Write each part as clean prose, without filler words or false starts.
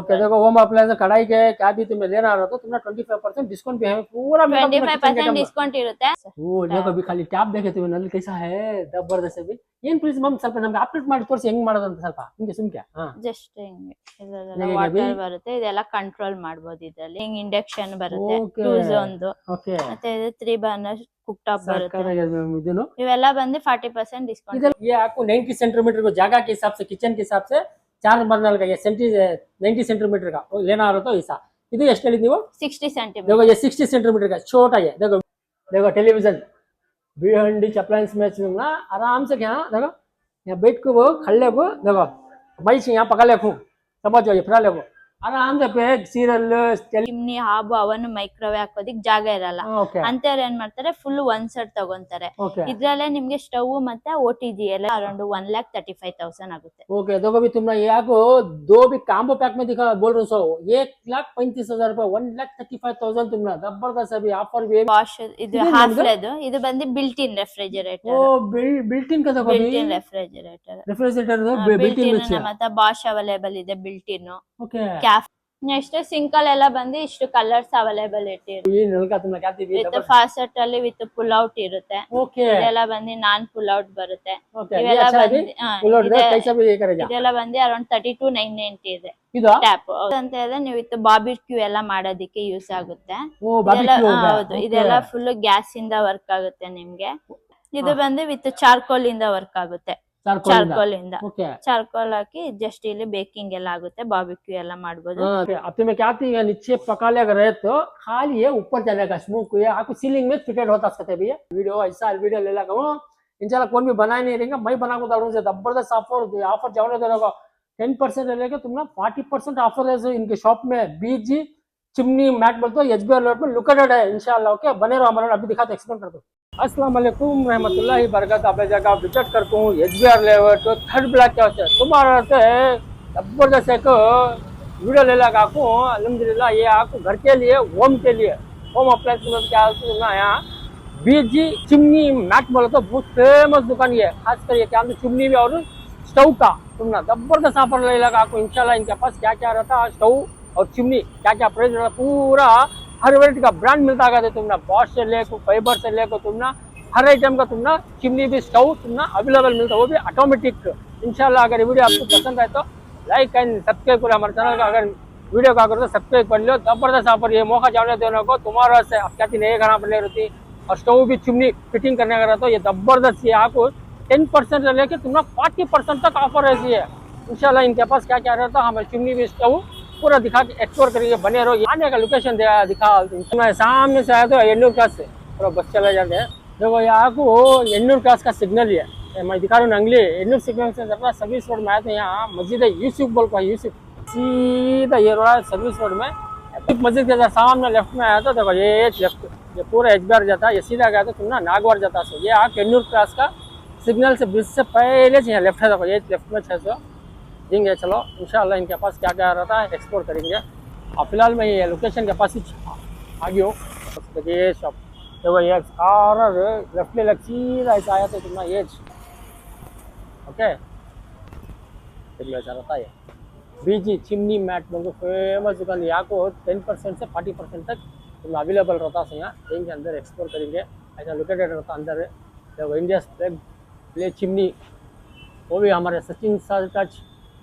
Okay देखो home appliance कढ़ाई के क्या भी तुम्हें लेना रहा तो तुम्हें 25% डिस्काउंट भी है पूरा 25% ಡಿಸ್ಕೌಂಟ್ ಇರುತ್ತೆ ಓ देखो अभी खाली ಟ್ಯಾಪ್ देखे तुम्हें नल कैसा है जबरदस्त है ಏನ್ ಪ್ಲೀಸ್ ಮಮ್ ಸ್ವಲ್ಪ ನಮಗೆ ಅಪ್ಡೇಟ್ ಮಾಡಿ ತೋರಿಸಿ ಹೆಂಗ್ ಮಾಡೋದು ಅಂತ ಸ್ವಲ್ಪ ನಿಮಗೆ ಸುಮ್ಕೆ ಜಸ್ಟ್ ಹಿಂಗೆ ಇದೆಲ್ಲ ವಾಟರ್ ಬರುತ್ತೆ ಇದೆಲ್ಲ ಕಂಟ್ರೋಲ್ ಮಾಡಬಹುದು ಇದರಲ್ಲಿ ಹಿಂಗ್ ಇಂಡಕ್ಷನ್ ಬರುತ್ತೆ 2 ಝೋನ್ ಓಕೆ ಮತ್ತೆ ಇದು 3 ಬರ್ನರ್ ಕುಕ್ ಟಾಪ್ बರುತ್ತೆ ಇದನ್ನು ಇವೆಲ್ಲ ಬಂದು 40% ಡಿಸ್ಕೌಂಟ್ ये आपको 90 सेंटीमीटर को जगह के हिसाब से किचन के हिसाब से 4 बर्नर का ये 90 सेंटीमीटर का लेना रहा तो ऐसा ಇದು ಎಷ್ಟು ಹೇಳಿದ್ ನೀವು 60 सेंटीमीटर देखो ये 60 सेंटीमीटर का छोटा है देखो देखो टेलीविजन भिंडी अप्लायंस में ना आराम से क्या देखो यहाँ बैठ को वो खड़े को देखो मैं यहाँ पकड़ ले समझो ये फिरा ले आराम से पे सीरियल ಚಿಮ್ನಿ ಹಾಬು ಅವನು ಮೈಕ್ರೋವೇವ್ ಹಾಕೋದಿಕ್ ಜಾಗ ಇರಲ್ಲ ಅಂತವ್ರು ಏನ್ ಮಾಡ್ತಾರೆ ಫುಲ್ ಒಂದ್ ಸೆಟ್ ತಗೊಂತಾರೆ ಇದ್ರಲ್ಲೇ ನಿಮ್ಗೆ ಸ್ಟವ್ ಮತ್ತೆ OTG ಎಲ್ಲ ಅರೌಂಡ್ 1,35,000 ಆಗುತ್ತೆ ओके देखो भी तुम ना ये आपको दो भी काम्बो पैक में दिखा बोल रहे हो 1,35,000 रुपए 1,35,000 तुम ना जबरदस्त अभी ऑफर भी ವಾಶ್ ಇದು ಹಾಫ್ ಲೆದು ಇದು ಬಂದು ಬಿಲ್ಟ್ ಇನ್ ರೆಫ್ರಿಜರೇಟರ್ ओ बिल्ट इन का देखो built in refrigerator built in ಮತ್ತೆ ಬಾಶ್ ಅವೈಲೇಬಲ್ ಇದೆ ಬಿಲ್ಟ್ ಇನ್ ओके ನೆಕ್ಸ್ಟ್ ಸಿಂಕಲ್ ಎಲ್ಲ ಬಂದು ಇಷ್ಟು ಕಲರ್ಸ್ ಅವೈಲೇಬಲ್ ಇಟ್ಟಿರುತ್ತೆ ವಿತ್ ಫಾಸೆಟ್ ಅಲ್ಲಿ ವಿತ್ ಪುಲ್ ಔಟ್ ಇರುತ್ತೆ ಇದೆಲ್ಲ ಬಂದು ನಾನ್ ಪುಲ್ ಔಟ್ ಬರುತ್ತೆ ಇದೆಲ್ಲ ಬಂದು ಅರೌಂಡ್ 32,990 ಇದೆ ಟ್ಯಾಪ್ ಅಂತ ಇದೆ ನೀವು ವಿತ್ ಬಾರ್ಬಿಕ್ಯೂ ಎಲ್ಲ ಮಾಡೋದಕ್ಕೆ ಯೂಸ್ ಆಗುತ್ತೆ ಹೌದು ಇದೆಲ್ಲ ಫುಲ್ ಗ್ಯಾಸ್ ಇಂದ ವರ್ಕ್ ಆಗುತ್ತೆ ನಿಮ್ಗೆ ಇದು ಬಂದು ವಿತ್ ಚಾರ್ಕೋಲ್ ಇಂದ ವರ್ಕ್ ಆಗುತ್ತೆ ಚಾರ್ಕೋಲ್ ಇಂದ ಚಾರ್ಕೋಲ್ ಹಾಕಿ ಜಸ್ಟ್ ಇಲ್ಲಿ ಬೇಕಿಂಗ್ ಎಲ್ಲ ಆಗುತ್ತೆ ಬಾರ್बिक्यू ಎಲ್ಲ ಮಾಡಬಹುದು अब तुम्हें क्या चाहिए नीचे पका ले अगर रहे तो खाली है ऊपर चलेगा स्मोक ये आपको सीलिंग में फिटेड होता सकता है भैया वीडियो ऐसा वीडियो ले लगा इंशाल्लाह कौन भी बनाए नहीं रहेंगे मैं बना को से जबरदस्त ऑफर जाने दे रहा 10% लेके तुम ना 40% ऑफर है इनके शॉप में BG चिमनी मैट बोलते SBR लोड में लुकेटेड है इंशाल्लाह ओके बने रहो हमारा अभी दिखाते एक्सप्लेन कर दो अस्सलाम वालेकुम रहमतुल्लाहि बरकत आप जगह विजिट करता हूँ SBR लेवल तो थर्ड ब्लॉक क्या होता है तुम्हारा से जबरदस्त एक वीडियो ले लगा आपको अल्हम्दुलिल्लाह ये आपको घर के लिए होम अप्लायंस में क्या यहाँ BG चिमनी मैट बोले तो बहुत फेमस दुकान ये खास कर ये क्या चिमनी भी और स्टव का तुम ना जबरदस्त ऑफर ले लगा आपको इंशाल्लाह इनके पास क्या क्या रहता है स्टव और चिमनी क्या क्या प्राइस रहता पूरा हर वैरायटी का ब्रांड मिलता है तुम ना बॉश से लेको फाइबर से लेको तुम ना हर आइटम का तुम ना चिमनी भी स्टव तुम ना अवेलेबल मिलता है वो भी ऑटोमेटिक इंशाल्लाह अगर वीडियो आपको पसंद आए तो लाइक एंड सब्सक्राइब करो हमारे चैनल का अगर वीडियो का करो तो सब्सक्राइब कर लो जबरदस्त ऑफर ये मौका जाने देने को तुम्हारा से अब क्या नहीं खाना पड़े रहती और स्टव भी चिमनी फिटिंग करने का रहता है ये जबरदस्त ये आपको 10% से लेके तुम ना 40% तक ऑफर रहती है इंशाल्लाह इनके पास क्या क्या रहता है हमारे चिमनी भी स्टव पूरा दिखा के एक्सप्लोर करेंगे बने रहो आने का लोकेशन दिखा सामने से आया तो एन्नूर क्लास से पूरा बस चला जाते हैं देखो यहाँ को एन्नूर क्लास का सिग्नल है मैं दिखा रहा हूँ अंगली एन्नूर सिग्नल से जब सर्विस रोड में आया तो यहाँ मस्जिद है यूसुफ बोल को यूसुफ सीधा ये रोड है सर्विस रोड में मस्जिद के सामने लेफ्ट में आया था देखो ये लेफ्ट ये पूरा SBR जाता है ये सीधा गया तो तुम ना नागवार जाता है ये आप एन्नूर क्लास का सिग्नल से ब्रिज से पहले से यहाँ लेफ्ट है देखो ये लेफ्ट में 600 देंगे चलो इंशाल्लाह इनके पास क्या क्या रहता है एक्सप्लोर करेंगे और फिलहाल मैं ये लोकेशन के पास ही आ गई हूँ ये शॉप देखो ये सारा लेफ्ट में लग सीधा ऐसा आया तो तुम्हारा ये ओके ऐसा रहता है BG चिमनी मैट बोलो फेमस दुकान यहाँ को 10% से 40% तक तुम अवेलेबल रहता है यहाँ देंगे अंदर एक्सप्लोर करेंगे ऐसा लोकेटेड रहता अंदर देखो इंडिया प्ले चिमनी वो भी हमारे सचिन सर टच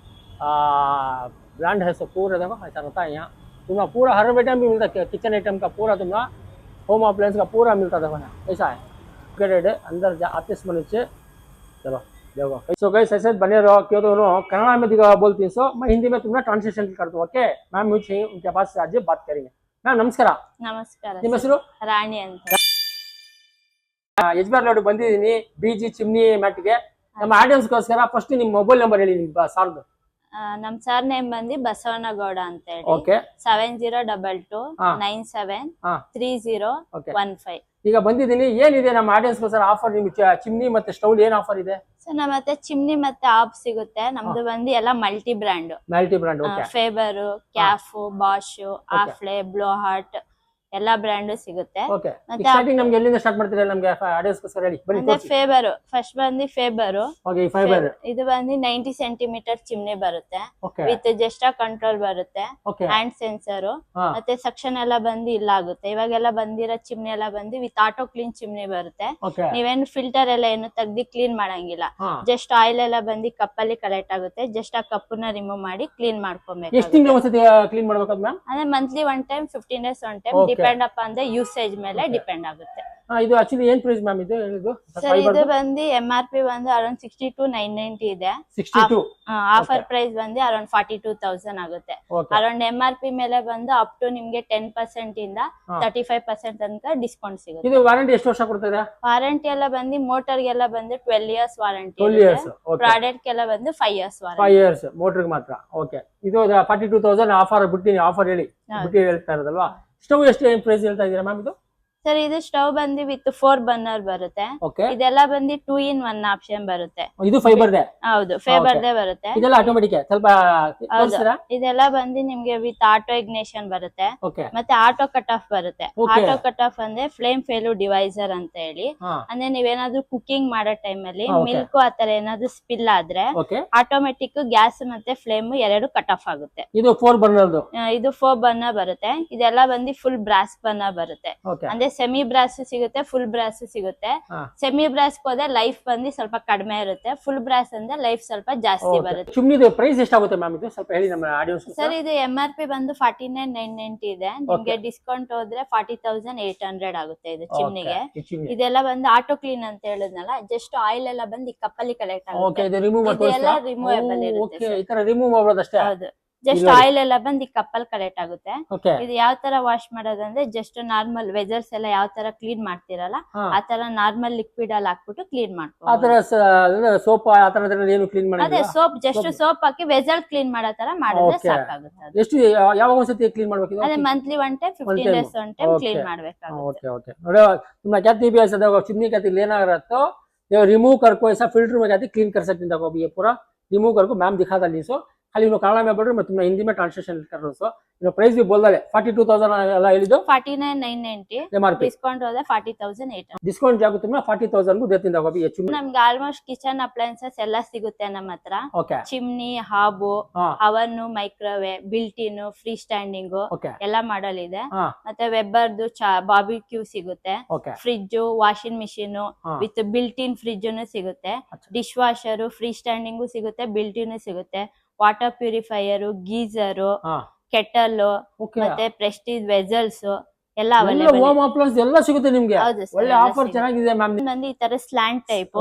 ब्रांड है सब पूरा देखो ऐसा रहता है यहाँ तुम्हारा पूरा हर आइटम भी मिलता है किचन आइटम का पूरा तुम्हारा होम अप्लायंस का पूरा मिलता देखो ना ऐसा है लोकेटेड है अंदर आते से चलो देखो सो गाइस ऐसे बने रहो क्यों तो कन्नड़ा में दिखा बोलती हूँ सो मैं हिंदी में तुम्हें ट्रांसलेशन कर दूँ ओके मैम मुझे उनके पास आज बात करेंगे मैम नमस्कार ನಮಸ್ಕಾರ ನಿಮ್ಮ ಹೆಸರು ರಾಣಿ ಅಂತ SBR ಲೋಡ್ ಬಂದಿದ್ದೀನಿ BG ಚಿಮ್ನಿ ಮ್ಯಾಟ್ಗೆ ನಮ್ಮ ಆಡಿಯನ್ಸ್ಗೋಸ್ಕರ ಫಸ್ಟ್ ನಿಮ್ಮ ಮೊಬೈಲ್ ನಂಬರ್ ಹೇಳಿ ನಿಮ್ಮ ಸಾರ್ದು ನಮ್ ಸರ್ ನೇಮ್ ಬಂದು ಬಸವನಗೌಡ ಅಂತ ಹೇಳಿ ಓಕೆ 7022973015 ಈಗ ಬಂದಿದ್ದೀನಿ ಏನಿದೆ ನಮ್ಮ ಆಡಿಯನ್ಸ್ಗೋಸ್ಕರ ಆಫರ್ ನಿಮಗೆ ಚಿಮ್ನಿ ಮತ್ತೆ ಸ್ಟವ್ ಏನು ಆಫರ್ ಇದೆ ಸೊ ನಮ್ಮ ಹತ್ರ ಚಿಮ್ನಿ ಮತ್ತೆ ಆಪ್ ಸಿಗುತ್ತೆ ನಮ್ದು ಬಂದು ಎಲ್ಲ multi brand okay Faber Kaff Bosch Hafele Blowhot ಎಲ್ಲಾ ಬ್ರ್ಯಾಂಡು ಸಿಗುತ್ತೆ. ಓಕೆ ಮತ್ತೆ ಸ್ಟಾರ್ಟಿಂಗ್ ನಮ್ಗೆ ಎಲ್ಲಿಂದ ಸ್ಟಾರ್ಟ್ ಮಾಡ್ತೀರಾ ನಮ್ಗೆ ಆಡಿಯೋಸ್ಗೋಸ್ಕರ ಹೇಳಿ ಬನ್ನಿ ಅಂದ್ರೆ ಫೇಬರ್ ಫಸ್ಟ್ ಬಂದು ಫೇಬರ್. ಓಕೆ ಫೈಬರ್ ಇದು ಬಂದು 90 ಸೆಂಟಿಮೀಟರ್ ಚಿಮ್ನಿ ಬರುತ್ತೆ ಓಕೆ ವಿತ್ ಜೆಸ್ಟಾ ಕಂಟ್ರೋಲ್ ಬರುತ್ತೆ, ಓಕೆ ಹ್ಯಾಂಡ್ ಸೆನ್ಸರ್, ಮತ್ತೆ ಸಕ್ಷನ್ ಎಲ್ಲ ಬಂದು ಇಲ್ಲ ಆಗುತ್ತೆ. ಇವಾಗೆಲ್ಲ ಬಂದಿರೋ ಚಿಮ್ನಿ ಎಲ್ಲ ಬಂದು ವಿತ್ ಆಟೋ ಕ್ಲೀನ್ ಚಿಮ್ನಿ ಬರುತ್ತೆ. ಓಕೆ ನೀವೇನು ಫಿಲ್ಟರ್ ಎಲ್ಲ ಏನು ತೆಗ್ದಿ ಕ್ಲೀನ್ ಮಾಡಂಗಿಲ್ಲ, ಜಸ್ಟ್ ಆಯಿಲ್ ಎಲ್ಲ ಬಂದು ಕಪ್ಪಲ್ಲಿ ಕಲೆಕ್ಟ್ ಆಗುತ್ತೆ. ಜಸ್ಟ್ ಆ ಕಪ್ಪನ್ನ ರಿಮೂವ್ ಮಾಡಿ ಕ್ಲೀನ್ ಮಾಡ್ಕೊಬೇಕು. ಎಷ್ಟು ತಿಂಗಳು ಒಂದ್ಸತಿ ಕ್ಲೀನ್ ಮಾಡ್ಬೇಕಾದ್ ಮ್ಯಾಮ್? ಅಂದ್ರೆ monthly one time 15 days one time, depend up on the usage ಮೇಲೆ ಡಿಪೆಂಡ್ ಆಗುತ್ತೆ. ಇದು ಆಕ್ಚುಲಿ ಏನ್ ಪ್ರೈಸ್ ಮ್ಯಾಮ್ ಇದು ಹೇಳಿದ್ದು? ಸರ್ ಇದು ಬಂದು MRP ಬಂದು ಅರೌಂಡ್ 62,990 ಇದೆ. 62 ಆಫರ್ ಪ್ರೈಸ್ ಬಂದು ಅರೌಂಡ್ 42,000 ಆಗುತ್ತೆ. ಅರೌಂಡ್ MRP ಮೇಲೆ ಬಂದು ಅಪ್ ಟು ನಿಮ್ಗೆ 10% ಇಂದ 35% ತನಕ ಡಿಸ್ಕೌಂಟ್ ಸಿಗುತ್ತೆ. ಇದು ವಾರಂಟಿ ಎಷ್ಟು ವರ್ಷ ಕೊಡ್ತದೆ? ವಾರಂಟಿ ಎಲ್ಲ ಬಂದು ಮೋಟರ್ ಗೆಲ್ಲ ಬಂದು 12 years ವಾರಂಟಿ, 12 years ಪ್ರಾಡಕ್ಟ್ ಗೆಲ್ಲ ಬಂದು 5 years ವಾರಂಟಿ. 5 years ಮೋಟರ್ ಮಾತ್ರ. ಓಕೆ ಇದು 42,000 ಆಫರ್ ಬಿಟ್ಟಿನಿ, ಆಫರ್ ಹೇಳಿ ಬಿಟ್ಟು ಹೇಳ್ತಾ ಇರೋದಲ್ವಾ? ಸ್ಟವ್ ಎಷ್ಟು ಪ್ರೈಸ್ ಹೇಳ್ತಾ ಇದೀರಾ ಮ್ಯಾಮ್ ಇದು? ಸರ್ ಇದು ಸ್ಟವ್ ಬಂದು ವಿತ್ 4 ಬರ್ನರ್ ಬರುತ್ತೆ. ಇದೆಲ್ಲ ಬಂದು 2 in 1 ಆಪ್ಷನ್ ಬರುತ್ತೆ. ಇದು ಫೈಬರ್ ದೇ? ಹೌದು ಫೈಬರ್ ದೇ ಬರುತ್ತೆ. ಇದೆಲ್ಲ ಆಟೋಮೆಟಿಕ್ ಸ್ವಲ್ಪ ತೋರಿಸ್ತೀರಾ? ಇದೆಲ್ಲ ಬಂದು ನಿಮ್ಗೆ ವಿತ್ ಆಟೋ ಇಗ್ನಿಷನ್ ಬರುತ್ತೆ, ಮತ್ತೆ ಆಟೋ ಕಟ್ ಆಫ್ ಬರುತ್ತೆ. ಆಟೋ ಕಟ್ ಆಫ್ ಅಂದ್ರೆ ಫ್ಲೇಮ್ ಫೇಲು ಡಿವೈಸರ್ ಅಂತ ಹೇಳಿ. ಅಂದ್ರೆ ನೀವೇನಾದ್ರೂ ಕುಕಿಂಗ್ ಮಾಡೋ ಟೈಮ್ ಅಲ್ಲಿ ಮಿಲ್ಕ್ ಆತರ ಏನಾದ್ರು ಸ್ಪಿಲ್ ಆದ್ರೆ ಆಟೋಮೆಟಿಕ್ ಗ್ಯಾಸ್ ಮತ್ತೆ ಫ್ಲೇಮ್ ಎರಡು ಕಟ್ ಆಫ್ ಆಗುತ್ತೆ. ಇದು 4 ಬರ್ನರ್. ಇದು 4 ಬರ್ನರ್ ಬರುತ್ತೆ. ಇದೆಲ್ಲ ಬಂದು ಫುಲ್ ಬ್ರಾಸ್ ಬರ್ನರ್ ಬರುತ್ತೆ. ಅಂದ್ರೆ ಸೆಮಿ ಬ್ರಾಸ್ ಸಿಗುತ್ತೆ, ಫುಲ್ ಬ್ರಾಸ್ ಸಿಗುತ್ತೆ. ಸೆಮಿ ಬ್ರಾಸ್ ಹೋದ್ರೆ ಲೈಫ್ ಬಂದು ಸ್ವಲ್ಪ ಕಡಿಮೆ ಇರುತ್ತೆ, ಫುಲ್ ಬ್ರಾಸ್ ಅಂದ್ರೆ ಲೈಫ್ ಸ್ವಲ್ಪ ಜಾಸ್ತಿ ಬರುತ್ತೆ. ಚಿಮ್ನಿದು ಪ್ರೈಸ್ ಎಷ್ಟಾಗುತ್ತೆ ಮ್ಯಾಮ್ ಇದು ಸ್ವಲ್ಪ ಹೇಳಿ ನಮ್ಮ ಆಡಿಯನ್ಸ್? ಸರ್ ಇದು MRP ಬಂದು 49,990 ಇದೆ. ನಿಮ್ಗೆ ಡಿಸ್ಕೌಂಟ್ ಹೋದ್ರೆ 40,800 ಆಗುತ್ತೆ ಇದು ಚಿಮ್ನಿಗೆ. ಇದೆಲ್ಲ ಬಂದು ಆಟೋ ಕ್ಲೀನ್ ಅಂತ ಹೇಳಿದ್ನಲ್ಲ, ಜಸ್ಟ್ ಆಯಿಲ್ ಎಲ್ಲ ಬಂದು ಕಪ್ಪಲ್ಲಿ ಕಲೆಕ್ಟ್ ಆಗುತ್ತೆ. ಇದೆಲ್ಲ ರಿಮೂವೇಬಲ್ ಇರುತ್ತೆ. ಈ ತರ ರಿಮೂವ್ ಮಾಡೋದು ಅಷ್ಟೇ? ಹೌದು, ಜಸ್ಟ್ ಆಯಿಲ್ ಎಲ್ಲ ಬಂದು ಕಪ್ಪಲ್ ಕಲೆಕ್ಟ್ ಆಗುತ್ತೆ. ಇದು ಯಾವ ತರ ವಾಶ್ ಮಾಡೋದಂದ್ರೆ ಜಸ್ಟ್ ನಾರ್ಮಲ್ ವೆಜರ್ಸ್ ಎಲ್ಲ ಯಾವ ತರ ಕ್ಲೀನ್ ಮಾಡ್ತಿರಲ್ಲ ಆ ತರ ನಾರ್ಮಲ್ ಲಿಕ್ವಿಡ್ ಅಲ್ಲಿ ಹಾಕ್ಬಿಟ್ಟು ಕ್ಲೀನ್ ಮಾಡ್ಕೊಂಡು ಸೋಪ್ ಏನು ಕ್ಲೀನ್ ಮಾಡಿ ಅದೇ ಸೋಪ್ ಜಸ್ಟ್ ಸೋಪ್ ಹಾಕಿ ವೆಜಲ್ ಕ್ಲೀನ್ ಮಾಡೋ ತರ ಮಾಡಿದ್ರೆ ಸಾಕಾಗುತ್ತೆ. ಎಷ್ಟು ಯಾವಾಗ ಒಂದ್ಸತಿ ಕ್ಲೀನ್ ಮಾಡ್ಬೇಕು? ಅದೇ monthly one time 15 days one time clean ಮಾಡ್ಬೇಕಾಗುತ್ತೆ. ओके ನೋಡಿ तुम कहती भी ऐसा देखो चिमनी कहती लेना रहा तो ये रिमूव करको ऐसा फिल्टर में कहती क्लीन कर सकते हैं। देखो अभी ये पूरा रिमूव करको मैम दिखा था लीसो खाली इन्होंने कन्नड़ में बोल मैं तुम्हें हिंदी में ट्रांसलेशन कर रहा हूँ। इन्होंने प्राइस भी बोल रहे 42,000 ಎಲ್ಲ ಹೇಳಿದ್ದು 49,990 MRP ಡಿಸ್ಕೌಂಟ್ ಹೋದ್ರೆ 40,800 ಡಿಸ್ಕೌಂಟ್ ಜಾಗು तुम्हें 40,000 ಗೂ ದೇತೀನಿ देखो अभी ये चिमनी ನಮಗೆ ಆಲ್ಮೋಸ್ಟ್ ಕಿಚನ್ ಅಪ್ಲೈನ್ಸಸ್ ಎಲ್ಲ ಸಿಗುತ್ತೆ ನಮ್ಮ ಹತ್ರ. ಓಕೆ ಚಿಮ್ನಿ, ಹಾಬು, ಅವನ್, microwave, built in, free standing ಎಲ್ಲ ಮಾಡಲ್ ಇದೆ. ಮತ್ತೆ ವೆಬ್ಬರ್ದು ಬಾರ್ಬಿಕ್ಯೂ ಸಿಗುತ್ತೆ, fridge, washing machine with built in fridge ಸಿಗುತ್ತೆ, ಡಿಶ್ ವಾಷರ್ ಫ್ರೀ ಸ್ಟ್ಯಾಂಡಿಂಗು ಸಿಗುತ್ತೆ, ಬಿಲ್ಟ್ ಇನ್ ಸಿಗುತ್ತೆ, ವಾಟರ್ ಪ್ಯೂರಿಫೈಯರ್, ಗೀಸರ್, ಕೆಟಲ್, ಮತ್ತೆ ಪ್ರೆಸ್ಟೀಜ್ ವೆಸಲ್ಸ್ ಎಲ್ಲ ಅವೈಲೇಬಲ್ ಹೋಮ್ ಅಪ್ಲೈನ್ಸ್ ಎಲ್ಲ ಸಿಗುತ್ತೆ ನಿಮಗೆ. ಒಳ್ಳೆ ಆಫರ್ ಚೆನ್ನಾಗಿದೆ ಮ್ಯಾಮ್. ಈ ತರ ಸ್ಲ್ಯಾಂಟ್ ಟೈಪ್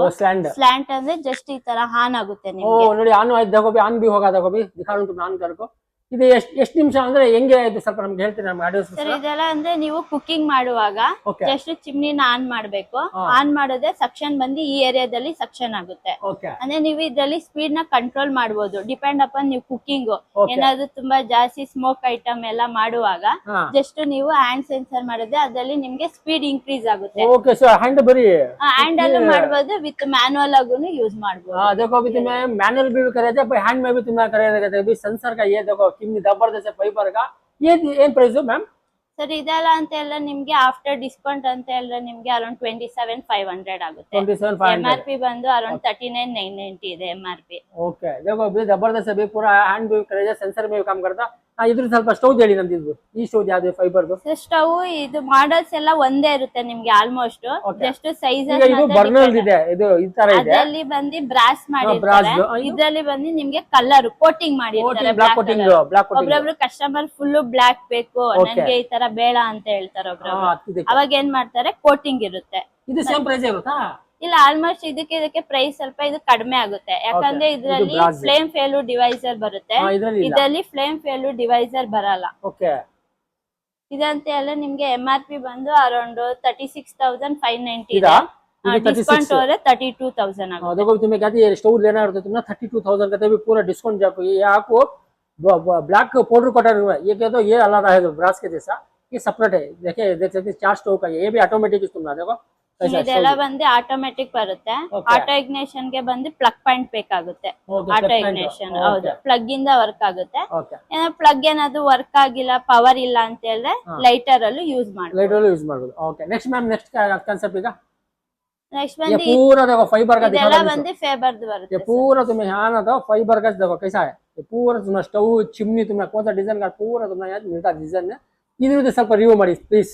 ಸ್ಲ್ಯಾಂಟ್ ಅಂದ್ರೆ ಜಸ್ಟ್ ಈ ತರ ಆನ್ ಆಗುತ್ತೆ ನಿಮಗೆ. ಓ ನೋಡಿ ಆನ್ ಆಯ್ತು देखो भी ಆನ್ भी होगा देखो भी दिखा रहा हूं तुम ऑन करको ಇದು ಎಷ್ಟು ನಿಮಿಷ ಅಂದ್ರೆ ಹೆಂಗೆ ಇದು ಸ್ವಲ್ಪ ನಮಗೆ ಹೇಳ್ತೀರಾ ನಮ್ಮ ಆಡಿಯನ್ಸ್? ಸರ್ ಇದೆಲ್ಲ ಅಂದ್ರೆ ನೀವು ಕುಕಿಂಗ್ ಮಾಡುವಾಗ ಜಸ್ಟ್ ಚಿಮ್ನಿನ ಆನ್ ಮಾಡ್ಬೇಕು. ಆನ್ ಮಾಡಿದ್ರೆ ಸಕ್ಷನ್ ಬಂದು ಈ ಏರಿಯಾದಲ್ಲಿ ಸಕ್ಷನ್ ಆಗುತ್ತೆ. ಅಂದ್ರೆ ನೀವು ಇದರಲ್ಲಿ ಸ್ಪೀಡ್ ನ ಕಂಟ್ರೋಲ್ ಮಾಡಬಹುದು ಡಿಪೆಂಡ್ ಅಪಾನ್ ನೀವು ಕುಕಿಂಗ್ ಏನಾದ್ರು ತುಂಬಾ ಜಾಸ್ತಿ ಸ್ಮೋಕ್ ಐಟಮ್ ಎಲ್ಲ ಮಾಡುವಾಗ ಜಸ್ಟ್ ನೀವು ಹ್ಯಾಂಡ್ ಸೆನ್ಸರ್ ಮಾಡಿದ್ರೆ ಅದರಲ್ಲಿ ನಿಮ್ಗೆ ಸ್ಪೀಡ್ ಇನ್ಕ್ರೀಸ್ ಆಗುತ್ತೆ. ಓಕೆ ಸರ್ ಹ್ಯಾಂಡ್ ಬರಿ ಹ್ಯಾಂಡ್ ಅಲ್ಲೂ ಮಾಡಬಹುದು, ವಿತ್ ಮ್ಯಾನುअल ಆಗುನು ಯೂಸ್ ಮಾಡಬಹುದು. देखो अभी तुम्हें मैनुअल भी करे थे पर हैंड में भी तुम्हें करे थे अभी सेंसर का ये देखो कितनी जबरदस्त है फाइबर का। ये ಏನ್ ಪ್ರೈಸ್ ಮ್ಯಾಮ್? ಸರ್ ಇದೆಲ್ಲ ಅಂತ ಎಲ್ಲ ನಿಮ್ಗೆ ಆಫ್ಟರ್ ಡಿಸ್ಕೌಂಟ್ ಅಂತ ಎಲ್ಲ ನಿಮ್ಗೆ ಅರೌಂಡ್ 27,500 ಆಗುತ್ತೆ. MRP ಬಂದು ಅರೌಂಡ್ 39,990 ಇದೆ MRP. ಓಕೆ देखो अभी जबरदस्त है पूरा हैंड भी करे सेंसर में काम करता। ಇದ್ರ ಸ್ವಲ್ಪ ಸ್ಟವ್ ಹೇಳಿ ನಮ್ದು ಈ ಸ್ಟವ್ ಯಾವ್ದು ಫೈಬರ್ದು ಸ್ಟವ್? ಇದು ಮಾಡೆಲ್ಸ್ ಎಲ್ಲ ಒಂದೇ ಇರುತ್ತೆ ನಿಮ್ಗೆ ಆಲ್ಮೋಸ್ಟ್, ಜಸ್ಟ್ ಸೈಜಸ್ ಇದು ಬರ್ನರ್ ಇದೆ, ಇದು ಈ ತರ ಇದೆ. ಅದರಲ್ಲಿ ಬಂದು ಬ್ರಾಸ್ ಮಾಡಿರ್ತಾರೆ, ಇದರಲ್ಲಿ ಬಂದು ನಿಮ್ಗೆ ಕಲರ್ ಕೋಟಿಂಗ್ ಮಾಡಿರ್ತಾರೆ. ಒಬ್ರೊಬ್ರು ಕಸ್ಟಮರ್ ಫುಲ್ ಬ್ಲಾಕ್ ಬೇಕು ನನಗೆ ಈ ತರ ಬೇಡ ಅಂತ ಹೇಳ್ತಾರೆ ಒಬ್ರೊಬ್ರು, ಅವಾಗ ಏನ್ ಮಾಡ್ತಾರೆ ಕೋಟಿಂಗ್ ಇರುತ್ತೆ. ಇದು ಸೇಮ್ ಪ್ರೈಸ್ ಇರುತ್ತಾ? ಇಲ್ಲ ಆಲ್ಮೋಸ್ಟ್ ಇದಕ್ಕೆ ಪ್ರೈಸ್ ಸ್ವಲ್ಪ ಇದು ಕಡಿಮೆ ಆಗುತ್ತೆ, ಯಾಕಂದ್ರೆ ಇದರಲ್ಲಿ ಫ್ಲೇಮ್ ಫೇಲು ಡಿವೈಸರ್ ಬರುತ್ತೆ, ಇದರಲ್ಲಿ ಫ್ಲೇಮ್ ಫೇಲು ಡಿವೈಸರ್ ಬರಲ್ಲ. ಇದಂತೆ ಎಲ್ಲ ನಿಮ್ಗೆ MRP ಬಂದು ಅರೌಂಡ್ 36,590 ಇದೆ. डिस्काउंट हो रहा है 32,000 आगे। देखो तुम्हें कहती है स्टोव लेना है तो तुम ना 32,000 कहते भी पूरा डिस्काउंट जाको ये आपको ब्लैक पाउडर कटर हुआ है। ये कहते हो ये अलग है ब्रास के जैसा, ये सेपरेट है। देखिए देख सकते 4 स्टोव का ये भी ऑटोमेटिक तुम ना देखो ಇದೆಲ್ಲ ಬಂದು ಆಟೋಮೆಟಿಕ್ ಬರುತ್ತೆ. ಆಟೋ ಇಗ್ನಿಷನ್ ಗೆ ಬಂದು ಪ್ಲಗ್ ಪಾಯಿಂಟ್ ಬೇಕಾಗುತ್ತೆ. ಆಟೋ ಇಗ್ನಿಷನ್ ಹೌದು, ಪ್ಲಗ್ ಇಂದ ವರ್ಕ್ ಆಗುತ್ತೆ. ಪ್ಲಗ್ ಏನಾದ್ರು ವರ್ಕ್ ಆಗಿಲ್ಲ, ಪವರ್ ಇಲ್ಲ ಅಂತ ಹೇಳಿದ್ರೆ ಲೈಟರ್ ಅಲ್ಲೂ ಯೂಸ್ ಮಾಡಬಹುದು. Okay, next ma'am, next concept ಈಗ नेक्स्ट बंदी पूरा देखो फाइबर का दिखा बंदी फाइबर बರುತ್ತೆ. ये पूरा तुम्हें यहाँ ना तो फाइबर का देखो कैसा है, ये पूरा तुम्हारा स्टोव चिमनी तुम्हें कौन सा डिजाइन का पूरा तुम्हें यहाँ मिलता डिजाइन है. इधर ಸ್ವಲ್ಪ ರಿವ್ಯೂ ಮಾಡಿ ಪ್ಲೀಸ್.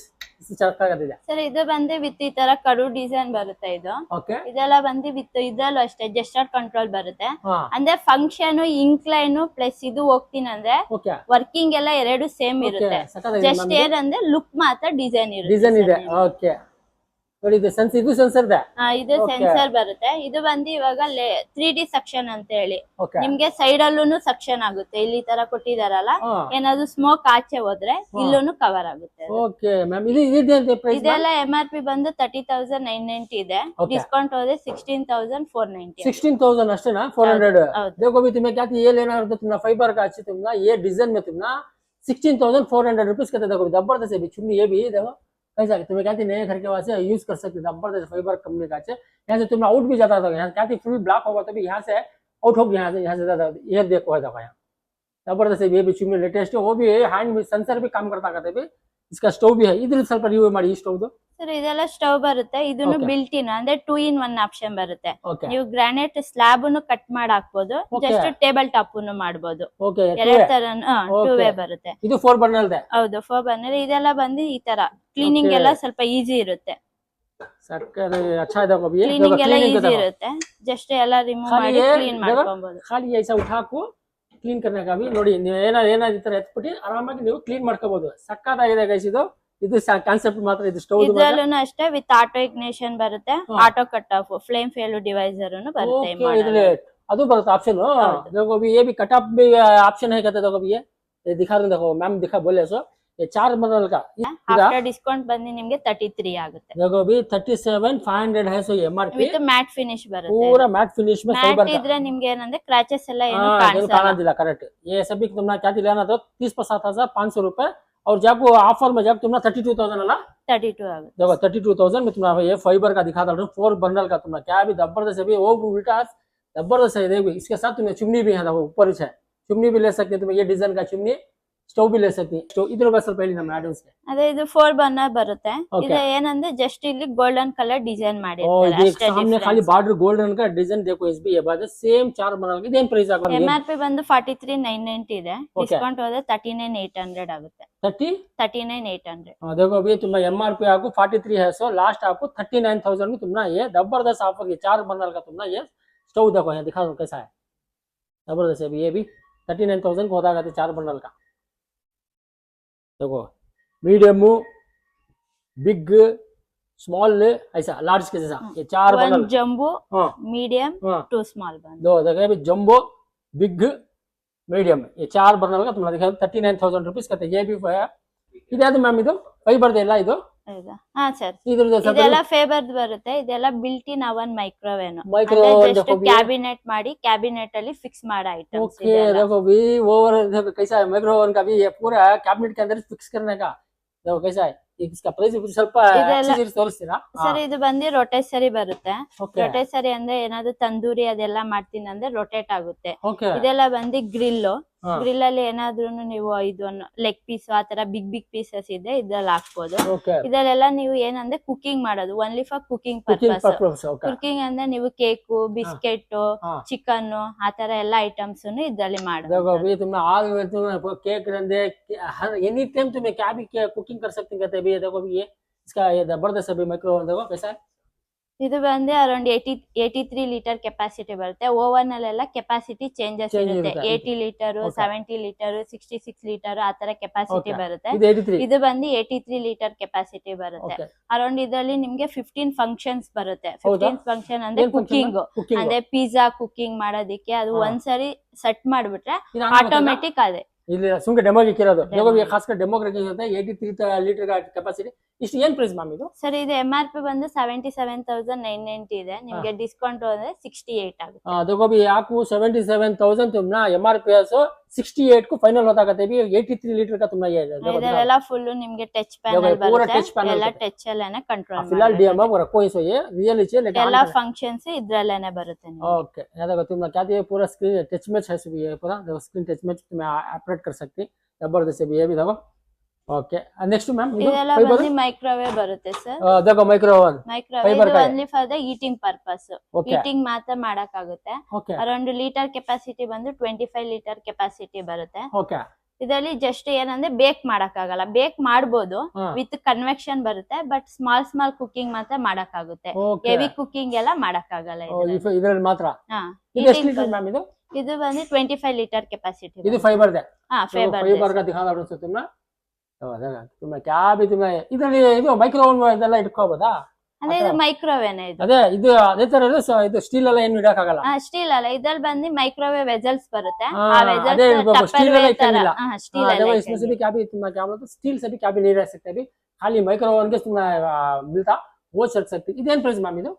ಸರ್ ಇದು ಬಂದು ವಿತ್ ಈ ತರ ಕಡು ಡಿಸೈನ್ ಬರುತ್ತೆ. ಇದು ಇದೆಲ್ಲ ಬಂದು ವಿತ್ ಇದಲ್ಲೂ ಅಷ್ಟೇ ಜೆಸ್ಟರ್ ಕಂಟ್ರೋಲ್ ಬರುತ್ತೆ. ಅಂದ್ರೆ ಫಂಕ್ಷನ್ ಇನ್ಕ್ಲೈನ್ ಪ್ಲಸ್ ಇದು ಹೋಗ್ತೀನಿ ಅಂದ್ರೆ ವರ್ಕಿಂಗ್ ಎಲ್ಲ ಎರಡು ಸೇಮ್ ಇರುತ್ತೆ. ಜಸ್ಟ್ ಏನಂದ್ರೆ ಲುಕ್ ಮಾತ್ರ ಡಿಸೈನ್ ಇದೆ. ಓಕೆ ನೋಡಿ, ಇದು ಸೆನ್ಸರ್ ಇದೆ. ಇದು ಸೆನ್ಸರ್ ಬರುತ್ತೆ. ಇದು ಬಂದು ಇವಾಗ 3D ಸೆಕ್ಷನ್ ಅಂತ ಹೇಳಿ ನಿಮ್ಗೆ ಸೈಡ್ ಅಲ್ಲೂ ಸೆಕ್ಷನ್ ಆಗುತ್ತೆ. ಇಲ್ಲಿ ತರ ಕೊಟ್ಟಿದಾರಲ್ಲ, ಏನಾದ್ರು ಸ್ಮೋಕ್ ಆಚೆ ಹೋದ್ರೆ ಇಲ್ಲೂ ಕವರ್ ಆಗುತ್ತೆ. ಇದೆಲ್ಲ MRP ಬಂದು 30,990 ಇದೆ. ಡಿಸ್ಕೌಂಟ್ ಹೋದ್ರೆ 16,490. 16,000 ಅಷ್ಟೇನಾ? 400. देखो भी तुम्हें क्या ये लेना है तो तुमने फाइबर का अच्छी तुमने ये डिजाइन में तुमने 16,400 रुपीज का देखो जबरदस्त है चुन्नी. ये भी देखो कैसा तुम्हें क्या नए घर के वास्ते यूज कर सकते जबरदस्त फाइबर कंपनी का है. यहाँ से तुम्हें आउट भी जाता था, यहाँ क्या फुल ब्लॉक होगा तो भी यहाँ से आउट हो गया. यहाँ से ज्यादा ये देखो देखो यहाँ जबरदस्त है. ये भी चुम्मी लेटेस्ट है, वो भी हैंड सेंसर भी काम करता करते भी. इसका स्टोव भी है. इधर ಸ್ವಲ್ಪ ರಿವ್ಯೂ ಮಾಡಿ ಈ ಸ್ಟೋವ್. ಸರ್ ಇದೆಲ್ಲ ಸ್ಟವ್ ಬರುತ್ತೆ. ಇದನ್ನು ಬಿಲ್ಟ್ ಇನ್ ಅಂದ್ರೆ 2 in 1 ಆಪ್ಷನ್ ಬರುತ್ತೆ. ನೀವು ಗ್ರಾನೈಟ್ ಸ್ಲಾಬ್ ಅನ್ನು ಕಟ್ ಮಾಡಿ ಹಾಕಬಹುದು, ಜಸ್ಟ್ ಟೇಬಲ್ ಟಾಪ್ ಅನ್ನು ಮಾಡಬಹುದು. ಎರಡು ತರ 2 ವೇ ಬರುತ್ತೆ. ಇದು 4 ಬರ್ನರ್ ಇದೆ. ಹೌದು 4 ಬರ್ನರ್. ಇದೆಲ್ಲ ಬಂದು ಈ ತರ ಕ್ಲೀನಿಂಗ್ ಎಲ್ಲ ಸ್ವಲ್ಪ ಈಜಿ ಇರುತ್ತೆ. ಸರ್ಕಾರ अच्छा है. देखो ये ಕ್ಲೀನಿಂಗ್ ಎಲ್ಲ ಈಜಿ ಇರುತ್ತೆ. ಜಸ್ಟ್ ಎಲ್ಲ ರಿಮೂವ್ ಮಾಡಿ ಕ್ಲೀನ್ ಮಾಡ್ಕೊಬಹುದು. ಖಾಲಿ ऐसा उठा को ಕ್ಲೀನ್ करने का भी ನೋಡಿ, ಏನಾದ್ರು ಈ ತರ ಎತ್ಬಿಟ್ಟು ಆರಾಮಾಗಿ ನೀವು ಕ್ಲೀನ್ ಮಾಡ್ಕೋಬಹುದು. ಸಕ್ಕತ್ತಾಗಿದೆ ಗೈಸ್ ಇದು. ಇದು ಕಾನ್ಸೆಪ್ಟ್ ಮಾತ್ರ. ಇದು ಸ್ಟೋವ್ ಇದರಲ್ಲೂ ಅಷ್ಟೇ ವಿತ್ ಆಟೋ ಇಗ್ನಿಷನ್ ಬರುತ್ತೆ. Auto cut off flame fail divisor ಅನ್ನು ಬರುತ್ತೆ. ಅದು ಬರುತ್ತೆ ಆಪ್ಷನ್. देखो भी ये भी कट ऑफ भी ऑप्शन है कहते. देखो ये दिखा रहे. देखो मैम दिखा बोले सो ये 4 बर्नर का आफ्टर डिस्काउंट ಬಂದು ನಿಮಗೆ 33 ಆಗುತ್ತೆ. देखो भी 37,500 है. सो MRP ವಿತ್ ಮ್ಯಾಟ್ ಫಿನಿಶ್ ಬರುತ್ತೆ. पूरा मैट फिनिश में फाइबर का ಇದ್ರೆ ನಿಮಗೆ ಏನಂದ್ರೆ ಕ್ರಾಚಸ್ ಎಲ್ಲ ಏನು ಕಾಣೋದಿಲ್ಲ. ಕರೆಕ್ಟ್. ये सभी तुमने क्या लेना तो 30,500 रुपए. और जब वो ऑफर में जब तुमने 32,000 अला 32 आಗುತ್ತೆ. देखो 32,000 में तुम्हारा ये फाइबर का दिखाता हूँ 4 बर्नर का. तुम्हारा क्या भी जबरदस्त है. वो उल्टा जबरदस्त है. देखो इसके साथ तुम्हें चिमनी भी है, ऊपर ही है चिमनी भी ले सकते हैं. तुम्हें ये डिजाइन का चिमनी स्टोव भी ले सकती है. स्टोव इधर बस पहले ನಮ್ಮ ಆಡಿಯನ್ಸ್ ಗೆ ಅದೇ ಇದು 4 ಬರ್ನರ್ ಬರುತ್ತೆ. ಇದು ಏನಂದ್ರೆ ಜಸ್ಟ್ ಇಲ್ಲಿ ಗೋಲ್ಡನ್ ಕಲರ್ ಡಿಸೈನ್ ಮಾಡಿರ್ತಾರೆ ಅಷ್ಟೇ. सामने खाली बॉर्डर गोल्डन का डिजाइन देखो. इस भी ये बात है सेम 4 बर्नर इदेन ಪ್ರೈಸ್ ಆಗುತ್ತೆ. MRP ಬಂದು 43,990 ಇದೆ. ಡಿಸ್ಕೌಂಟ್ ಹೋದ್ರೆ 39,800 ಆಗುತ್ತೆ. 39,800. देखो अभी तुम्हारा MRP आपको 43 है. सो लास्ट आपको 39,000 में तुम्हारा ये जबरदस्त ऑफर ये 4 बर्नर का तुम्हारा ये स्टोव देखो यहाँ दिखा दो कैसा है. जबरदस्त है. ये भी 39,000 को होता है 4 बर्नर का. देखो मीडियम, बिग, स्मॉल, ऐसा लार्ज के जैसा ये 4 burner. Jumbo, medium, 2 small burner. दो देखो अभी जंबो, बिग, मीडियम ये 4 बर्नर का तुम्हारा दिखा 39,000 रुपीस का. ये भी ಇದಾದ ಮ್ಯಾಮ್ ಇದು ಫೈಬರ್ ಇಲ್ಲ ಇದು. ಹಾ ಸರ್, ಇದೆಲ್ಲ ಫೈಬರ್ ಬರುತ್ತೆ. ಇದೆಲ್ಲ ಬಿಲ್ಟ್ ಇನ್ ಅವನ್ ಮೈಕ್ರೋವೇವ್ ಜಸ್ಟ್ ಕ್ಯಾಬಿನೆಟ್ ಮಾಡಿ ಕ್ಯಾಬಿನೆಟ್ ಅಲ್ಲಿ ಫಿಕ್ಸ್ ಮಾಡೋ ಐಟಮ್ಸ್. ओके देखो भी ओवर देखो कैसा है माइक्रो ओवन का भी ये पूरा कैबिनेट के अंदर फिक्स करने का. देखो कैसा है इसका प्राइस ಸ್ವಲ್ಪ ಎಕ್ಸೆಸರೀಸ್ ತೋರಿಸ್ತೀರಾ ಸರ್? ಇದು ಬಂದು ರೊಟೇಸರಿ ಬರುತ್ತೆ. ರೊಟೇಸರಿ ಅಂದ್ರೆ ಏನಾದ್ರು ತಂದೂರಿ ಅದೆಲ್ಲ ಮಾಡ್ತೀನಿ ಅಂದ್ರೆ ರೊಟೇಟ್ ಆಗುತ್ತೆ. ಇದೆಲ್ಲ ಬಂದು ಗ್ರಿಲ್ ಅಲ್ಲಿ ಏನಾದ್ರು ನೀವು ಇದನ್ನು ಲೆಗ್ ಪೀಸ್ ಆತರ ಬಿಗ್ ಪೀಸಸ್ ಇದೆ ಇದ್ರಲ್ಲಿ ಹಾಕ್ಬೋದು. ಇದೆಲ್ಲ ನೀವು ಏನಂದ್ರೆ ಕುಕಿಂಗ್ ಮಾಡೋದು only for cooking purpose. Cooking ಅಂದ್ರೆ ನೀವು ಕೇಕು, ಬಿಸ್ಕೆಟ್, ಚಿಕನ್ ಆತರ ಎಲ್ಲ ಐಟಮ್ಸ್ ಇದ್ರಲ್ಲಿ ಮಾಡೋದು. केक एनी टाइम तुम्हें क्या भी कुकिंग कर सकते हैं. भी देखो भी ये इसका ये जबरदस्त अभी माइक्रो देखो कैसा है. ಇದು ಬಂದು ಅರೌಂಡ್ 83 ಲೀಟರ್ ಕೆಪಾಸಿಟಿ ಬರುತ್ತೆ. ಓವನ್ ಅಲ್ಲೆಲ್ಲ ಕೆಪಾಸಿಟಿ ಚೇಂಜಸ್ ಇರುತ್ತೆ. 80 ಲೀಟರ್, 70 ಲೀಟರ್, 66 ಲೀಟರ್ ಆತರ ಕೆಪಾಸಿಟಿ ಬರುತ್ತೆ. ಇದು ಬಂದು 83 ಲೀಟರ್ ಕೆಪಾಸಿಟಿ ಬರುತ್ತೆ. ಅರೌಂಡ್ ಇದರಲ್ಲಿ ನಿಮ್ಗೆ 15 ಫಂಕ್ಷನ್ಸ್ ಬರುತ್ತೆ. 15 ಫಂಕ್ಷನ್ ಅಂದ್ರೆ ಕುಕಿಂಗ್ ಅಂದ್ರೆ ಪಿಜ್ಜಾ ಕುಕಿಂಗ್ ಮಾಡೋದಿಕ್ಕೆ ಅದು ಒಂದ್ಸರಿ ಸೆಟ್ ಮಾಡ್ಬಿಟ್ರೆ ಆಟೋಮೆಟಿಕ್ ಅದೇ ಇಲ್ಲಿ ಸುಮ್ಕೆ ಡೆಮೋಗೆ ಇರೋದು. देखो ये खासकर डेमो के होता है 83 लीटर का कैपेसिटी. ಇಷ್ಟು ಏನು ಪ್ರೈಸ್ ಮ್ಯಾಮ್ ಇದು? ಸರ್ ಇದು MRP ಬಂದು 77,990 ಇದೆ. ನಿಮಗೆ ಡಿಸ್ಕೌಂಟ್ ಹೋದ್ರೆ 68 ಆಗುತ್ತೆ. देखो भी आपको 77,000 तुम ना MRP है सो 68 को फाइनल होता कहते भी 83 लीटर का तुम्हारा ये है ಇದೆಲ್ಲ ಫುಲ್ ನಿಮ್ಗೆ ಟಚ್ ಪ್ಯಾನಲ್ पूरा ಬರುತ್ತೆ टच पैनल ಎಲ್ಲ ಟಚ್ ಅಲ್ಲೇನೆ ಕಂಟ್ರೋಲ್ फिलहाल डीएम वो रखो इसो ये रियल है लेकिन ಎಲ್ಲ ಫಂಕ್ಷನ್ಸ್ ಇದ್ರಲ್ಲೇನೆ ಬರುತ್ತೆ ನಿಮ್ಗೆ ओके ये देखो तुम क्या है पूरा स्क्रीन टच मैच है भी है पूरा देखो स्क्रीन टच मैच तुम्हें ऑपरेट कर सकती जबरदस्त भी ये भी देखो ओके नेक्स्ट मैम ಇದೆಲ್ಲ ಬಂದು ಮೈಕ್ರೋವೇವ್ ಬರುತ್ತೆ ಸರ್ देखो माइक्रो ओवन ಮೈಕ್ರೋವೇವ್ Fiber ಇದು का है। Only for the eating purpose Okay. Eating ಮಾತ್ರ ಮಾಡಕ್ ಆಗುತ್ತೆ ओके ಅರೌಂಡ್ ಲೀಟರ್ ಕೆಪಾಸಿಟಿ ಬಂದು 25 ಲೀಟರ್ ಕೆಪಾಸಿಟಿ ಬರುತ್ತೆ ओके ಇದರಲ್ಲಿ ಜಸ್ಟ್ ಏನಂದ್ರೆ ಬೇಕ್ ಮಾಡಕ್ ಆಗಲ್ಲ ಬೇಕ್ ಮಾಡ್ಬೋದು ಹಾ. ವಿತ್ ಕನ್ವೆಕ್ಷನ್ ಬರುತ್ತೆ ಬಟ್ ಸ್ಮಾಲ್ ಕುಕಿಂಗ್ ಮಾತ್ರ ಮಾಡಕ್ ಆಗುತ್ತೆ ओके ಹೆವಿ ಕುಕಿಂಗ್ ಎಲ್ಲ ಮಾಡಕ್ ಆಗಲ್ಲ ಇದ್ರಲ್ಲಿ. ಇದರಲ್ಲಿ ಮಾತ್ರ ಹಾ ಇದು ಎಷ್ಟು ಲೀಟರ್ ಮ್ಯಾಮ್ ಇದು ಇದು ಬಂದು 25 ಲೀಟರ್ ಕೆಪಾಸಿಟಿ ಇದು ಫೈಬರ್ ಇದೆ ಹಾ ಫೈಬರ್ ಫೈಬರ್ का दिखा रहा हूं तुमने तुम्हें क्या भी तुम्हें ಇದರಲ್ಲಿ ಇದು ಮೈಕ್ರೋ ಓವನ್ ಇದೆಲ್ಲ ಇಟ್ಕೋಬಹುದಾ ಅಂದ್ರೆ ಇದು ಮೈಕ್ರೋವೇವ್ ಇದು ಅದೇ ಇದು ಅದೇ ತರ ಇದು ಸ್ಟೀಲ್ ಎಲ್ಲ ಏನು ಇಡಕ್ಕಾಗಲ್ಲ ಸ್ಟೀಲ್ ಅಲ್ಲ ಇದ್ರಲ್ಲಿ ಬಂದು ಮೈಕ್ರೋವೇವ್ ವೆಜಲ್ಸ್ ಬರುತ್ತೆ हाँ, ಆ अरे वो स्टील वाला ವೆಜಲ್ಸ್ इतना मिला। ಸ್ಟೀಲ್ हाँ, देखो ಅಲ್ಲ इसमें से भी क्या भी तुम्हारा क्या बोलते स्टील से भी क्या भी नहीं रह सकते अभी खाली माइक्रो ओवन के तुम्हें मिलता वो चल सकती इದೇನ್ ಪ್ರೈಸ್ ಮ್ಯಾಮ್ ಇದು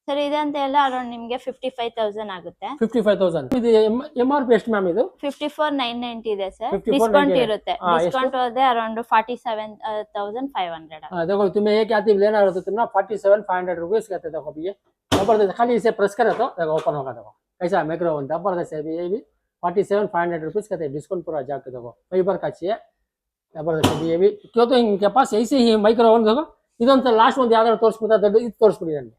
ಸರ್ ಇದಂತ ಎಲ್ಲ ಅರೌಂಡ್ ನಿಮ್ಗೆ 55,000 ಆಗುತ್ತೆ 55000 ಇದು ಎಂಆರ್ಪಿ ಎಷ್ಟು ಮ್ಯಾಮ್ ಇದು 54,990 ಇದೆ ಸರ್ 54,990 ಡಿಸ್ಕೌಂಟ್ ಇರುತ್ತೆ हाँ, ಡಿಸ್ಕೌಂಟ್ ಹೋದ್ರೆ ಅರೌಂಡ್ 47,500 देखो तुम्हें ये क्या थी लेना रहता तुम्हें 47,500 रुपीज कहते देखो अभी ये जबरदस्त खाली इसे प्रेस करे तो देखो ओपन होगा देखो कैसा माइक्रो ओवन जबरदस्त है ये भी 47,500 रुपीज कहते डिस्काउंट पूरा जाके देखो फाइबर का चाहिए जबरदस्त है ये भी क्यों तो इनके पास ऐसे ही माइक्रो ओवन देखो ಇದೊಂದು ಲಾಸ್ಟ್ ಒಂದು ಯಾವ್ದಾದ್ರು ತೋರಿಸ್ಬಿಟ್ಟ ದೊಡ್ಡ ಇದು ತೋರಿಸ್ಬಿಡಿ ನನಗೆ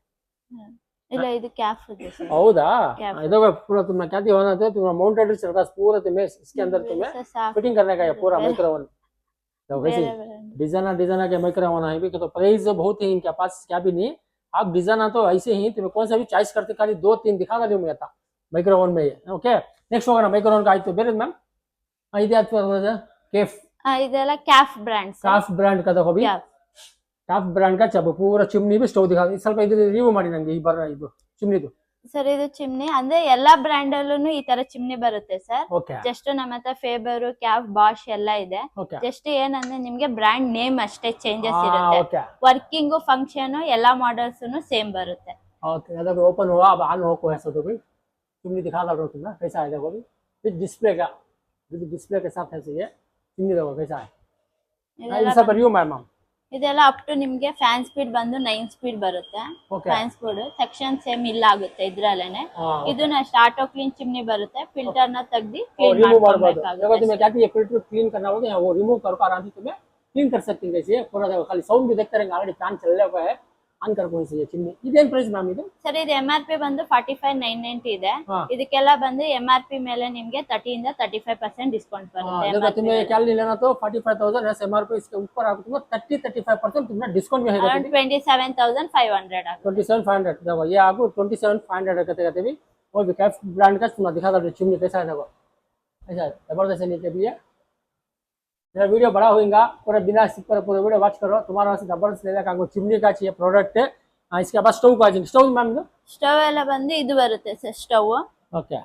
ಇಲ್ಲ ಇದು ಕ್ಯಾಫ್ ಇದೆ ಸರ್ ಹೌದಾ क्या देखो पूरा तुम्हें क्या थी होना था तुम्हें माउंटेड चलता पूरा तुम्हें इसके अंदर तुम्हें फिटिंग करने का है पूरा माइक्रो ओवन तो वैसे डिजाइनर के माइक्रो ओवन है भी तो प्राइस बहुत ही इनके पास क्या भी नहीं आप डिजाइनर तो ऐसे ही तुम्हें कौन सा भी चॉइस करते खाली 2-3 दिखा रही हूँ मैं था माइक्रो ओवन में ओके नेक्स्ट होगा माइक्रो ओवन का आयತು ಬೇರೆ ಮ್ಯಾಮ್ ಇದೆ ಅಥವಾ केफ ಇದೆಲ್ಲ ಕ್ಯಾಫ್ ಬ್ರ್ಯಾಂಡ್ काफ ब्रांड का देखो भी काफ ब्रांड का चब पूरा चिमनी भी स्टोव दिखा ಸ್ವಲ್ಪ ಇದು ರಿವ್ಯೂ ಮಾಡಿ ನನಗೆ ಈ ಬರ ಇದು ಚಿಮ್ನಿದು ಸರ್ ಇದು ಚಿಮ್ನಿ ಅಂದ್ರೆ ಎಲ್ಲಾ ಬ್ರ್ಯಾಂಡ್ ಅಲ್ಲೂ ಈ ತರ ಚಿಮ್ನಿ ಬರುತ್ತೆ ಸರ್ ಓಕೆ ಜಸ್ಟ್ ನಮ್ಮ ಹತ್ರ ಫೇಬರ್ ಕ್ಯಾಫ್ ಬಾಷ್ ಎಲ್ಲ ಇದೆ ಓಕೆ ಜಸ್ಟ್ ಏನಂದ್ರೆ ನಿಮ್ಗೆ ಬ್ರ್ಯಾಂಡ್ ನೇಮ್ ಅಷ್ಟೇ ಚೇಂಜಸ್ ಇರುತ್ತೆ ಓಕೆ ವರ್ಕಿಂಗ್ ಫಂಕ್ಷನ್ ಎಲ್ಲಾ ಮಾಡಲ್ಸ್ ಸೇಮ್ ಬರುತ್ತೆ ओके अगर ओपन हुआ अब ऑन हो को ऐसा तो भी चिमनी दिखा रहा हूँ तुम्हें कैसा है देखो भी विद डिस्प्ले का विद डिस्प्ले के साथ ऐसे ये चिमनी देखो कैसा है ಇದೆಲ್ಲ सब रिव्यू मैम ಇದೆಲ್ಲ ಅಪ್ ಟು ನಿಮ್ಗೆ ಫ್ಯಾನ್ ಸ್ಪೀಡ್ ಬಂದು 9 ಸ್ಪೀಡ್ ಬರುತ್ತೆ okay fan speed section same ಇಲ್ಲ ಆಗುತ್ತೆ ಇದ್ರಲ್ಲೇನೆ हाँ ಇದನ್ನ ಆಟೋ ಕ್ಲೀನ್ ಚಿಮ್ನಿ ಬರುತ್ತೆ ಫಿಲ್ಟರ್ ನ ತೆಗ್ದಿ और ಕ್ಲೀನ್ रिमूव ಮಾಡಬಹುದು देखो ಮಾಡ್ಕೊಬೇಕಾಗುತ್ತೆ तुम्हें क्या ये फिल्टर क्लीन करना होगा वो रिमूव कर आराम से तुम्हें क्लीन कर सकती है जैसे पूरा देखो खाली साउंड भी देखते रहेंगे ऑलरेडी फैन चल रहा है ಆನ್ ಕರ್ಕೊಂಡು ಸರಿ ಚಿಮ್ನಿ ಇದೇನ್ ಪ್ರೈಸ್ ಮ್ಯಾಮ್ ಇದು ಸರ್ ಇದು MRP ಬಂದು 45,990 ಇದೆ हाँ ಇದಕ್ಕೆಲ್ಲ ಬಂದು MRP ಮೇಲೆ ನಿಮ್ಗೆ 30 ಇಂದ 35% ಡಿಸ್ಕೌಂಟ್ ಬರುತ್ತೆ देखो तुम्हें क्या लेना तो 45,000 ऐसे एमआरपी इसके ऊपर आपको तुम्हें 30-35% तुम्हें डिस्काउंट में है ಅರೌಂಡ್ 27,500 ಆಗುತ್ತೆ 27,500 देखो ये आपको 27,500 कहते कहते भी वो भी कैफ ब्रांड का तुम्हें दिखा दो चिमनी कैसा है देखो ऐसा जबरदस्त है नीचे भी है मेरा वीडियो बड़ा होगा पूरा बिना स्किप पर पूरा वीडियो वॉच करो तुम्हारा वहाँ से जबरदस्त ले लेगा चिमनी का चाहिए प्रोडक्ट इसके बाद स्टोव का स्टोव मैम ಸ್ಟವ್ ಎಲ್ಲ ಬಂದು ಇದು ಬರುತ್ತೆ ಸರ್ ಸ್ಟವ್ ओके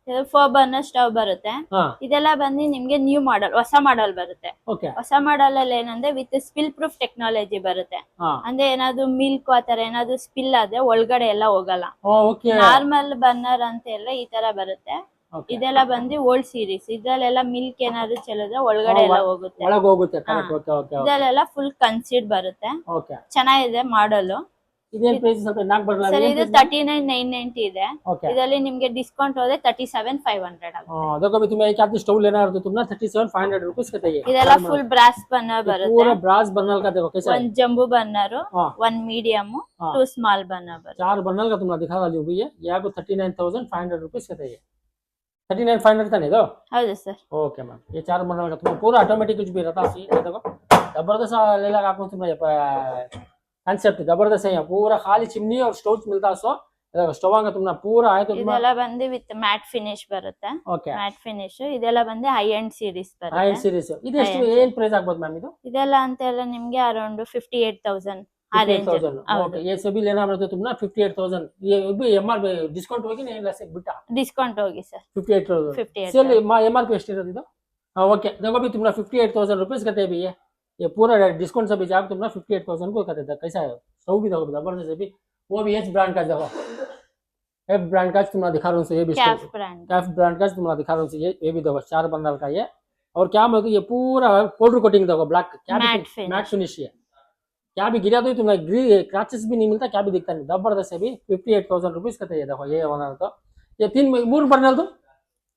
ಇದು 4 ಬರ್ನರ್ ಸ್ಟವ್ ಬರುತ್ತೆ हाँ ಇದೆಲ್ಲ ಬಂದು ನಿಮ್ಗೆ ನ್ಯೂ ಮಾಡೆಲ್ ಹೊಸ ಮಾಡೆಲ್ ಬರುತ್ತೆ ओके ಹೊಸ ಮಾಡೆಲ್ ಅಲ್ಲಿ ಏನಂದ್ರೆ ವಿತ್ ಸ್ಪಿಲ್ ಪ್ರೂಫ್ ಟೆಕ್ನಾಲಜಿ ಬರುತ್ತೆ हाँ ಅಂದ್ರೆ ಏನಾದ್ರು ಮಿಲ್ಕ್ ಆತರ ಏನಾದ್ರು ಸ್ಪಿಲ್ ಆದ್ರೆ ಒಳಗಡೆ ಎಲ್ಲ ಹೋಗಲ್ಲ ओके ನಾರ್ಮಲ್ ಬರ್ನರ್ ಅಂತ ಎಲ್ಲ ಈ ತರ ಬರುತ್ತೆ ओके ಇದೆಲ್ಲ ಬಂದು ಓಲ್ಡ್ ಸೀರೀಸ್ ಇದ್ರಲ್ಲೆಲ್ಲ ಮಿಲ್ಕ್ ಏನಾದ್ರು ಚೆಲ್ಲಿದ್ರೆ ಒಳಗಡೆ ಎಲ್ಲ ಹೋಗುತ್ತೆ ಒಳಗೆ ಹೋಗುತ್ತೆ ಕರೆಕ್ಟ್ ಓಕೆ ಓಕೆ ಇದ್ರಲ್ಲೆಲ್ಲ ಫುಲ್ ಕನ್ಸೀಡ್ ಬರುತ್ತೆ ಓಕೆ ಚೆನ್ನಾಗಿದೆ ಮಾಡಲ್ ಇದೇನ್ ಪ್ರೈಸ್ ಸ್ವಲ್ಪ ನಾಕ್ ಬರಲ್ಲ ಸರ್ ಇದು 39,990 ಇದೆ ओके ಇದರಲ್ಲಿ ನಿಮ್ಗೆ ಡಿಸ್ಕೌಂಟ್ ಹೋದ್ರೆ 37,500 ಆಗುತ್ತೆ देखो भी तुम्हें क्या स्टोव लेना है तो तुमने 37,500 रुपीज का चाहिए ಇದೆಲ್ಲ ಫುಲ್ ಬ್ರಾಸ್ ಬರ್ನರ್ ಬರುತ್ತೆ पूरा ब्रास बर्नर का देखो कैसा है ಒಂದ್ ಜಂಬೂ ಬರ್ನರ್ हाँ ಒಂದ್ ಮೀಡಿಯಂ हाँ 2 ಸ್ಮಾಲ್ ಬರ್ನರ್ ಬರುತ್ತೆ 4 बर्नर का तुमने दिखा रहा जो भी है ये आपको 39,500 रुपीज का चाहिए 39,500 था नहीं तो ಹೌದು ಸರ್ ओके मैम ये 4 बर्नर का तुम्हें पूरा ऑटोमेटिक कुछ भी रहता है ये देखो जबरदस्त ले लगा आपको तुम्हें कांसेप्ट जबरदस्त है पूरा खाली चिमनी और स्टोव मिलता है सो स्टोव का तुमने पूरा है तो ಇದೆಲ್ಲ ಬಂದು ವಿತ್ ಮ್ಯಾಟ್ ಫಿನಿಶ್ ಬರುತ್ತೆ ओके ಮ್ಯಾಟ್ ಫಿನಿಶ್ ಇದೆಲ್ಲ ಬಂದು ಹೈ ಎಂಡ್ ಸೀರೀಸ್ ಹೈ ಬರುತ್ತೆ ಸೀರೀಸ್ ಇದು ಎಷ್ಟು ಏನು ಪ್ರೈಸ್ ಆಗ್ಬೋದು ಮ್ಯಾಮ್ ಇದು ಇದೆಲ್ಲ ಅಂತ ಎಲ್ಲ ನಿಮ್ಗೆ ಅರೌಂಡ್ 58,000 ಆ ರೇಂಜ್ 58,000 ओके ये सभी लेना पड़ता है तुमने 58,000 ये भी एमआरपी डिस्काउंट होगी नहीं लसे बिटा ಡಿಸ್ಕೌಂಟ್ ಹೋಗಿ ಸರ್ 58,000 58,000 सेल एमआरपी ಎಷ್ಟು ಇರೋದು ಇದು हाँ ओके देखो भी तुमने 58,000 रुपीज कहते हैं भी ये पूरा डिस्काउंट सभी जाकर तुमने 58,000 को कहते थे कैसा है स्टोव भी देखो जबरदस्त है भी वो भी एच ब्रांड का देखो कैफ ब्रांड का तुम्हारा दिखा रहा हूँ ये भी कैफ ब्रांड कैफ ब्रांड का तुम्हारा दिखा रहा हूँ ये भी देखो 4 बर्नर का ये और क्या मतलब ये पूरा पाउडर कोटिंग देखो ब्लैक क्या मैट फिनिश मैट फिनिश है क्या भी गिरा तो तुम्हें क्रैचेस भी नहीं मिलता क्या भी दिखता नहीं जबरदस्त है भी 58,000 रुपीज का ये देखो ये बना तो ये 3 बर्नर तो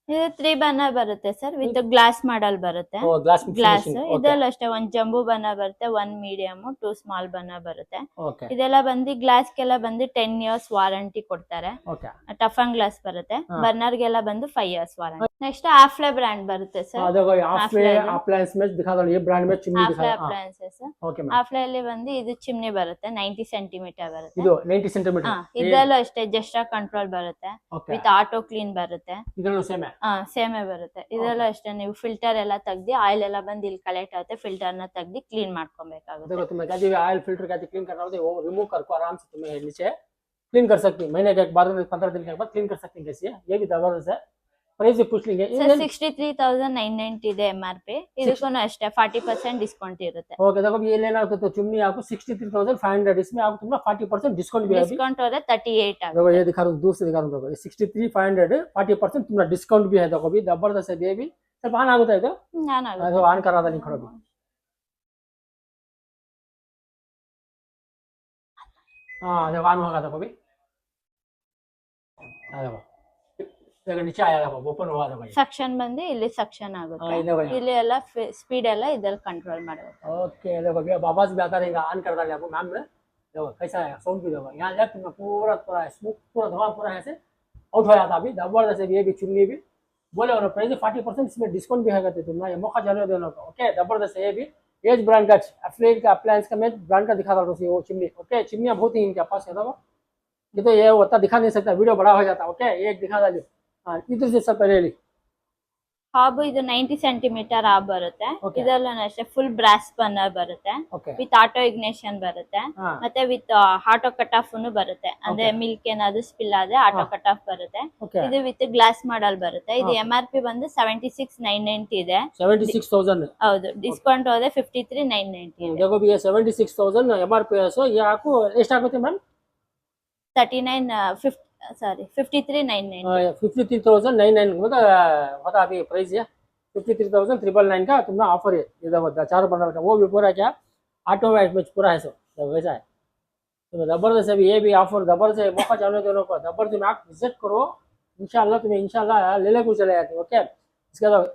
ಇದು 3 ಬರ್ನರ್ ಬರುತ್ತೆ ಸರ್ ವಿತ್ ಗ್ಲಾಸ್ ಮಾಡಲ್ ಬರುತ್ತೆ ग्लास ಗ್ಲಾಸ್ ಇದೆಲ್ಲ ಅಷ್ಟೇ ಒಂದ್ ಜಂಬೂ ಬರ್ನರ್ ಬರುತ್ತೆ 1 ಮೀಡಿಯಂ 2 ಸ್ಮಾಲ್ ಬರ್ನರ್ ಬರುತ್ತೆ ಓಕೆ ಇದೆಲ್ಲ ಬಂದು ಗ್ಲಾಸ್ಗೆಲ್ಲ ಬಂದು 10 ಇಯರ್ಸ್ ವಾರಂಟಿ ಕೊಡ್ತಾರೆ ಓಕೆ ಟಫನ್ ಗ್ಲಾಸ್ ಬರುತ್ತೆ ಬರ್ನರ್ ಗೆಲ್ಲ ಬಂದು 5 ಇಯರ್ಸ್ ವಾರಂಟಿ ನೆಕ್ಸ್ಟ್ ಆಫ್ಲೆ ಬ್ರಾಂಡ್ ಬರುತ್ತೆ ಸರ್ देखो आफले अप्लायंस में दिखा दो ये ब्रांड में चिमनी ಆಫ್ಲೆ दिखा ಅಪ್ಲಯನ್ಸಸ್ ओके ಆಫ್ಲೆ ಅಲ್ಲಿ ಬಂದು ಇದು ಚಿಮ್ನಿ ಬರುತ್ತೆ 90 ಸೆಂಟಿಮೀಟರ್ ಬರುತ್ತೆ ಇದು 90 ಸೆಂಟಿಮೀಟರ್ ಇದೆಲ್ಲ ಅಷ್ಟೇ ಜಸ್ಟಾ ಕಂಟ್ರೋಲ್ ಬರುತ್ತೆ ಓಕೆ ವಿತ್ ಆಟೋ ಕ್ಲೀನ್ ಬರುತ್ತೆ ಇದನ್ನು ಸೇಮ್ ಸೇಮೆ ಬರುತ್ತೆ ಇದೆಲ್ಲ ಅಷ್ಟೇ ನೀವು ಫಿಲ್ಟರ್ ಎಲ್ಲ ತೆಗ್ದಿ ಆಯಿಲ್ ಎಲ್ಲ ಬಂದು ಇಲ್ಲಿ ಕಲೆಕ್ಟ್ ಆಗುತ್ತೆ ಫಿಲ್ಟರ್ ನ ತೆಗ್ದಿ ಕ್ಲೀನ್ ಮಾಡ್ಕೊಬೇಕಾಗುತ್ತೆ देखो तुम्हें क्या चाहिए ऑयल फिल्टर क्या क्लीन करना होता है वो रिमूव करके आराम से तुम्हें नीचे क्लीन कर सकती है महीने के बाद 15 दिन के बाद क्लीन कर सकती है कैसी है ये भी जबरदस्त है प्राइस भी पूछ लेंगे ಸರ್ 63,990 ಇದೆ MRP ಇದಕ್ಕೂ ಅಷ್ಟೇ 40% ಡಿಸ್ಕೌಂಟ್ ಇರುತ್ತೆ ओके देखो ये लेना होता तो चुन्नी आपको 63,500 इसमें आपको तुम्हें 40% डिस्काउंट भी है अभी ಡಿಸ್ಕೌಂಟ್ ಹೋದ್ರೆ 38 ಆಗುತ್ತೆ देखो ये दिखा रहा हूँ दूर से दिखा रहा हूँ देखो ये 63,500 40% तुम्हारा डिस्काउंट भी है देखो अभी जबरदस्त है ये भी सब ऑन आगुता है ನಾನಾಗುತ್ತೆ देखो ऑन करा था नहीं खड़ो भी हाँ देखो ऑन होगा देखो अभी देखो देखो नीचे आया देखो ओपन हुआ देखो ये ಸಕ್ಷನ್ ಬಂದು ಇಲ್ಲಿ ಸಕ್ಷನ್ ಆಗುತ್ತೆ हाँ, ये देखो यहाँ। ಇಲ್ಲಿ ಎಲ್ಲ ಸ್ಪೀಡ್ ಎಲ್ಲ ಇದ್ರಲ್ಲಿ ಕಂಟ್ರೋಲ್ ಮಾಡಬೇಕು ओके देखो भैया बाबा से भी आता रहेगा ऑन कर डाले आपको मैम में देखो कैसा है साउंड भी देखो यहाँ लेफ्ट में पूरा पूरा स्मूथ पूरा धुआं पूरा ऐसे आउट हो जाता अभी जबरदस्त है ये भी चुन्नी भी बोले और प्राइस 40% इसमें डिस्काउंट भी है कहते तुम ना ये मौका चलो दोनों को ओके जबरदस्त है ये भी एज ब्रांड का अफ्लेट का अप्लायंस का मैं ब्रांड का दिखा रहा हूँ वो चिमनी ओके चिमनियाँ बहुत ही इनके पास है देखो ये तो ये होता दिखा नहीं सकता वीडियो बड़ा हो जाता ओके एक दिखा डालिए हाँ इधर से सब पहले ली ಹಾಬ್ ಇದು 90 ಸೆಂಟಿಮೀಟರ್ ಹಾಬ್ ಬರುತ್ತೆ Okay. ಇದೆಲ್ಲ ಅಷ್ಟೇ ಫುಲ್ ಬ್ರಾಸ್ ಬರ್ನರ್ ಬರುತ್ತೆ ओके ವಿತ್ ಆಟೋ ಇಗ್ನೇಷನ್ ಬರುತ್ತೆ हाँ ಮತ್ತೆ ವಿತ್ ಆಟೋ ಕಟ್ ಆಫ್ ಬರುತ್ತೆ ಅಂದ್ರೆ ಮಿಲ್ಕ್ ಏನಾದ್ರು ಸ್ಪಿಲ್ ಆದ್ರೆ ಆಟೋ ಕಟ್ ಆಫ್ ಬರುತ್ತೆ ओके ಇದು ವಿತ್ ಗ್ಲಾಸ್ ಮಾಡಲ್ ಬರುತ್ತೆ ಇದು MRP ಬಂದು 76,990 ಇದೆ 76,000 ಹೌದು ಡಿಸ್ಕೌಂಟ್ ಹೋದ್ರೆ 53,990 ಇದೆ देखो भैया 76,000 MRP है सो ये आपको ಎಷ್ಟು ಆಗುತ್ತೆ ಮ್ಯಾಮ್ 53,990 53,999 मतलब होता अभी प्राइस है 53,999 का तुम्हारा ऑफर है ये देखो 4 बंडल का वो भी पूरा क्या ऑटो में पूरा है सो वैसा है तो जबरदस्त है ये भी ऑफर जबरदस्त है मौका चालू दोनों को जबरदस्त में आप विजिट करो इंशाल्लाह तुम्हें इंशाल्लाह ले ले कुछ चले जाते ओके इसके बाद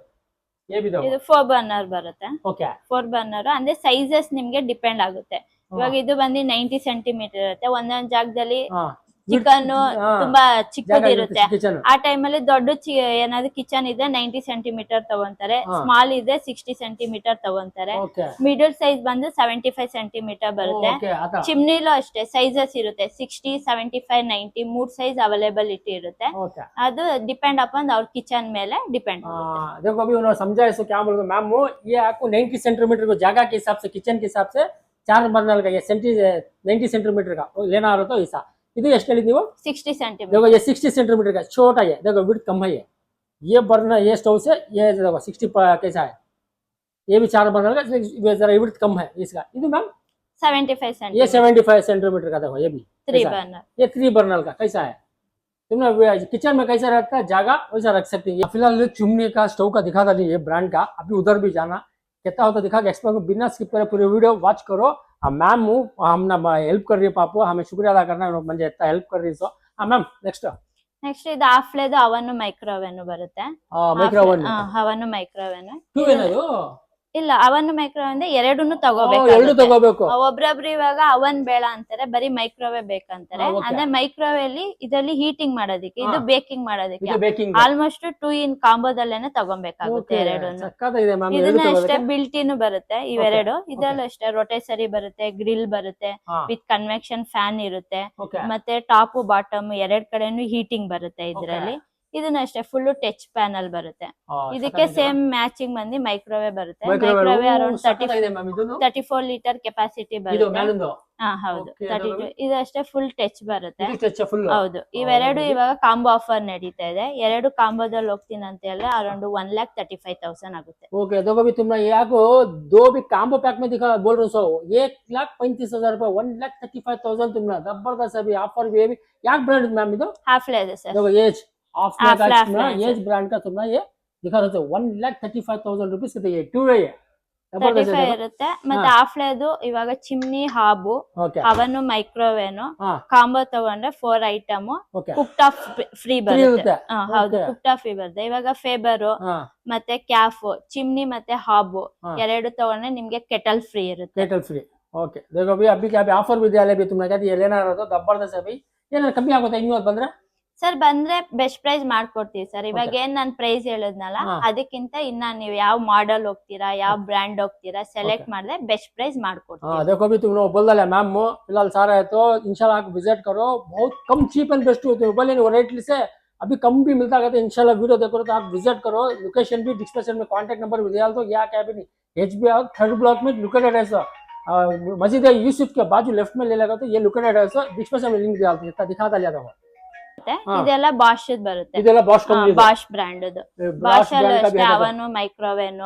ये भी देखो ಇದು 4 ಬರ್ನರ್ ಬರುತ್ತೆ ओके 4 ಬರ್ನರ್ ಅಂದ್ರೆ ಸೈಜಸ್ ನಿಮ್ಗೆ ಡಿಪೆಂಡ್ ಆಗುತ್ತೆ ಇವಾಗ ಇದು ಬಂದು 90 ಸೆಂಟಿಮೀಟರ್ ಇರುತ್ತೆ ಒಂದೊಂದ್ ಜಾಗದಲ್ಲಿ हाँ ಚಿಕನ್ ತುಂಬಾ ಚಿಕ್ಕದಿರುತ್ತೆ किचन ಆ ಟೈಮಲ್ಲಿ ದೊಡ್ಡ ಏನಾದ್ರು ಕಿಚನ್ ಇದ್ರೆ 90 ಸೆಂಟಿಮೀಟರ್ ತಗೊಂತಾರೆ ಸ್ಮಾಲ್ ಇದ್ರೆ 60 ಸೆಂಟಿಮೀಟರ್ ತಗೊಂತಾರೆ ओके ಮಿಡಲ್ ಸೈಜ್ ಬಂದು 75 ಸೆಂಟಿಮೀಟರ್ ಬರುತ್ತೆ ओके आता ಚಿಮ್ನಿಲೂ ಅಷ್ಟೇ ಸೈಜಸ್ ಇರುತ್ತೆ 60 75 90 ಮೂರ್ ಸೈಜ್ ಅವೈಲೇಬಿಲಿಟಿ ಇರುತ್ತೆ ओके ಅದು ಡಿಪೆಂಡ್ ಅಪಾನ್ ಅವ್ರ ಕಿಚನ್ ಮೇಲೆ ಡಿಪೆಂಡ್ ಆಗುತ್ತೆ देखो अभी उन्होंने समझा इसको क्या बोलूँ मैम वो ये आपको 90 सेंटीमीटर को जगह के हिसाब से किचन के हिसाब से 4 बर्नर का ये 90 सेंटीमीटर का वो लेना आ रहा तो ऐसा ಇದು ಎಷ್ಟು ಹೇಳಿದ್ವಿ ನೀವು 60 सेंटीमीटर देखो ये 60 सेंटीमीटर का छोटा है देखो विड्थ कम है ये बर्नर ये स्टोव से ये देखो 60 कैसा है ये भी 4 बर्नर का जरा विड्थ कम है इसका ಇದು मैम 75 ये सेंटीमीटर 75 सेंटीमीटर का देखो ये भी 3 कैसा है? बर्नर ये 3 बर्नर का कैसा है तुमने किचन में कैसा रहता है जगह वैसा रख सकते हैं फिलहाल चुमनी का स्टोव का दिखा था ये ब्रांड का अभी उधर भी जाना कितना होता दिखा के एक्सप्लोर बिना स्किप करे पूरी वीडियो वॉच करो मैम हम हेल्प कर रही है पापू हमें शुक्रिया अदा करना है मुझे इतना हेल्प कर रही है सो मैम नेक्स्ट ನೆಕ್ಸ್ಟ್ ಇದು ಆಫ್ಲೆದು ಅವನು ಮೈಕ್ರೋವೇವ್ ಬರುತ್ತೆ ಮೈಕ್ರೋವನ್ ಅವನು ಮೈಕ್ರೋವೇವ್ ಟೂ ಏನದು ಇಲ್ಲ ಅವನ್ ಮೈಕ್ರೋವೇವ್ ಅಂದ್ರೆ ಎರಡನ್ನು ಎರಡು ತಗೋಬೇಕು ತಗೋಬೇಕು ಒಬ್ರೊಬ್ರು ಇವಾಗ ಅವನ್ ಬೇಡ ಅಂತಾರೆ ಬರೀ ಮೈಕ್ರೋವೇವ್ ಬೇಕಂತಾರೆ okay. ಅಂದ್ರೆ ಮೈಕ್ರೋವೇವ್ ಅಲ್ಲಿ ಇದರಲ್ಲಿ ಹೀಟಿಂಗ್ ಮಾಡೋದಕ್ಕೆ ಇದು ಬೇಕಿಂಗ್ ಮಾಡೋದಕ್ಕೆ ಇದು ಬೇಕಿಂಗ್ ಆಲ್ಮೋಸ್ಟ್ 2 ಇನ್ ಕಾಂಬೋದಲ್ಲೇನೆ ತಗೋಬೇಕಾಗುತ್ತೆ ಎರಡನ್ನು ಸಕ್ಕತ್ತಾಗಿದೆ ಮ್ಯಾಮ್ ಇದನ್ನ ಅಷ್ಟೇ ಬಿಲ್ಟಿನ್ ಬರುತ್ತೆ ಇವೆರಡು ಇದೆಲ್ಲ ಅಷ್ಟೇ ರೊಟೇಸರಿ ಬರುತ್ತೆ ಗ್ರಿಲ್ ಬರುತ್ತೆ ವಿತ್ ಕನ್ವೆಕ್ಷನ್ ಫ್ಯಾನ್ ಇರುತ್ತೆ ಓಕೆ ಮತ್ತೆ ಟಾಪ್ ಬಾಟಮ್ ಎರಡ್ ಕಡೆನು ಹೀಟಿಂಗ್ ಬರುತ್ತೆ ಇದ್ರಲ್ಲಿ ಇದನ್ನ ಅಷ್ಟೇ ಫುಲ್ ಟಚ್ ಪ್ಯಾನಲ್ ಬರುತ್ತೆ. ಇದಕ್ಕೆ ಸೇಮ್ ಮ್ಯಾಚಿಂಗ್ ಬಂದು ಮೈಕ್ರೋವೇವ್ ಬರುತ್ತೆ. ಮೈಕ್ರೋವೇವ್ ಅರೌಂಡ್ 34 ಲೀಟರ್ ಕೆಪಾಸಿಟಿ ಬರುತ್ತೆ. ಹೌದು 32. ಇದು ಅಷ್ಟೇ ಫುಲ್ ಟಚ್ ಬರುತ್ತೆ. ಹೌದು, ಇವೆರಡು ಇವಾಗ ಕಾಂಬೋ ಆಫರ್ ನಡೀತಾ ಇದೆ. ಎರಡು ಕಾಂಬೋದಲ್ಲಿ ಹೋಗ್ತೀನಿ ಅಂತ ಹೇಳಿದ್ರೆ ಅರೌಂಡ್ 1,35,000 ಆಗುತ್ತೆ. ओके देखो भी तुम ना ये आपको दो भी काम्बो पैक में दिखा बोल रहा हूँ 1,35,000 रुपए 1,35,000 तुम ना जबरदस्त अभी ऑफर भी क्या ब्रांड मैम ಇದು ಹಾಫ್ಲೆ ಇದೆ ಸರ್. देखो एज हाफले एज ब्रांड का तुम ना ये दिखा रहे हो 1,35,000 रुपीस के ये टू वे 35 ಇರುತ್ತೆ. ಮತ್ತೆ ಹಾಫ್ಲೆದು ಇವಾಗ ಚಿಮ್ನಿ ಹಾಬು ಅವನು ಮೈಕ್ರೋವೇವ್ ಕಾಂಬೋ ತಗೊಂಡ್ರೆ 4 ಐಟಮ್ ಕುಕ್ ಟಾಪ್ ಫ್ರೀ ಬರುತ್ತೆ. ಹೌದು, ಕುಕ್ ಟಾಪ್ ಫ್ರೀ ಬರುತ್ತೆ. ಇವಾಗ ಫೇಬರ್ ಮತ್ತೆ ಕ್ಯಾಫ್ ಚಿಮ್ನಿ ಮತ್ತೆ ಹಾಬು ಎರಡು ತಗೊಂಡ್ರೆ ನಿಮ್ಗೆ ಕೆಟಲ್ ಫ್ರೀ ಇರುತ್ತೆ. केटल फ्री ओके देखो अभी अभी क्या ऑफर भी दिया है अभी तुमने कहती है लेना रहा तो जबरदस्त अभी ಏನಾದ್ರು ಕಮ್ಮಿ ಆಗುತ್ತೆ ಇನ್ನೂ ಬಂದ್ರೆ ಸರ್ ಬಂದ್ರೆ ಬೆಸ್ಟ್ ಪ್ರೈಸ್ ಮಾಡ್ಕೊಡ್ತೀವಿ ಸರ್. ಇವಾಗ ಏನ್ ನಾನು ಪ್ರೈಸ್ ಹೇಳಿದ್ನಲ್ಲ ಅದಕ್ಕಿಂತ ಇನ್ನ ನೀವು ಯಾವ ಮಾಡೆಲ್ ಹೋಗ್ತೀರಾ ಯಾವ ಬ್ರ್ಯಾಂಡ್ ಹೋಗ್ತೀರಾ ಸೆಲೆಕ್ಟ್ ಮಾಡಿದ್ರೆ ಬೆಸ್ಟ್ ಪ್ರೈಸ್ ಮಾಡ್ಕೊಡ್ತೀವಿ. देखो भी तुम लोग बोल डाले मैम फिलहाल सारा है तो इंशाल्लाह आप विजिट करो. बहुत कम चीप एंड बेस्ट होते हैं बोले वो रेट से अभी कम भी मिलता है. इंशाल्लाह वीडियो देखो तो आप विजिट करो. लोकेशन भी डिस्क्रिप्शन में कांटेक्ट नंबर भी दिया तो या क्या भी नहीं HBR 3rd ब्लॉक में लोकेटेड है सर. मस्जिद यूसुफ के बाजू लेफ्ट में ले लगा तो ये लोकेटेड है सर. डिस्क्रिप्शन में लिंक दिया दिखाता लिया था. ಇದೆಲ್ಲ ಬಾಷ್ ಬರುತ್ತೆ. ಇದೆಲ್ಲ ಬಾಷ್ ಬ್ರ್ಯಾಂಡ್ ಬಾಷ್ ಅಲ್ಲೂ ಅಷ್ಟೇ ಅವನು ಮೈಕ್ರೋವೇವ್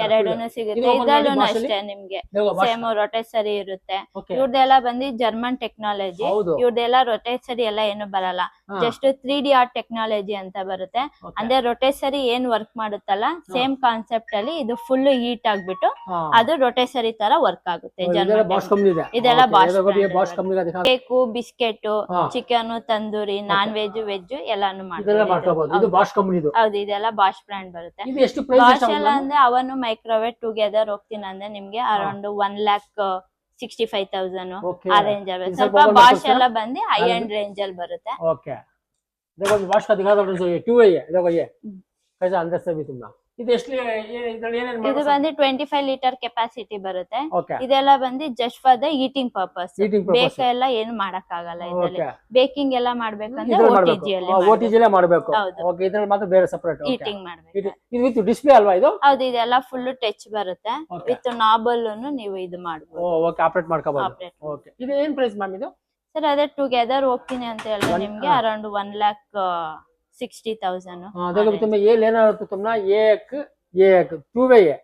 ಎರಡೂನು ಸಿಗುತ್ತೆ. ಇದ್ರಲ್ಲೂ ಅಷ್ಟೇ ನಿಮ್ಗೆ ಸೇಮ್ ರೊಟೇಸರಿ ಇರುತ್ತೆ. ಇವ್ರದೆಲ್ಲ ಬಂದು ಜರ್ಮನ್ ಟೆಕ್ನಾಲಜಿ. ಇವ್ರದೆಲ್ಲ ರೊಟೇಸರಿ ಎಲ್ಲ ಏನು ಬರಲ್ಲ, ಜಸ್ಟ್ 3D ಆರ್ಟ್ ಟೆಕ್ನಾಲಜಿ ಅಂತ ಬರುತ್ತೆ. ಅಂದ್ರೆ ರೊಟೇಸರಿ ಏನ್ ವರ್ಕ್ ಮಾಡುತ್ತಲ್ಲ ಸೇಮ್ ಕಾನ್ಸೆಪ್ಟ್ ಅಲ್ಲಿ ಇದು ಫುಲ್ ಹೀಟ್ ಆಗ್ಬಿಟ್ಟು ಅದು ರೊಟೇಸರಿ ತರ ವರ್ಕ್ ಆಗುತ್ತೆ. ಇದೆಲ್ಲ Bosch cake biscuit chicken tandoori non veg veg ಎಲ್ಲಾನು ಮಾಡ್ಬೋದು. ಹೌದು, ಇದೆಲ್ಲ ಬಾಷ್ ಬ್ರ್ಯಾಂಡ್ ಬರುತ್ತೆ. ಬಾಷ್ ಎಲ್ಲ ಅಂದ್ರೆ ಅವನು ಮೈಕ್ರೋವೇವ್ ಟುಗೆದರ್ ಹೋಗ್ತೀನಿ ಅಂದ್ರೆ ನಿಮ್ಗೆ ಅರೌಂಡ್ 1,65,000 ಆ ರೇಂಜ್ ಅಲ್ಲಿ. ಸ್ವಲ್ಪ ಬಾಷ್ ಎಲ್ಲ ಬಂದು ಹೈ ಎಂಡ್ ರೇಂಜ್ ಅಲ್ಲಿ ಬರುತ್ತೆ. देखो वाश का दिखा दो ये टू है देखो ये कैसा अंदर से भी तुमना ಇದು ಎಷ್ಟು ಇದು ಬಂದು 25 ಲೀಟರ್ ಕೆಪಾಸಿಟಿ ಬರುತ್ತೆ. ಇದೆಲ್ಲ ಬಂದು just for the eating purpose. ಬೇಕ ಎಲ್ಲ ಏನು ಮಾಡಕ್ ಆಗಲ್ಲ. ಇದರಲ್ಲಿ ಬೇಕಿಂಗ್ ಎಲ್ಲ ಮಾಡ್ಬೇಕಂದ್ರೆ OTG ಅಲ್ಲಿ ಮಾಡಬೇಕು. ಓಕೆ ಇದ್ರಲ್ಲಿ ಮಾತ್ರ ಬೇರೆ ಸೆಪರೇಟ್ ಈಟಿಂಗ್ ಮಾಡ್ಬೇಕು. ಇದು ವಿತ್ ಡಿಸ್ಪ್ಲೇ ಅಲ್ವಾ ಇದು? ಹೌದು, ಇದೆಲ್ಲ ಫುಲ್ ಟಚ್ ಬರುತ್ತೆ. ವಿತ್ ನಾಬಲ್ ನೀವು ಇದು ಮಾಡಬಹುದು. ಓಕೆ ಆಪರೇಟ್ ಮಾಡ್ಕೋಬಹುದು. ಓಕೆ ಇದು ಏನು ಪ್ರೈಸ್ ಮ್ಯಾಮ್ ಇದು? ಸರ್ ಅದೇ ಟುಗೆದರ್ ಹೋಗ್ತೀನಿ ಅಂತ ಹೇಳಿದ್ರೆ ನಿಮ್ಗೆ ಅರೌಂಡ್ 1,60,000. देखो तुम्हें ये लेना हो तो तुम ना एक टू वे है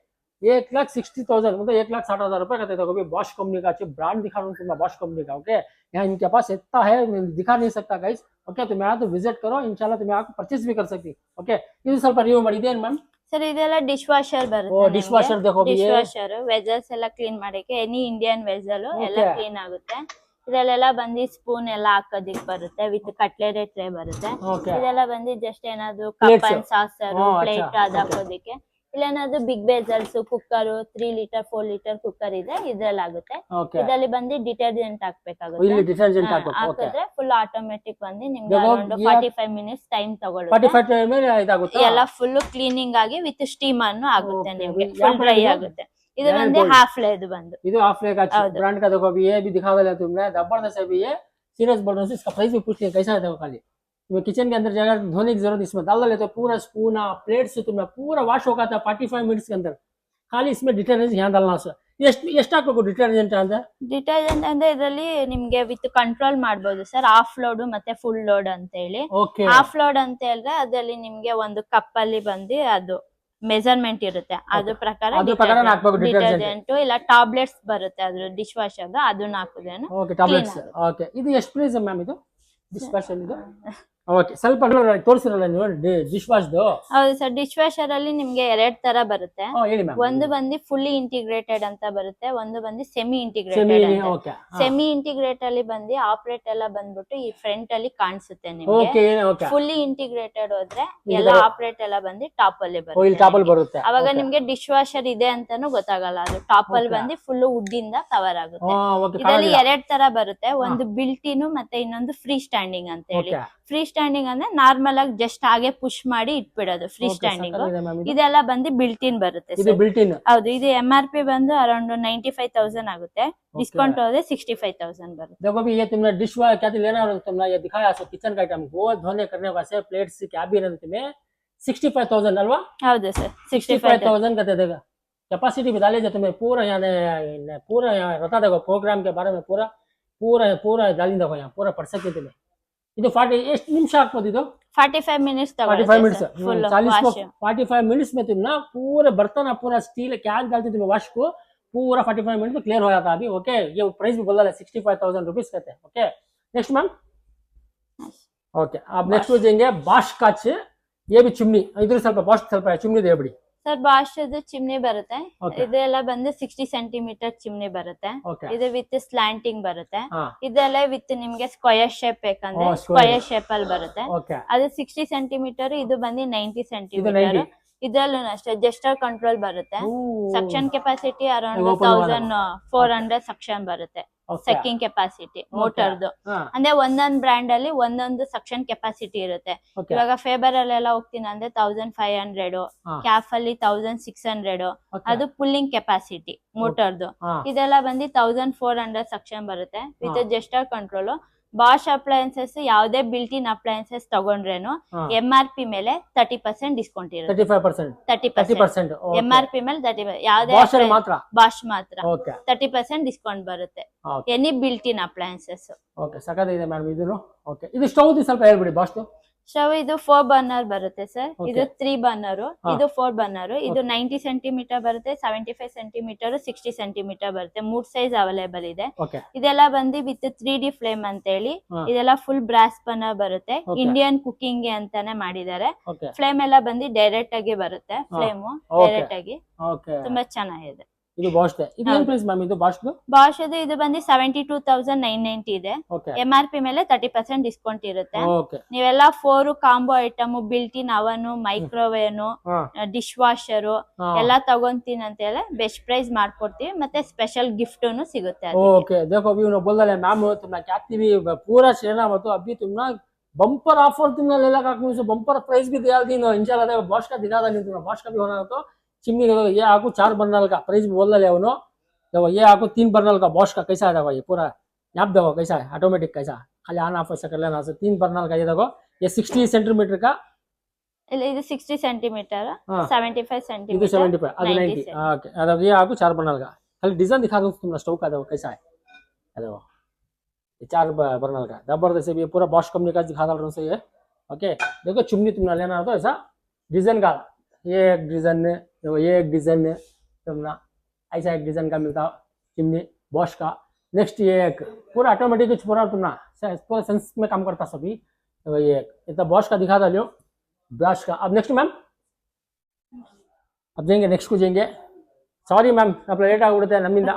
1,60,000 मतलब 1,60,000 रुपए का देता है. बॉश कंपनी का अच्छे ब्रांड दिखा रहा हूँ तुम्हें बॉश कंपनी का. ओके यहाँ इनके पास इतना है दिखा नहीं सकता गाइस. ओके तुम यहाँ तो विजिट करो इंशाल्लाह तुम्हें आपको परचेस भी कर सकती. ओके ಇದು ಸ್ವಲ್ಪ ರಿವ್ಯೂ ಮಾಡಿದೆ ಮ್ಯಾಮ್. ಸರ್ ಇದೆಲ್ಲ ಡಿಶ್ ವಾಷರ್ ಬರುತ್ತೆ. ಡಿಶ್ ವಾಷರ್ देखो ಡಿಶ್ ವಾಷರ್ ವೆಜಲ್ಸ್ ಎಲ್ಲ ಕ್ಲೀನ್ ಮಾಡಕ್ಕೆ ಎನಿ ಇಂಡಿಯನ್ ವೆಜಲ್ ಎಲ್ಲ ಕ್ಲೀನ್ ಆಗುತ್ತೆ. ಇದೆಲ್ಲ ಬಂದು ಸ್ಪೂನ್ ಎಲ್ಲ ಹಾಕೋದಿಕ್ ಬರುತ್ತೆ ವಿತ್ ಕಟ್ಲೆರಿ ಟ್ರೇ ಬರುತ್ತೆ. ಇದೆಲ್ಲ ಬಂದು ಜಸ್ಟ್ ಏನಾದ್ರು ಕಪ್ ಅಂಡ್ ಸಾಸರ್ ಪ್ಲೇಟ್ ಅದ್ ಹಾಕೋದಿಕ್ಕೆ. ಇಲ್ಲೇನಾದ್ರು big vessels cooker 3 litre 4 litre cooker ಇದೆ ಇದ್ರಲ್ಲಿ ಆಗುತ್ತೆ. ಇದರಲ್ಲಿ ಬಂದು ಡಿಟರ್ಜೆಂಟ್ ಹಾಕ್ಬೇಕಾಗುತ್ತೆ. ಹಾಕಿದ್ರೆ ಫುಲ್ ಆಟೋಮೆಟಿಕ್ ಬಂದು ನಿಮ್ಗೆ ಅರೌಂಡ್ 45 ಮಿನಿಟ್ಸ್ ಟೈಮ್ ತಗೊಳುತ್ತೆ. ಎಲ್ಲ ಫುಲ್ ಕ್ಲೀನಿಂಗ್ ಆಗಿ ವಿತ್ ಸ್ಟೀಮ್ ಅನ್ನು ಆಗುತ್ತೆ ನಿಮ್ಗೆ ಫುಲ್ ಡ್ರೈ ಆಗುತ್ತೆ. ಇದು ಬಂದು हाफले ಇದು ಬಂದು ಇದು हाफले का ब्रांड का देखो अभी ये भी दिखा दे तुमने जबरदस्त है अभी ये सीरियस बोल रहा हूं. इसका प्राइस भी पूछ लिया कैसा है देखो. खाली तुम्हें किचन के अंदर जगह धोने की जरूरत इसमें डाल लेते हो. पूरा स्पून प्लेट से तुम्हें पूरा वॉश होगा था 45 मिनट्स के अंदर. खाली इसमें डिटर्जेंट यहाँ डालना सर ಎಷ್ಟು ಹಾಕಬೇಕು ಡಿಟರ್ಜೆಂಟ್ ಅಂದ್ರೆ? ಡಿಟರ್ಜೆಂಟ್ ಅಂದ್ರೆ ಇದರಲ್ಲಿ ನಿಮ್ಗೆ ವಿತ್ ಕಂಟ್ರೋಲ್ ಮಾಡಬಹುದು ಸರ್. ಹಾಫ್ ಲೋಡ್ ಮತ್ತೆ ಫುಲ್ ಲೋಡ್ ಅಂತ ಹೇಳಿ. ಹಾಫ್ ಲೋಡ್ ಅಂತ ಹೇಳಿದ್ರೆ ಅದರಲ್ಲಿ ನಿಮ್ಗೆ ಒಂದು ಕಪ್ ಅಲ್ಲಿ ಬಂದು ಅದು ಮೆಜರ್ಮೆಂಟ್ ಇರುತ್ತೆ. ಅದ್ರ ಪ್ರಕಾರ ಡಿಟರ್ಜೆಂಟ್ ಇಲ್ಲ ಟಾಬ್ಲೆಟ್ಸ್ ಬರುತ್ತೆ ಅದ್ರ ಡಿಶ್ ವಾಶ್ ಅದನ್ನ ಹಾಕುದೇನು. ಇದು ಎಷ್ಟು ಪ್ರೈಸ್ ಮ್ಯಾಮ್ ಇದು ಡಿಶ್ ವಾಶ್ ಇದು? ಓಕೆ ಸ್ವಲ್ಪ ತೋರಿಸಿರಲ್ಲ ನೀವು ಡಿಶ್ ವಾಶ್. ಹೌದು ಸರ್, ಡಿಶ್ ವಾಷರ್ ಅಲ್ಲಿ ನಿಮ್ಗೆ 2 ತರ ಬರುತ್ತೆ. ಒಂದು ಬಂದು ಫುಲ್ಲಿ ಇಂಟಿಗ್ರೇಟೆಡ್ ಅಂತ ಬರುತ್ತೆ, ಒಂದು ಬಂದು ಸೆಮಿ ಇಂಟಿಗ್ರೇಟೆಡ್. ಸೆಮಿ ಇಂಟಿಗ್ರೇಟ್ ಅಲ್ಲಿ ಬಂದು ಆಪರೇಟ್ ಎಲ್ಲ ಬಂದ್ಬಿಟ್ಟು ಈ ಫ್ರಂಟ್ ಅಲ್ಲಿ ಕಾಣಿಸುತ್ತೆ ನಿಮ್ಗೆ. ಫುಲ್ಲಿ ಇಂಟಿಗ್ರೇಟೆಡ್ ಹೋದ್ರೆ ಎಲ್ಲ ಆಪರೇಟ್ ಎಲ್ಲ ಬಂದು ಟಾಪ್ ಅಲ್ಲಿ ಬರುತ್ತೆ. ಅವಾಗ ನಿಮ್ಗೆ ಡಿಶ್ ವಾಷರ್ ಇದೆ ಅಂತಾನು ಗೊತ್ತಾಗಲ್ಲ. ಅದು ಟಾಪ್ ಅಲ್ಲಿ ಬಂದು ಫುಲ್ ವುಡ್ ಇಂದ ಕವರ್ ಆಗುತ್ತೆ. ಇದರಲ್ಲಿ 2 ತರ ಬರುತ್ತೆ, ಒಂದು ಬಿಲ್ಟ್ ಇನ್ ಮತ್ತೆ ಇನ್ನೊಂದು ಫ್ರೀ ಸ್ಟ್ಯಾಂಡಿಂಗ್ ಅಂತ ಹೇಳಿ. ಫ್ರೀ ಸ್ಟ್ಯಾಂಡಿಂಗ್ ಅಂದ್ರೆ ನಾರ್ಮಲ್ ಆಗಿ ಜಸ್ಟ್ ಹಾಗೆ ಪುಷ್ ಮಾಡಿ ಇಟ್ಬಿಡೋದು ಫ್ರೀ ಸ್ಟ್ಯಾಂಡಿಂಗ್. ಮ್ಯಾಮ್ ಇದೆಲ್ಲ ಬಂದು ಬಿಲ್ಟ್ ಇನ್ ಬರುತ್ತೆ ಇದು sir. Built in. ಹೌದು, ಇದು MRP ಬಂದು ಅರೌಂಡ್ 95,000 ಆಗುತ್ತೆ, ಡಿಸ್ಕೌಂಟ್ ಹೋದ್ರೆ 65,000 बರುತ್ತೆ. देखो अभी ये तुमने डिश क्या लेना तुमने ये दिखाया सो किचन का आइटम वो धोने करने वास्ते प्लेट्स क्या भी रहते तुम्हें 65,000 अल्वा. ಹೌದು ಸರ್, 65,000 का दे देगा. कैपेसिटी बता लीजिए तुम्हें पूरा यहाँ पूरा यहाँ बता देगा प्रोग्राम के बारे में पूरा पूरा पूरा डाली देखो यहाँ पूरा पढ़ सकते तुम्हें. ಇದು 40 ಎಷ್ಟು ನಿಮಿಷ ಆಗ್ಬೋದು ಇದು? 45 ಮಿನಿಟ್ಸ್ 45 मिनट्स 45 मिनट्स में तुम ना पूरे बर्तन पूरा स्टील क्या डालते तुम वॉश को पूरा 45 मिनट में क्लियर हो जाता है अभी. ओके, ये प्राइस भी बोला है 65,000 रुपीज कहते हैं. Okay next ma'am. ओके अब नेक्स्ट हो जाएंगे बाश काच. ये भी चिमनी इधर ಸ್ವಲ್ಪ ಬಾಶ್ ಸ್ವಲ್ಪ ಚಿಮ್ನಿ ಇದೆ ಬಿಡಿ ಸರ್. ಬಾಶ್ ಚಿಮ್ನಿ ಬರುತ್ತೆ, ಇದೆಲ್ಲ ಬಂದು 60 ಸೆಂಟಿಮೀಟರ್ ಚಿಮ್ನಿ ಬರುತ್ತೆ. ಇದು ವಿತ್ ಸ್ಲಾಂಟಿಂಗ್ ಬರುತ್ತೆ. ಇದೆಲ್ಲ ವಿತ್ ನಿಮ್ಗೆ ಸ್ಕ್ವಯರ್ ಶೇಪ್ ಬೇಕಂದ್ರೆ ಸ್ಕ್ವಯರ್ ಶೇಪ್ ಅಲ್ಲಿ ಬರುತ್ತೆ. ಅದು 60 ಸೆಂಟಿಮೀಟರ್, ಇದು ಬಂದು 90 ಸೆಂಟಿಮೀಟರ್. ಇದರಲ್ಲೂ ಅಷ್ಟೇ ಜೆಸ್ಟರ್ ಕಂಟ್ರೋಲ್ ಬರುತ್ತೆ. ಸಕ್ಷನ್ ಕೆಪಾಸಿಟಿ ಅರೌಂಡ್ 1400 ಸಕ್ಷನ್ ಬರುತ್ತೆ. ಸಕ್ಕಿಂಗ್ ಕೆಪಾಸಿಟಿ ಮೋಟರ್ದು ಅಂದ್ರೆ ಒಂದೊಂದು ಬ್ರ್ಯಾಂಡ್ ಅಲ್ಲಿ ಒಂದೊಂದು ಸಕ್ಷನ್ ಕೆಪಾಸಿಟಿ ಇರುತ್ತೆ. ಇವಾಗ ಫೇಬರ್ ಅಲ್ಲೆಲ್ಲ ಹೋಗ್ತೀನಿ ಅಂದ್ರೆ 1500, ಕ್ಯಾಫ್ ಅಲ್ಲಿ 1600 ಅದು ಪುಲ್ಲಿಂಗ್ ಕೆಪಾಸಿಟಿ ಮೋಟರ್ದು. ಇದೆಲ್ಲ ಬಂದು 1400 ಸಕ್ಷನ್ ಬರುತ್ತೆ with gesture control. Bosch appliances ಯಾವುದೇ ಬಿಲ್ಟ್ ಇನ್ ಅಪ್ಲಯನ್ಸಸ್ ತಗೊಂಡ್ರೇನು MRP ಮೇಲೆ 30% ಡಿಸ್ಕೌಂಟ್ ಇರುತ್ತೆ. 30% MRP ಮೇಲೆ 30%. ಯಾವುದೇ ಬಾಶ್ ಮಾತ್ರ 30% ಡಿಸ್ಕೌಂಟ್ ಬರುತ್ತೆ any built in appliances. Okay ಸಕತ್ತಾಗಿದೆ ಮೇಡಮ್ ಇದನ್ನು. ಓಕೆ ಇದು ಸ್ಟವ್ ಸ್ವಲ್ಪ ಹೇಳ್ಬಿಡಿ ಬಾಶ್. ಸ್ಟವ್ ಇದು 4 ಬರ್ನರ್ ಬರುತ್ತೆ ಸರ್. ಇದು 3 ಬರ್ನರ್, ಇದು 4 ಬರ್ನರ್. ಇದು 90 ಸೆಂಟಿಮೀಟರ್ ಬರುತ್ತೆ, 75 ಸೆಂಟಿಮೀಟರ್, 60 ಸೆಂಟಿಮೀಟರ್ ಬರುತ್ತೆ. 3 ಸೈಜ್ ಅವೈಲೇಬಲ್ ಇದೆ. ಇದೆಲ್ಲ ಬಂದು ವಿತ್ 3D ಫ್ಲೇಮ್ ಅಂತ ಹೇಳಿ ಇದೆಲ್ಲ ಫುಲ್ ಬ್ರಾಸ್ ಬರ್ನರ್ ಬರುತ್ತೆ. ಇಂಡಿಯನ್ ಕುಕಿಂಗ್ ಅಂತಾನೆ ಮಾಡಿದ್ದಾರೆ. ಫ್ಲೇಮ್ ಎಲ್ಲ ಬಂದು ಡೈರೆಕ್ಟ್ ಆಗಿ ಬರುತ್ತೆ. ಫ್ಲೇಮ್ ಡೈರೆಕ್ಟ್ ಆಗಿ ತುಂಬಾ ಚೆನ್ನಾಗಿದೆ. ಇದು ಬಾಶ್ ಇದು ಏನು ಪ್ರೈಸ್ ಮ್ಯಾಮ್ ಇದು ಬಾಶ್ ಬಾಶ್ ಇದು ಬಂದು 72,990 ಇದೆ. MRP ಮೇಲೆ 30% ಡಿಸ್ಕೌಂಟ್ ಇರುತ್ತೆ. ನೀವೆಲ್ಲ 4 ಕಾಂಬೋ ಐಟಮ್ ಬಿಲ್ಟ್ ಇನ್ ಅವನ್, ಮೈಕ್ರೋವೇವ್, ಡಿಶ್ ವಾಷರ್ ಎಲ್ಲ ತಗೊಂತೀನಿ ಅಂತ ಹೇಳಿ ಬೆಸ್ಟ್ ಪ್ರೈಸ್ ಮಾಡ್ಕೊಡ್ತೀವಿ. ಮತ್ತೆ ಸ್ಪೆಷಲ್ ಗಿಫ್ಟ್ ಸಿಗುತ್ತೆ. ओके देखो अभी उन्होंने बोल रहे मैम तुमने क्या पूरा शेना तो अभी तुमने बम्पर ऑफर तुमने ले लगा बम्पर प्राइस भी दिया दी इंशाल्लाह. बॉश का दिखा था नहीं तुमने बॉश का भी होना तो चिमनी ये आपको 4 बर्नल का प्राइस बोल रहे उन्होंने. देखो ये आपको 3 बर्नल का बॉश का कैसा है ये पूरा नाप देखो कैसा है ऑटोमेटिक कैसा खाली ऑन ऑफ ऐसा कर लेना. 3 बर्नल का ये देखो ये 60 सेंटीमीटर का. ಇದು 60 सेंटीमीटर, 75 सेंटीमीटर, ಇದು 75 ಅದು 90. ओके अब ये आपको 4 बर्नल का खाली डिजाइन दिखा दूं तुमने स्टोव का देखो कैसा है. देखो ये 4 बर्नल का जबरदस्त है. ये पूरा बॉश कंपनी का दिखा रहा हूं से ये. ओके देखो चिमनी तुमने लेना हो तो ऐसा डिजाइन का ये एक डिजाइन है, देखो ये एक डिजाइन है तुमने ऐसा एक डिजाइन का मिलता चिमनी बॉश का. नेक्स्ट ये एक पूरा ऑटोमेटिक पूरा तुमने पूरा सेंस में काम करता सभी. देखो ये इतना बॉश का दिखा था लो ब्रश का. अब नेक्स्ट मैम अब जाएंगे नेक्स्ट को जाएंगे. सॉरी मैम आप लेट ಆಗ್ಬಿಡುತ್ತೆ ನಮ್ಮಿಂದ.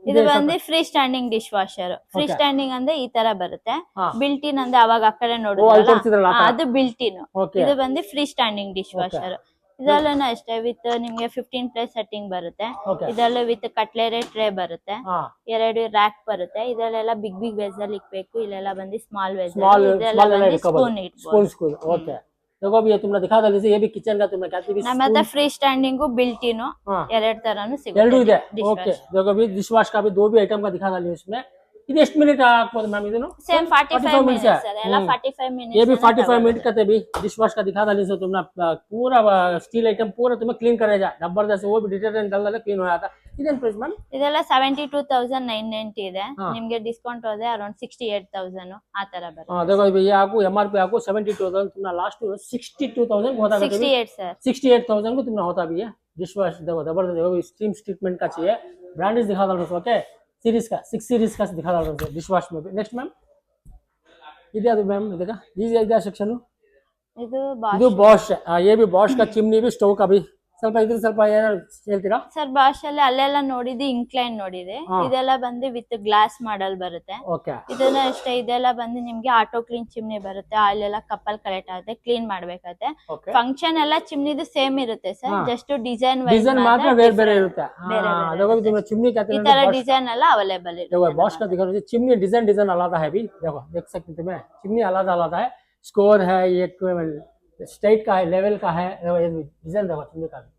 ಇದು ಬಂದು free standing dish washer. Free standing ಅಂದ್ರೆ ಈ ತರ ಬರುತ್ತೆ. ಬಿಲ್ಟ್ ಇನ್ ಅಂದ್ರೆ ಅವಾಗ ಆ ಕಡೆ ನೋಡಿದ್ರಲ್ಲ ಅದು ಬಿಲ್ಟ್ ಇನ್. ಇದು ಬಂದು ಫ್ರೀ ಸ್ಟ್ಯಾಂಡಿಂಗ್ ಡಿಶ್ ವಾಷರ್. ಇದೆಲ್ಲ ಅಷ್ಟೇ ವಿತ್ ನಿಮ್ಗೆ 15+ ಸೆಟ್ಟಿಂಗ್ ಬರುತ್ತೆ. ಇದೆಲ್ಲ ವಿತ್ ಕಟ್ಲೆರಿ ಟ್ರೇ ಬರುತ್ತೆ, 2 ರ್ಯಾಕ್ ಬರುತ್ತೆ. ಇದೆಲ್ಲ ಬಿಗ್ ಬಿಗ್ ವೆಸಲ್ ಇಕ್ಬೇಕು, ಇಲ್ಲೆಲ್ಲ ಬಂದು ಸ್ಮಾಲ್ ವೆಸಲ್, ಇದೆಲ್ಲ ಬಂದು ಸ್ಪೂನ್ ಇಟ್ಬೋದು. ಓಕೆ देखो अभी ये तुमने दिखा था ये भी किचन का तुमने कहते भी ನಮ್ಮ ಹತ್ರ ಫ್ರೀ ಸ್ಟ್ಯಾಂಡಿಂಗ್ ಬಿಲ್ಟ್ ಇನ್ ಎರಡು ತರನು ಸಿಗುತ್ತೆ. ಎರಡು ಇದೆ. ओके देखो अभी डिश वॉश का भी 2 भी आइटम का दिखा था इसमें. ಇದು ಎಷ್ಟು ಮಿನಿಟ್ ಹಾಕಬಹುದು ಮ್ಯಾಮ್ ಇದನ್ನು? ಸೇಮ್ 45 ಮಿನಿಟ್ಸ್ ಸರ್, ಎಲ್ಲ 45 ಮಿನಿಟ್ಸ್. ये भी 45 मिनट का भी डिश वॉश का दिखा था लिसो तुमने पूरा स्टील आइटम पूरा तुम्हें क्लीन करेगा जबरदस्त. वो भी डिटर्जेंट डाल क्लीन हो जाता. ಇದೇನ್ ಪ್ರೈಸ್ ಮ್ಯಾಮ್? ಇದೆಲ್ಲ 72,990 ಇದೆ. ನಿಮಗೆ ಡಿಸ್ಕೌಂಟ್ ಹೋದ್ರೆ ಅರೌಂಡ್ 68,000 ಆ ತರ ಬರುತ್ತೆ. देखो ये आपको MRP आपको 72,000 तुमने लास्ट 62,000 होता है. 68 सर 68,000 को तुमने होता भी है डिश वॉश. देखो जबरदस्त देखो स्टीम ट्रीटमेंट का चाहिए ब्रांड दिखा था. ओके सीरीज का 6 सीरीज का दिखा रहा हूं डिश वॉश में भी. नेक्स्ट मैम इधर ಅದು मैम ಇದೆगा ये सेक्शन ಇದು ಬಾಶ್. ये भी बॉश का चिमनी भी स्टोव का भी ಸ್ವಲ್ಪ ಇದ್ರ ಸ್ವಲ್ಪ ಏನಾದ್ರು ಹೇಳ್ತೀರಾ ಸರ್? ಬಾಶ್ ಅಲ್ಲಿ ಅಲ್ಲೆಲ್ಲ ನೋಡಿದ್ವಿ, ಇನ್ಕ್ಲೈನ್ ನೋಡಿದೆ. ಇದೆಲ್ಲ ಬಂದು ವಿತ್ ಗ್ಲಾಸ್ ಮಾಡಲ್ ಬರುತ್ತೆ. ಇದೆಲ್ಲ ಅಷ್ಟೇ. ಇದೆಲ್ಲ ಬಂದು ನಿಮ್ಗೆ ಆಟೋ ಕ್ಲೀನ್ ಚಿಮ್ನಿ ಬರುತ್ತೆ. ಅಲ್ಲೆಲ್ಲ ಕಪ್ಪಲ್ ಕಲೆಕ್ಟ್ ಆಗುತ್ತೆ, ಕ್ಲೀನ್ ಮಾಡ್ಬೇಕಾಗುತ್ತೆ. ಫಂಕ್ಷನ್ ಎಲ್ಲ ಚಿಮ್ನಿದು ಸೇಮ್ ಇರುತ್ತೆ ಸರ್, ಜಸ್ಟ್ ಡಿಸೈನ್ ಮಾತ್ರ ಬೇರೆ ಬೇರೆ ಇರುತ್ತೆ. चिमनी ಈ ತರ ಡಿಸೈನ್ ಎಲ್ಲ ಅವೈಲೇಬಲ್ ಇದೆ. बॉश का दिखा चिमनी डिजाइन अलग है भी. देखो देख सकते हैं चिमनी अलग अलग है. स्कोर है, एक स्टेट का है, लेवल का है, डिजाइन देखो चिमनी का भी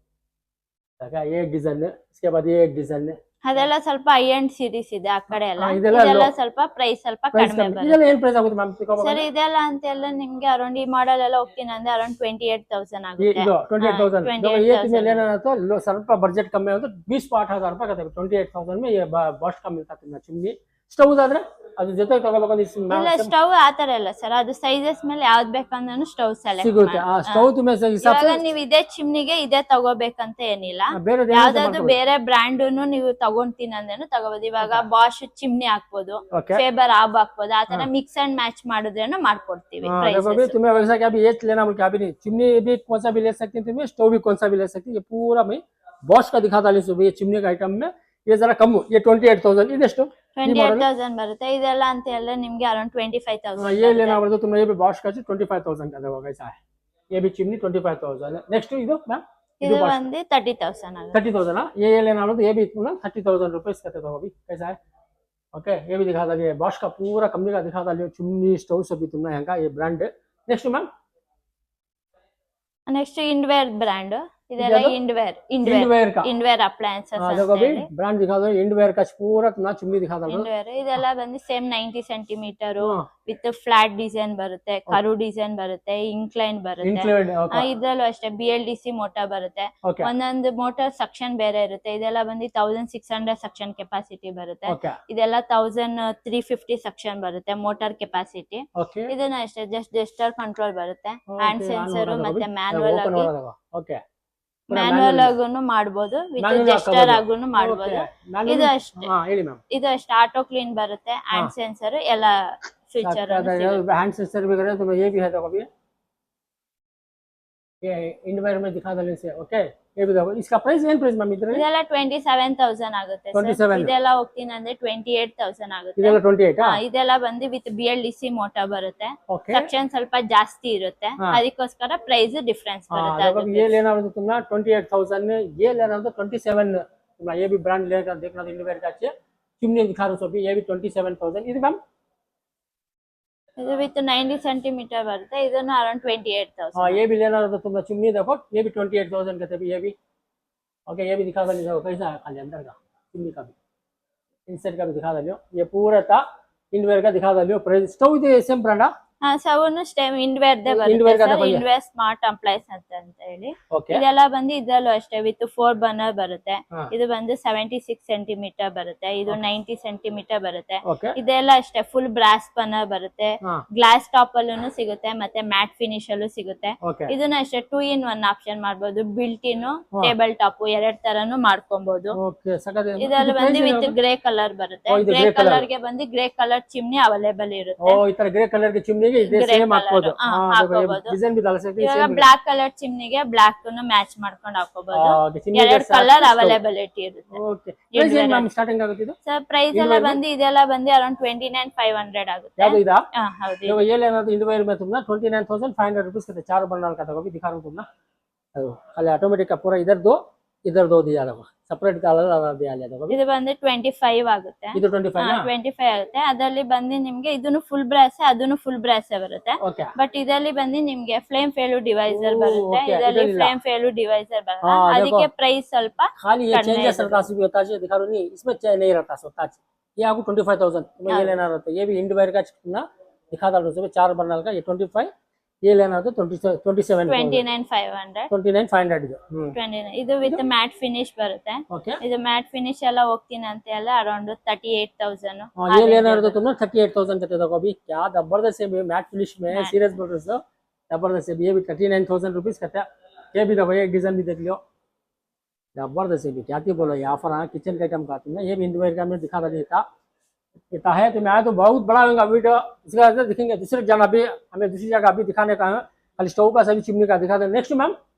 देखा, ये एक डिजाइन है, इसके बाद ये एक डिजाइन है, ಅದೆಲ್ಲ ಸ್ವಲ್ಪ ಹೈ ಎಂಡ್ ಸೀರೀಸ್ ಇದೆ ಆ ಕಡೆ ಎಲ್ಲ. ಇದೆಲ್ಲ ಇದೆಲ್ಲ ಸ್ವಲ್ಪ ಪ್ರೈಸ್ ಸ್ವಲ್ಪ ಪ್ರೈಸ್ ಕಡಿಮೆ ಕಮ್ಮಿ. ಬರುತ್ತೆ. ಇದೆಲ್ಲ ಏನ್ ಪ್ರೈಸ್ ಆಗುತ್ತೆ ಮ್ಯಾಮ್? ಸರ್ ಇದೆಲ್ಲ ಅಂತೆಲ್ಲ ನಿಮ್ಗೆ ಅರೌಂಡ್ ಈ ಮಾಡೆಲ್ ಎಲ್ಲ ಹೋಗ್ತೀನಿ ಅಂದ್ರೆ ಅರೌಂಡ್ 28,000 ಆಗುತ್ತೆ. ಇದು 28,000 28,000 ये तुम्हें लेना है तो लो, ಸ್ವಲ್ಪ बजट कम है तो 20-8,000 ರೂಪಾಯಿ ಆಗುತ್ತೆ. 28,000 में ये बॉश का मिलता है चिमनी. स्टोव ಆದ್ರೆ ಅದು ಜೊತೆಗೆ ತಗೋಬೇಕಂದ್ರೆ ಇಲ್ಲ ಸ್ಟವ್ ಆತರ ಇಲ್ಲ ಸರ್, ಅದು ಸೈಜಸ್ ಮೇಲೆ ಯಾವ್ದು ಬೇಕಂದ್ರೂ ಸ್ಟವ್ ಸೆಲೆಕ್ಟ್ ಸಿಗುತ್ತೆ. ಆ ಸ್ಟವ್ तुम्हें हिसाब ಇವಾಗ से ನೀವು ಇದೇ ಚಿಮ್ನಿಗೆ ಇದೇ ತಗೋಬೇಕಂತ ಏನಿಲ್ಲ, ಬೇರೆ ಯಾವ್ದಾದ್ರು ಬೇರೆ ಬ್ರ್ಯಾಂಡ್ ನೀವು ತಗೊಂತೀನಿ ಅಂದ್ರೇನು ತಗೋಬಹುದು. ಇವಾಗ ಬಾಷ್ ಚಿಮ್ನಿ ಹಾಕ್ಬೋದು, ओके ಫೇಬರ್ ಆಬ್ ಹಾಕ್ಬೋದು, ಆತರ ಮಿಕ್ಸ್ ಅಂಡ್ ಮ್ಯಾಚ್ ಮಾಡಿದ್ರೇನು ಮಾಡ್ಕೊಡ್ತೀವಿ. देखो भी तुम्हें वैसा क्या भी ये लेना बोल क्या भी नहीं, चिमनी भी कौन सा भी ले सकती है तुम्हें, स्टोव भी कौन सा भी ले सकती है. ये पूरा मैं बॉश का दिखाता हूं सुबह. ये चिमनी का आइटम में ये जरा कम, ये 28,000 ಇದೆ ಎಷ್ಟು 28,000 ಬರುತ್ತೆ. ಇದೆಲ್ಲ ಅಂತ ಎಲ್ಲ ನಿಮ್ಗೆ ಅರೌಂಡ್ 25,000. ये लेना बोले तो तुम्हें ये भी बॉश का 25,000 का देगा ऐसा है. ये भी चिमनी 25,000 है. नेक्स्ट ಇದು मैम ಇದು ಬಂದು 30,000 ಆಗುತ್ತೆ. 30,000 ना, ये लेना बोले तो ये भी इतना 30,000 रुपए का देगा अभी कैसा है. ओके ये भी दिखा दिया, बॉश का पूरा कंपनी का दिखा दिया, चिमनी स्टोव सभी तुम्हें यहाँ का ये ब्रांड है. नेक्स्ट मैम ನೆಕ್ಸ್ಟ್ ಇಂಡ್ವೇರ್ ಬ್ರ್ಯಾಂಡ್, ಇದೆಲ್ಲ ಇಂಡ್ವೇರ್ का ಇಂಡ್ವೇರ್ ಅಪ್ಲಯನ್ಸಸ್ देखो अभी ब्रांड दिखा दो, इंडवेयर का पूरा तुम्हारा चिमनी दिखा दो. ಇಂಡ್ವೇರ್ ಇದೆಲ್ಲ ಬಂದು same 90 centimetre with flat design ಬರುತ್ತೆ, ಕರು ಡಿಸೈನ್ ಬರುತ್ತೆ, ಇನ್ಕ್ಲೈನ್ ಬರುತ್ತೆ. इंक्लूड ओके ಇದ್ರಲ್ಲೂ ಅಷ್ಟೇ BLDC ಮೋಟಾರ್ ಬರುತ್ತೆ. ओके ಒಂದೊಂದು ಮೋಟಾರ್ ಸೆಕ್ಷನ್ ಬೇರೆ ಇರುತ್ತೆ. ಇದೆಲ್ಲ ಬಂದು 1600 ಸೆಕ್ಷನ್ ಕೆಪಾಸಿಟಿ ಬರುತ್ತೆ. ओके ಇದೆಲ್ಲ 1350 ಸೆಕ್ಷನ್ ಬರುತ್ತೆ ಮೋಟಾರ್ ಕೆಪಾಸಿಟಿ. ओके ಇದನ್ನ ಅಷ್ಟೇ ಜಸ್ಟ್ ಜೆಸ್ಟರ್ ಕಂಟ್ರೋಲ್ ಬರುತ್ತೆ, ಹ್ಯಾಂಡ್ ಸೆನ್ಸರ್ ಮತ್ತೆ ಮ್ಯಾನುವಲ್ ಆಗಿ ओके ಮ್ಯಾನುವಲ್ ಆಗುನು ಮಾಡಬಹುದು, ವಿತ್ ಜೆಸ್ಟರ್ ಆಗುನು ಮಾಡಬಹುದು. ಇದು ಅಷ್ಟೇ, हां ಹೇಳಿ ಮ್ಯಾಮ್. ಇದು ಅಷ್ಟೇ ಆಟೋ ಕ್ಲೀನ್ ಬರುತ್ತೆ, ಹ್ಯಾಂಡ್ ಸೆನ್ಸರ್ ಎಲ್ಲ ಫೀಚರ್ हैंड सेंसर भी करे तो ये भी है. देखो अभी ये इंडवेयर में दिखा दो से. ओके ये भी देखो, इसका प्राइस ಏನು ಪ್ರೈಸ್ ಮ್ಯಾಮ್ ಇದ್ರೆ? ಇದೆಲ್ಲ 27,000 ಆಗುತ್ತೆ ಸರ್. 27 ಇದೆಲ್ಲ ಹೋಗ್ತೀನಿ ಅಂದ್ರೆ 28,000 ಆಗುತ್ತೆ. ಇದೆಲ್ಲ 28 ಆ ಇದೆಲ್ಲ ಬಂದು ವಿತ್ BLDC ಮೋಟಾರ್ ಬರುತ್ತೆ. ओके ಸೆಕ್ಷನ್ ಸ್ವಲ್ಪ ಜಾಸ್ತಿ ಇರುತ್ತೆ, ಅದಕ್ಕೋಸ್ಕರ ಪ್ರೈಸ್ ಡಿಫರೆನ್ಸ್ ಬರುತ್ತೆ. देखो ये लेना हो तो तुम्हारा 28,000 में, ये लेना हो तो 27 तुम्हारा. ये भी ब्रांड लेकर देखना तो इंडवेयर का अच्छे चिमनी दिखा रहा हूं सभी. ये भी 27,000 ಇದು ಮ್ಯಾಮ್. ಇದು ವಿತ್ 90 ಸೆಂಟಿಮೀಟರ್ ಬರುತ್ತೆ. ಇದನ್ನ ಅರೌಂಡ್ 28,000. हाँ ये भी लेना हो तो तुम्हारा चिमनी देखो, ये भी 28,000 का भी. ये भी ओके ये भी दिखा दो. देखो कैसा है खाली अंदर का चिमनी का भी, इनसाइड का भी दिखा दो. ये पूरा था इंडवेयर का दिखा दो. प्राइस स्टोव ಇದೆ ಸೇಮ್ ಬ್ರಾಂಡ್. ಸವನು ಸ್ಟೇಮ್ ಇಂಡ್ವೇರ್ ದೇ Indware ಬರುತ್ತೆ ದ ಸರ್. ಬಗ್ಗೆ. ಇಂಡ್ವೇರ್ ಸ್ಮಾರ್ಟ್ ಅಪ್ಲೈನ್ಸ್ ಅಂತ ಹೇಳಿ. ಓಕೆ ಇದೆಲ್ಲ ಬಂದು ಇದರಲ್ಲೂ ಅಷ್ಟೇ ವಿತ್ 4 ಬರ್ನರ್ ಬರುತ್ತೆ. ಹಾ. ಇದು ಬಂದು 76 ಸೆಂಟಿಮೀಟರ್ ಬರುತ್ತೆ, ಇದು 90 ಸೆಂಟಿಮೀಟರ್ ಬರುತ್ತೆ. ಓಕೆ ಇದೆಲ್ಲ ಅಷ್ಟೇ ಫುಲ್ ಬ್ರಾಸ್ ಬರ್ನರ್ ಬರುತ್ತೆ, ಹಾ ಗ್ಲಾಸ್ ಟಾಪ್ ಅಲ್ಲೂ ಸಿಗುತ್ತೆ ಮತ್ತೆ ಮ್ಯಾಟ್ ಫಿನಿಶ್ ಅಲ್ಲೂ ಸಿಗುತ್ತೆ. ಓಕೆ ಇದನ್ನ ಅಷ್ಟೇ 2 in 1 ಆಪ್ಷನ್ ಮಾಡಬಹುದು, ಬಿಲ್ಟ್ ಇನ್ ಹಾ. ಟೇಬಲ್ ಟಾಪ್ ಎರಡ್ ತರನು ಮಾಡ್ಕೊಬಹುದು. ಓಕೆ ಸಕತ್. ಇದರಲ್ಲಿ ಬಂದು ವಿತ್ ಗ್ರೇ ಕಲರ್ ಬರುತ್ತೆ. ಓ, ಇದು ಗ್ರೇ grey colour. ಕಲರ್ ಗೆ ಬಂದು ಗ್ರೇ ಕಲರ್ ಚಿಮ್ನಿ ಅವೈಲೇಬಲ್ ಇರುತ್ತೆ. ಓ ಈ ತರ ಗ್ರೇ ಕಲರ್ ಗೆ ಚಿಮ್ನಿಗೆ ಇದೆ Grey ಸೇಮ್ colour. ಹಾಕಬಹುದು. ಹಾ, ಹಾं ಹಾಕೋಬಹುದು. ಡಿಸೈನ್ भी डाल सकते हैं ಇವಾಗ सेम. ಬ್ಲಾಕ್ ಕಲರ್ ಚಿಮ್ನಿಗೆ ಬ್ಲಾಕ್ ಅನ್ನು ಮ್ಯಾಚ್ ಮಾಡ್ಕೊಂಡು ಹಾಕೋಬಹುದು. ಓಕೆ ಚಿಮ್ನಿ ಎರಡ್ ಕಲರ್ ಅವೈಲೇಬಿಲಿಟಿ ಇರುತ್ತೆ. ಓಕೆ ಪ್ರೈಸ್ ಏನು ಮ್ಯಾಮ್ ಸ್ಟಾರ್ಟಿಂಗ್ ಆಗುತ್ತೆ ಇದು? ಸರ್ ಪ್ರೈಸ್ ಎಲ್ಲ ಬಂದು ಇದೆಲ್ಲ ಬಂದು ಅರೌಂಡ್ 29,500 ಆಗುತ್ತೆ. ಯಾವುದು ಇದಾ? ಹೌದು. देखो ये लेना तो इंडवेयर में तुमने 29,500 रुपीस का 4 बंडल का देखो भी दिखा रहा हूं तुमने. खाली ऑटोमेटिक का पूरा इधर दो दिया देखो, सेपरेट कलर दिया ले देखो. ಇದು ಬಂದು 25 ಆಗುತ್ತೆ. ಇದು 25 ನಾ? 25 ಆಗುತ್ತೆ. ಅದರಲ್ಲಿ ಬಂದು ನಿಮ್ಗೆ ಇದನ್ನು ಫುಲ್ ಬ್ರಾಸ್, ಅದನ್ನು ಫುಲ್ ಬ್ರಾಸ್ ಬರುತ್ತೆ. ಓಕೆ ಬಟ್ ಇದರಲ್ಲಿ ಬಂದು ನಿಮ್ಗೆ ಫ್ಲೇಮ್ ಫೇಲು ಡಿವೈಸರ್ ಓ, ಬರುತ್ತೆ. okay. ಇದರಲ್ಲಿ ಇದರಲ್ಲಿ ಫ್ಲೇಮ್ ಫೇಲು ಡಿವೈಸರ್ ಬರುತ್ತೆ. हाँ, ಅದಕ್ಕೆ देखो. ಪ್ರೈಸ್ ಸ್ವಲ್ಪ खाली ये करना है चेंजेस इधर। रहता है होता है दिखा रहा हूं नहीं, इसमें चेंज नहीं रहता सोता. ये आपको 25,000 तुम्हें ये लेना रहता है. ये भी इंडवेयर का ना दिखा रहा हूं 4 बंडल का. ये 25 ये लेना तो 27 29,500. 29,500 ಇದು. 29 ಇದು ವಿತ್ ಮ್ಯಾಟ್ ಫಿನಿಶ್ ಬರುತ್ತೆ. ಓಕೆ ಇದು ಮ್ಯಾಟ್ ಫಿನಿಶ್ ಎಲ್ಲ ಹೋಗ್ತೀನಿ ಅಂತ ಎಲ್ಲ ಅರೌಂಡ್ 38,000. हाँ ये लेना है तो तुमने 38,000 का देखो अभी क्या जबरदस्त है मैट फिनिश में सीरियस बोल रहे हो. जबरदस्त है. ये भी 39,000 रुपीस का था. ये भी देखो, एक डिजाइन भी देख लियो, जबरदस्त है भी. क्या थी बोलो ये ऑफर है किचन का आइटम का तुमने. ये भी इंडवेयर का मैं दिखा रहा था. इतना है तो मैं आया तो बहुत बड़ा होगा वीडियो. इसके बाद दिखेंगे दूसरे जगह भी, हमें दूसरी जगह अभी दिखाने का है. खाली स्टोव का सभी चिमनी का दिखा दे. Next ma'am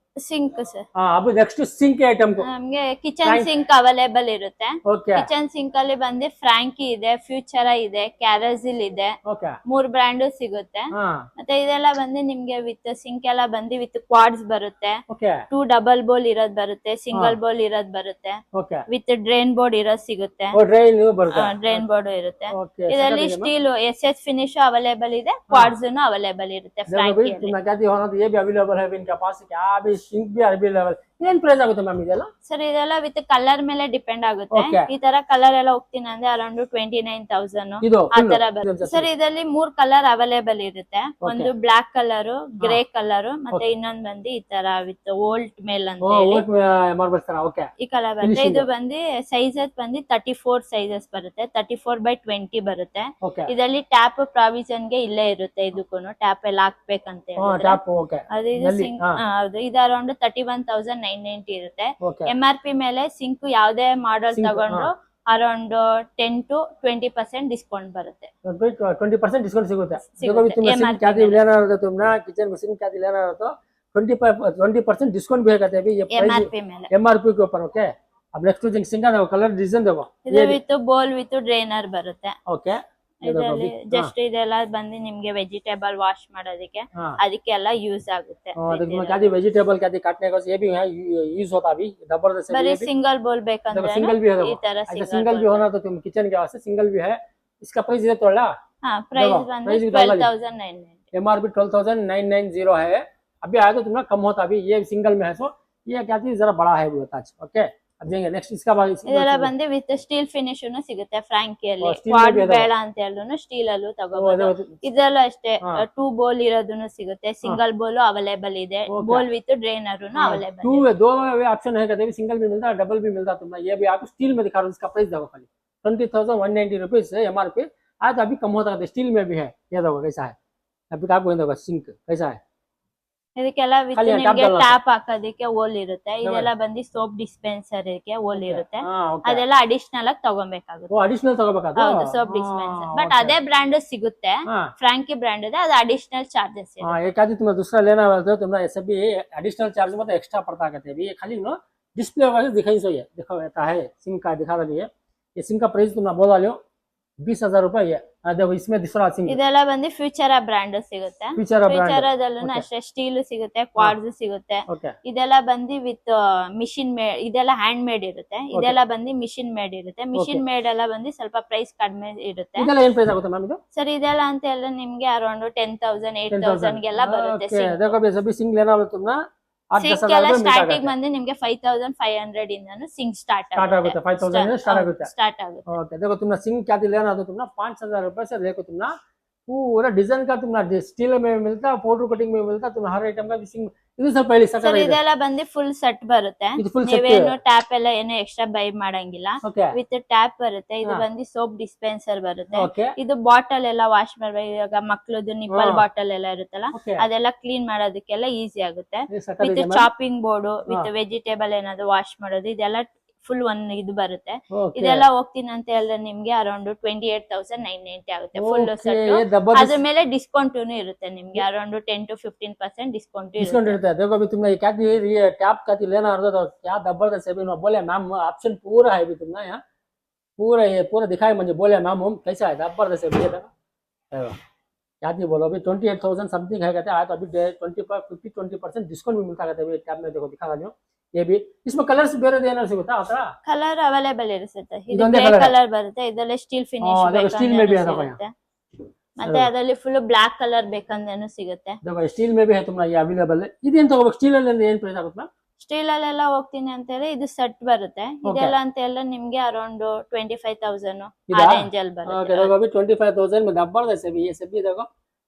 sink sir. ಅbu ನೆಕ್ಸ್ಟ್ ಸಿಂಕ್ ಐಟಮ್ ನಮ್ಗೆ ಕಿಚನ್ ಸಿಂಕ್ ಅವೈಲೇಬಲ್ ಇರುತ್ತೆ. ಓಕೆ ಕಿಚನ್ ಸಿಂಕ್ ಅಲ್ಲಿ ಬಂದು ಫ್ರಾಂಕಿ ಇದೆ, ಫ್ಯೂಚರಾ ಇದೆ, ಕ್ಯಾರಜಿಲ್ ಇದೆ, ಓಕೆ 3 ಬ್ರ್ಯಾಂಡ್ ಸಿಗುತ್ತೆ. ಮತ್ತೆ ಇದೆಲ್ಲ ಬಂದು ನಿಮ್ಗೆ ವಿತ್ ಸಿಂಕ್ ಎಲ್ಲ ಬಂದು ವಿತ್ ಕ್ವಾಡ್ಸ್ ಬರುತ್ತೆ. ಓಕೆ 2 ಡಬಲ್ ಬೋಲ್ ಇರೋದ್ ಬರುತ್ತೆ, ಸಿಂಗಲ್ ಬೋಲ್ ಇರೋದ್ ಬರುತ್ತೆ, ಓಕೆ ವಿತ್ ಡ್ರೈನ್ ಬೋರ್ಡ್ ಇರೋದ್ ಸಿಗುತ್ತೆ. ಡ್ರೈನ್ ಬರುತ್ತೆ, ಡ್ರೈನ್ ಬೋರ್ಡ್ ಇರುತ್ತೆ. ಓಕೆ ಇದರಲ್ಲಿ ಸ್ಟೀಲ್ SS ಫಿನಿಶ್ ಅವೈಲೇಬಲ್ ಇದೆ, ಕ್ವಾಡ್ಸ್ ಅವೈಲೇಬಲ್ ಇರುತ್ತೆ ಫ್ರಾಂಕಿ. तुम कहती हो ना तो ये भी अवेलेबल है इनके पास, क्या भी सिंक भी अवेलेबल. ಏನ್ ಪ್ರೈಸ್ ಆಗುತ್ತೆ ಮ್ಯಾಮ್ ಇದೆಲ್ಲ? ಸರ್ ಇದೆಲ್ಲ ವಿತ್ ಕಲರ್ ಮೇಲೆ ಡಿಪೆಂಡ್ ಆಗುತ್ತೆ. Okay. ಈ ತರ ಕಲರ್ ಎಲ್ಲ ಹೋಗ್ತೀನಿ ಅಂದ್ರೆ ಅರೌಂಡ್ 29,000 ಇದು ಆ ತರ ಬರುತ್ತೆ. ಸರ್ ಇದರಲ್ಲಿ 3 ಕಲರ್ ಅವೈಲೇಬಲ್ ಇರುತ್ತೆ. ಒಂದು ಬ್ಲಾಕ್ ಕಲರ್, ಗ್ರೇ ಕಲರ್, ಮತ್ತೆ ಇನ್ನೊಂದ್ ಬಂದು ಈ ತರ ವಿತ್ ವೋಲ್ಟ್ ಮೇಲ್ ಅಂತ ಹೇಳಿ ಮಾಡ್ಬಿಡ್ತಾರ. ಓಕೆ ಈ ಕಲರ್ ಬರುತ್ತೆ. ಇದು ಬಂದು ಸೈಜಸ್ ಬಂದು 34 ಸೈಜಸ್ ಬರುತ್ತೆ, 34/20 ಬರುತ್ತೆ. ಓಕೆ ಇದರಲ್ಲಿ ಟ್ಯಾಪ್ ಪ್ರಾವಿಷನ್ ಗೆ ಇಲ್ಲೇ ಇರುತ್ತೆ. ಇದಕ್ಕೂ ಟ್ಯಾಪ್ ಎಲ್ಲ ಹಾಕ್ಬೇಕಂತ ಹೇಳಿದ್ರೆ ಟ್ಯಾಪ್. ಓಕೆ ಅದು ಇದು ಹೌದು. ಇದು ಅರೌಂಡ್ 31,990 ಇರುತ್ತೆ. ಓಕೆ MRP ಮೇಲೆ ಸಿಂಕ್ ಯಾವ್ದೇ ಮಾಡಲ್ ತಗೊಂಡ್ರು ಅರೌಂಡ್ 10 to 20% ಡಿಸ್ಕೌಂಟ್ ಬರುತ್ತೆ. 20% डिस्काउंट ಸಿಗುತ್ತೆ. देखो भी तुम मशीन क्या दी लेना हो तो तुम ना किचन मशीन क्या दी लेना हो तो 20% डिस्काउंट भी है कहते हैं अभी ये MRP ಮೇಲೆ MRP के ऊपर. ओके अब नेक्स्ट जो सिंक का कलर डिजाइन देखो, ಇದು ವಿತ್ ಬೋಲ್ ವಿತ್ ಡ್ರೈನರ್ ಬರುತ್ತೆ. ओके ಇದರಲ್ಲಿ ಜಸ್ಟ್ ಇದೆಲ್ಲ ಬಂದು ನಿಮ್ಗೆ ವೆಜಿಟೇಬಲ್ ವಾಶ್ ಮಾಡೋದಕ್ಕೆ ಅದಕ್ಕೆಲ್ಲ ಯೂಸ್ ಆಗುತ್ತೆ. देखो क्या दी वेजिटेबल क्या दी काटने का ये भी है यूज होता अभी जबरदस्त. बड़ी सिंगल बोल बेकंದ್ರೆ सिंगल भी है, ಈ ತರ सिंगल भी होना तो तुम किचन के वास्ते सिंगल भी है. इसका प्राइस है तोड़ा प्राइस ಬಂದು 12,990. MRP 12,990 है. अभी आया तो तुम्हारा कम होता, अभी ये सिंगल में है. सो ये क्या थी जरा बड़ा है वो ताज. ओके अब जाएंगे नेक्स्ट इसका बाद ಇದೆಲ್ಲ ಬಂದು ವಿತ್ ಸ್ಟೀಲ್ ಫಿನಿಶ್ ಸಿಗುತ್ತೆ ಫ್ರಾಂಕಿಯಲ್ಲಿ. ಕ್ವಾಡ್ ಬೇಡ ಅಂತ ಹೇಳಿದ್ರು ಸ್ಟೀಲ್ ಅಲ್ಲೂ ತಗೋಬಹುದು. ಇದೆಲ್ಲ ಅಷ್ಟೇ 2 ಬೋಲ್ ಇರೋದನ್ನು ಸಿಗುತ್ತೆ, ಸಿಂಗಲ್ ಬೋಲ್ ಅವೈಲೇಬಲ್ ಇದೆ, ಬೋಲ್ विथ ड्रेनर ಅವೈಲೇಬल है. दो ऑप्शन है कहते हैं, सिंगल भी मिलता है डबल भी मिलता है. तुम्हारा ये भी आपको स्टील में दिखा रहा हूँ. इसका प्राइस देखो खाली 20,190 रुपीज है MRP. आज अभी कम होता है, स्टील में भी है. ये देखो कैसा है. अभी आपको देखो सिंक कैसा है. ಇದಕ್ಕೆಲ್ಲ ವಿತ್ ನಿಮಗೆ ಟ್ಯಾಪ್ ಹಾಕೋದಕ್ಕೆ ಹೋಲ್ ಇರುತ್ತೆ. ಇದೆಲ್ಲ ಬಂದು ಸೋಪ್ ಡಿಸ್ಪೆನ್ಸರ್ ಗೆ ಹೋಲ್ ಇರುತ್ತೆ. ಅದೆಲ್ಲ ಅಡಿಷನಲ್ ಆಗಿ ತಗೋಬೇಕಾಗುತ್ತೆ. ಅಡಿಷನಲ್ ತಗೋಬೇಕಾಗುತ್ತೆ. ಹೌದು ಸೋಪ್ ಡಿಸ್ಪೆನ್ಸರ್, ಬಟ್ ಅದೇ ಬ್ರ್ಯಾಂಡ್ ಸಿಗುತ್ತೆ, ಫ್ರಾಂಕಿ ಬ್ರ್ಯಾಂಡ್ ಇದೆ, ಅದು ಅಡಿಷನಲ್ ಚಾರ್जेस है. एक आदि तुम्हें दूसरा लेना है तो तुम्हारा ऐसे भी एडिशनल चार्ज मतलब एक्स्ट्रा पड़ता है. अभी खाली नो डिस्प्ले वगैरह दिखाई सो है. देखो रहता है सिंक का दिखा रही है. ये सिंक का प्राइस तुम बोला लो 20,000 रुपए है. देखो इसमें दूसरा सिंक ಇದೆಲ್ಲ ಬಂದು ಫ್ಯೂಚರಾ ಬ್ರ್ಯಾಂಡ್ ಸಿಗುತ್ತೆ. ಫ್ಯೂಚರಾದಲ್ಲೂ ಅಷ್ಟೇ ಸ್ಟೀಲ್ ಸಿಗುತ್ತೆ, ಕ್ವಾರ್ಟ್ಸ್ ಸಿಗುತ್ತೆ. ಇದೆಲ್ಲ ಬಂದು ವಿತ್ ಮಿಷಿನ್ ಮೇಡ್, ಇದೆಲ್ಲ ಹ್ಯಾಂಡ್ ಮೇಡ್ ಇರುತ್ತೆ. ಇದೆಲ್ಲ ಬಂದು ಮಿಷಿನ್ ಮೇಡ್ ಇರುತ್ತೆ. ಮಿಷಿನ್ ಮೇಡ್ ಎಲ್ಲ ಬಂದು ಸ್ವಲ್ಪ ಪ್ರೈಸ್ ಕಡಿಮೆ ಇರುತ್ತೆ. ಇದೆಲ್ಲ ಏನು ಪ್ರೈಸ್ ಆಗುತ್ತೆ ಮ್ಯಾಮ್ ಇದು? ಸರ್ ಇದೆಲ್ಲ ಅಂತ ಹೇಳಿದ್ರೆ ನಿಮ್ಗೆ ಅರೌಂಡ್ 10,000 8,000 ಗೆಲ್ಲ ಬರುತ್ತೆ. देखो भी सभी सिंक लेना हो तुमना ಸಿಂಕ್ ಎಲ್ಲ ಸ್ಟಾರ್ಟಿಂಗ್ ಬಂದು ನಿಮ್ಗೆ 5,500 ಇಂದನು ಸಿಂಕ್ ಸ್ಟಾರ್ಟ್ ಆಗುತ್ತೆ. 5,000 ಸ್ಟಾರ್ಟ್ ಆಗುತ್ತೆ. ಓಕೆ देखो तुमने सिंक क्या लेना तो तुमने 5,000 रुपए से देखो तुमने पूरा डिजाइन का तुम्हारा स्टील में मिलता, पाउडर कटिंग में मिलता, तुम्हें हर आइटम का सिंक ಇದು ಸ್ವಲ್ಪ ಹೇಳಿ ಸರ್. ಇದೆಲ್ಲ ಬಂದು ಫುಲ್ ಸೆಟ್ ಬರುತ್ತೆ. ನೀವೇನು ಟ್ಯಾಪ್ ಎಲ್ಲ ಏನು ಎಕ್ಸ್ಟ್ರಾ ಬೈ ಮಾಡಂಗಿಲ್ಲ, ವಿತ್ ಟ್ಯಾಪ್ ಬರುತ್ತೆ. ಇದು ಬಂದು ಸೋಪ್ ಡಿಸ್ಪೆನ್ಸರ್ ಬರುತ್ತೆ. ಇದು ಬಾಟಲ್ ಎಲ್ಲ ವಾಶ್ ಮಾಡ್ಬೇಕು. ಇವಾಗ ಮಕ್ಳದ್ದು ನಿಪ್ಪಲ್ ಬಾಟಲ್ ಎಲ್ಲ ಇರುತ್ತಲ್ಲ, ಅದೆಲ್ಲ ಕ್ಲೀನ್ ಮಾಡೋದಕ್ಕೆಲ್ಲ ಈಸಿ ಆಗುತ್ತೆ. With chopping board, with vegetable ಏನಾದ್ರು ವಾಶ್ ಮಾಡೋದು, ಇದೆಲ್ಲ ಫುಲ್ ಒಂದು ಇದು ಬರುತ್ತೆ. ಇದೆಲ್ಲ ಹೋಗ್ತೀನಿ ಅಂತ ಹೇಳಿದ್ರೆ ನಿಮ್ಗೆ ಅರೌಂಡ್ 28,990 ಆಗುತ್ತೆ ಫುಲ್ ಸೆಟ್. ಅದ್ರ ಮೇಲೆ ಡಿಸ್ಕೌಂಟ್ ಇರುತ್ತೆ ನಿಮ್ಗೆ ಅರೌಂಡ್ 10 to 15% ಡಿಸ್ಕೌಂಟ್ इರುತ್ತೆ. देखो अभी तुमने क्या ये टैप का लेना होता तो क्या जबरदस्त है. बोले मैम ऑप्शन पूरा है अभी तुमने यहाँ पूरा ये पूरा दिखाए मुझे. बोले मैम हम कैसा है जबरदस्त है भैया. देखो क्या थी बोलो अभी 28,000 समथिंग है कहते हैं. आज तो अभी 20% डिस्काउंट भी मिलता है अभी टैप में. देखो दिखा रहा हूँ ये भी. इसमें कलर्स ಬೇರೆ ಏನಾದ್ರು ಸಿಗುತ್ತಾ ಆ ತರ? ಕಲರ್ ಅವೈಲೇಬಲ್ ಇರುತ್ತೆ. ಇದು ಗ್ರೇ ಕಲರ್ ಬರುತ್ತೆ. ಇದರಲ್ಲಿ ಸ್ಟೀಲ್ ಫಿನಿಶ್ ಬೇಕಂದ್ರೆ ಮತ್ತೆ ಅದರಲ್ಲಿ ಫುಲ್ ಬ್ಲಾಕ್ ಕಲರ್ ಬೇಕಂದ್ರೇನು ಸಿಗುತ್ತೆ. देखो स्टील में भी है तुम्हारा ये अवेलेबल है. ಇದೇನ್ ತಗೋಬೇಕು ಸ್ಟೀಲ್ ಅಲ್ಲಿ ಏನು ಪ್ರೈಸ್ ಆಗುತ್ತೆ ಮ್ಯಾಮ್? ಸ್ಟೀಲ್ ಅಲ್ಲೆಲ್ಲ ಹೋಗ್ತೀನಿ ಅಂತ ಹೇಳಿ ಇದು ಸೆಟ್ ಬರುತ್ತೆ. ಇದೆಲ್ಲ ಅಂತ ಎಲ್ಲ ನಿಮ್ಗೆ ಅರೌಂಡ್ 25,000 ಆ ರೇಂಜ್ ಅಲ್ಲಿ ಬರುತ್ತೆ. ओके देखो अभी 25,000 में जबरदस्त है ये सभी. देखो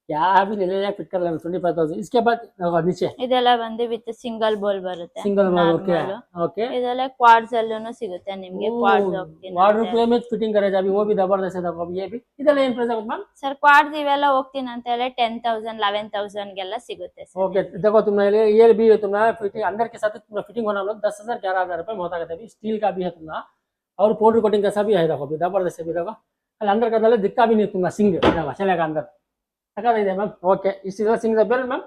क्या भी ले ले फिट कर लेना 25,000. इसके बाद देखो नीचे ಇದೆಲ್ಲ ಬಂದು ವಿತ್ ಸಿಂಗಲ್ ಬೋಲ್ ಬರುತ್ತೆ. सिंगल बोल. ओके ओके ಇದೆಲ್ಲ ಕ್ವಾಡ್ಸ್ ಅಲ್ಲೂ ಸಿಗುತ್ತೆ ನಿಮ್ಗೆ. ಕ್ವಾಡ್ಸ್ ಹೋಗ್ತೀನಿ वाटर में फिटिंग करे अभी वो भी जबरदस्त है. देखो ये भी ಇದೆಲ್ಲ ಏನು ಪ್ರೈಸ್ ಆಗುತ್ತೆ ಮ್ಯಾಮ್? ಸರ್ ಕ್ವಾಡ್ಸ್ ಇವೆಲ್ಲ ಹೋಗ್ತೀನಿ ಅಂತ ಹೇಳಿ 10,000 11,000 ಗೆಲ್ಲ ಸಿಗುತ್ತೆ ಸರ್. ओके देखो तुमने ये भी तुम्हारा फिटिंग अंदर के साथ तुम्हारा फिटिंग होना लोग 10,000 11,000 रुपए में होता है. अभी स्टील का भी है तुम्हारा और पाउडर कोटिंग का सभी है. देखो अभी जबरदस्त है. देखो अंदर का दिखता भी नहीं तुम्हारा सिंग चलेगा अंदर. मैम ओके इसी तरह सिंग बेल मैम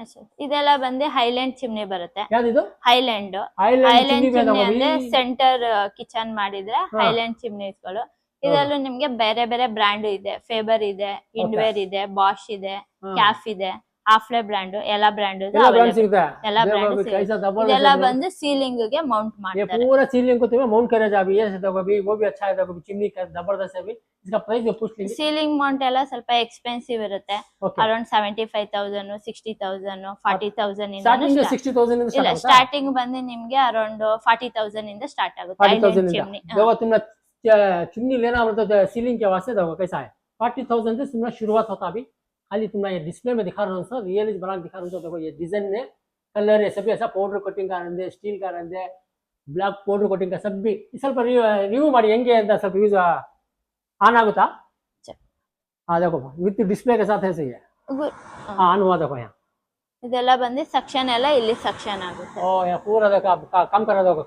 ಅಷ್ಟೇ. ಇದೆಲ್ಲ ಬಂದು ಹೈಲ್ಯಾಂಡ್ ಚಿಮ್ನಿ ಬರುತ್ತೆ. ಯಾವ್ದಿದು ಹೈಲ್ಯಾಂಡ್ ಐಲ್ಯಾಂಡ್ ಚಿಮ್ನಿ ಚಿಮ್ನಿ ಅಂದ್ರೆ ಸೆಂಟರ್ ಕಿಚನ್ ಮಾಡಿದ್ರೆ ಹಾ. ಹೈಲ್ಯಾಂಡ್ ಚಿಮ್ನಿಸ್ಗಳು. ಇದರಲ್ಲೂ ನಿಮ್ಗೆ ಬೇರೆ ಬೇರೆ ಬ್ರ್ಯಾಂಡ್ ಇದೆ. ಫೇಬರ್ ಇದೆ, ಇಂಡ್ವೇರ್ ಇದೆ, ಬಾಷ್ ಇದೆ, ಕ್ಯಾಫ್ ಇದೆ, ಆಫ್ಲೆ ಬ್ರ್ಯಾಂಡ್, ಎಲ್ಲ ಬ್ರ್ಯಾಂಡ್ ಎಲ್ಲ ಬ್ರಾಂಡ್ ಸಿಗುತ್ತೆ ಎಲ್ಲ ಬ್ರ್ಯಾಂಡ್ कैसा ಇದೆಲ್ಲ जबरदस्त ಬಂದು ಸೀಲಿಂಗ್ ಗೆ ಮೌಂಟ್ ये ಮಾಡ್ತಾರೆ. पूरा सीलिंग को तुम्हें माउंट करा जाए ये देखो अभी वो भी अच्छा है देखो चिमनी का जबरदस्त है अभी इसका प्राइस भी पूछ लेंगे ಸೀಲಿಂಗ್ ಮೌಂಟ್ ಎಲ್ಲ ಸ್ವಲ್ಪ ಎಕ್ಸ್ಪೆನ್ಸಿವ್ ಇರುತ್ತೆ. ओके ಅರೌಂಡ್ 75,000, 60,000, 40,000 ಇಂದ स्टार्टिंग 60000 ಇಂದ ಇಲ್ಲ. ಸ್ಟಾರ್ಟ್ ಆಗುತ್ತಾ ಸ್ಟಾರ್ಟಿಂಗ್ ಬಂದು ನಿಮ್ಗೆ ಅರೌಂಡ್ 40,000 ಇಂದ ಸ್ಟಾರ್ಟ್ ಆಗುತ್ತೆ 40000 ಐಲ್ಯಾಂಡ್ इंदा ಚಿಮ್ನಿ. देखो तुमने चिमनी लेना मतलब सीलिंग के वास्ते देखो कैसा है 40000 से तुम्हारा शुरुआत होता अभी खाली तुम्हारा ये डिस्प्ले में दिखा रहा हूँ सर रियल बना दिखा रहा हूँ देखो ये डिजाइन है कलर है सभी ऐसा पाउडर कोटिंग का रंदे स्टील का रंदे ब्लैक पाउडर कोटिंग का सब भी ಸ್ವಲ್ಪ ರಿವ್ಯೂ ಮಾಡಿ ಹೆಂಗೆ ಅಂತ ಸ್ವಲ್ಪ ಯೂಸ್ ಆನ್ ಆಗುತ್ತಾ हाँ देखो विथ डिस्प्ले के साथ ऐसे ही है हाँ ऑन हुआ देखो यहाँ ಇದೆಲ್ಲ ಬಂದು ಸೆಕ್ಷನ್ ಎಲ್ಲ ಇಲ್ಲಿ ಸೆಕ್ಷನ್ ಆಗುತ್ತೆ. ओ यहाँ पूरा देखो काम कर रहा देखो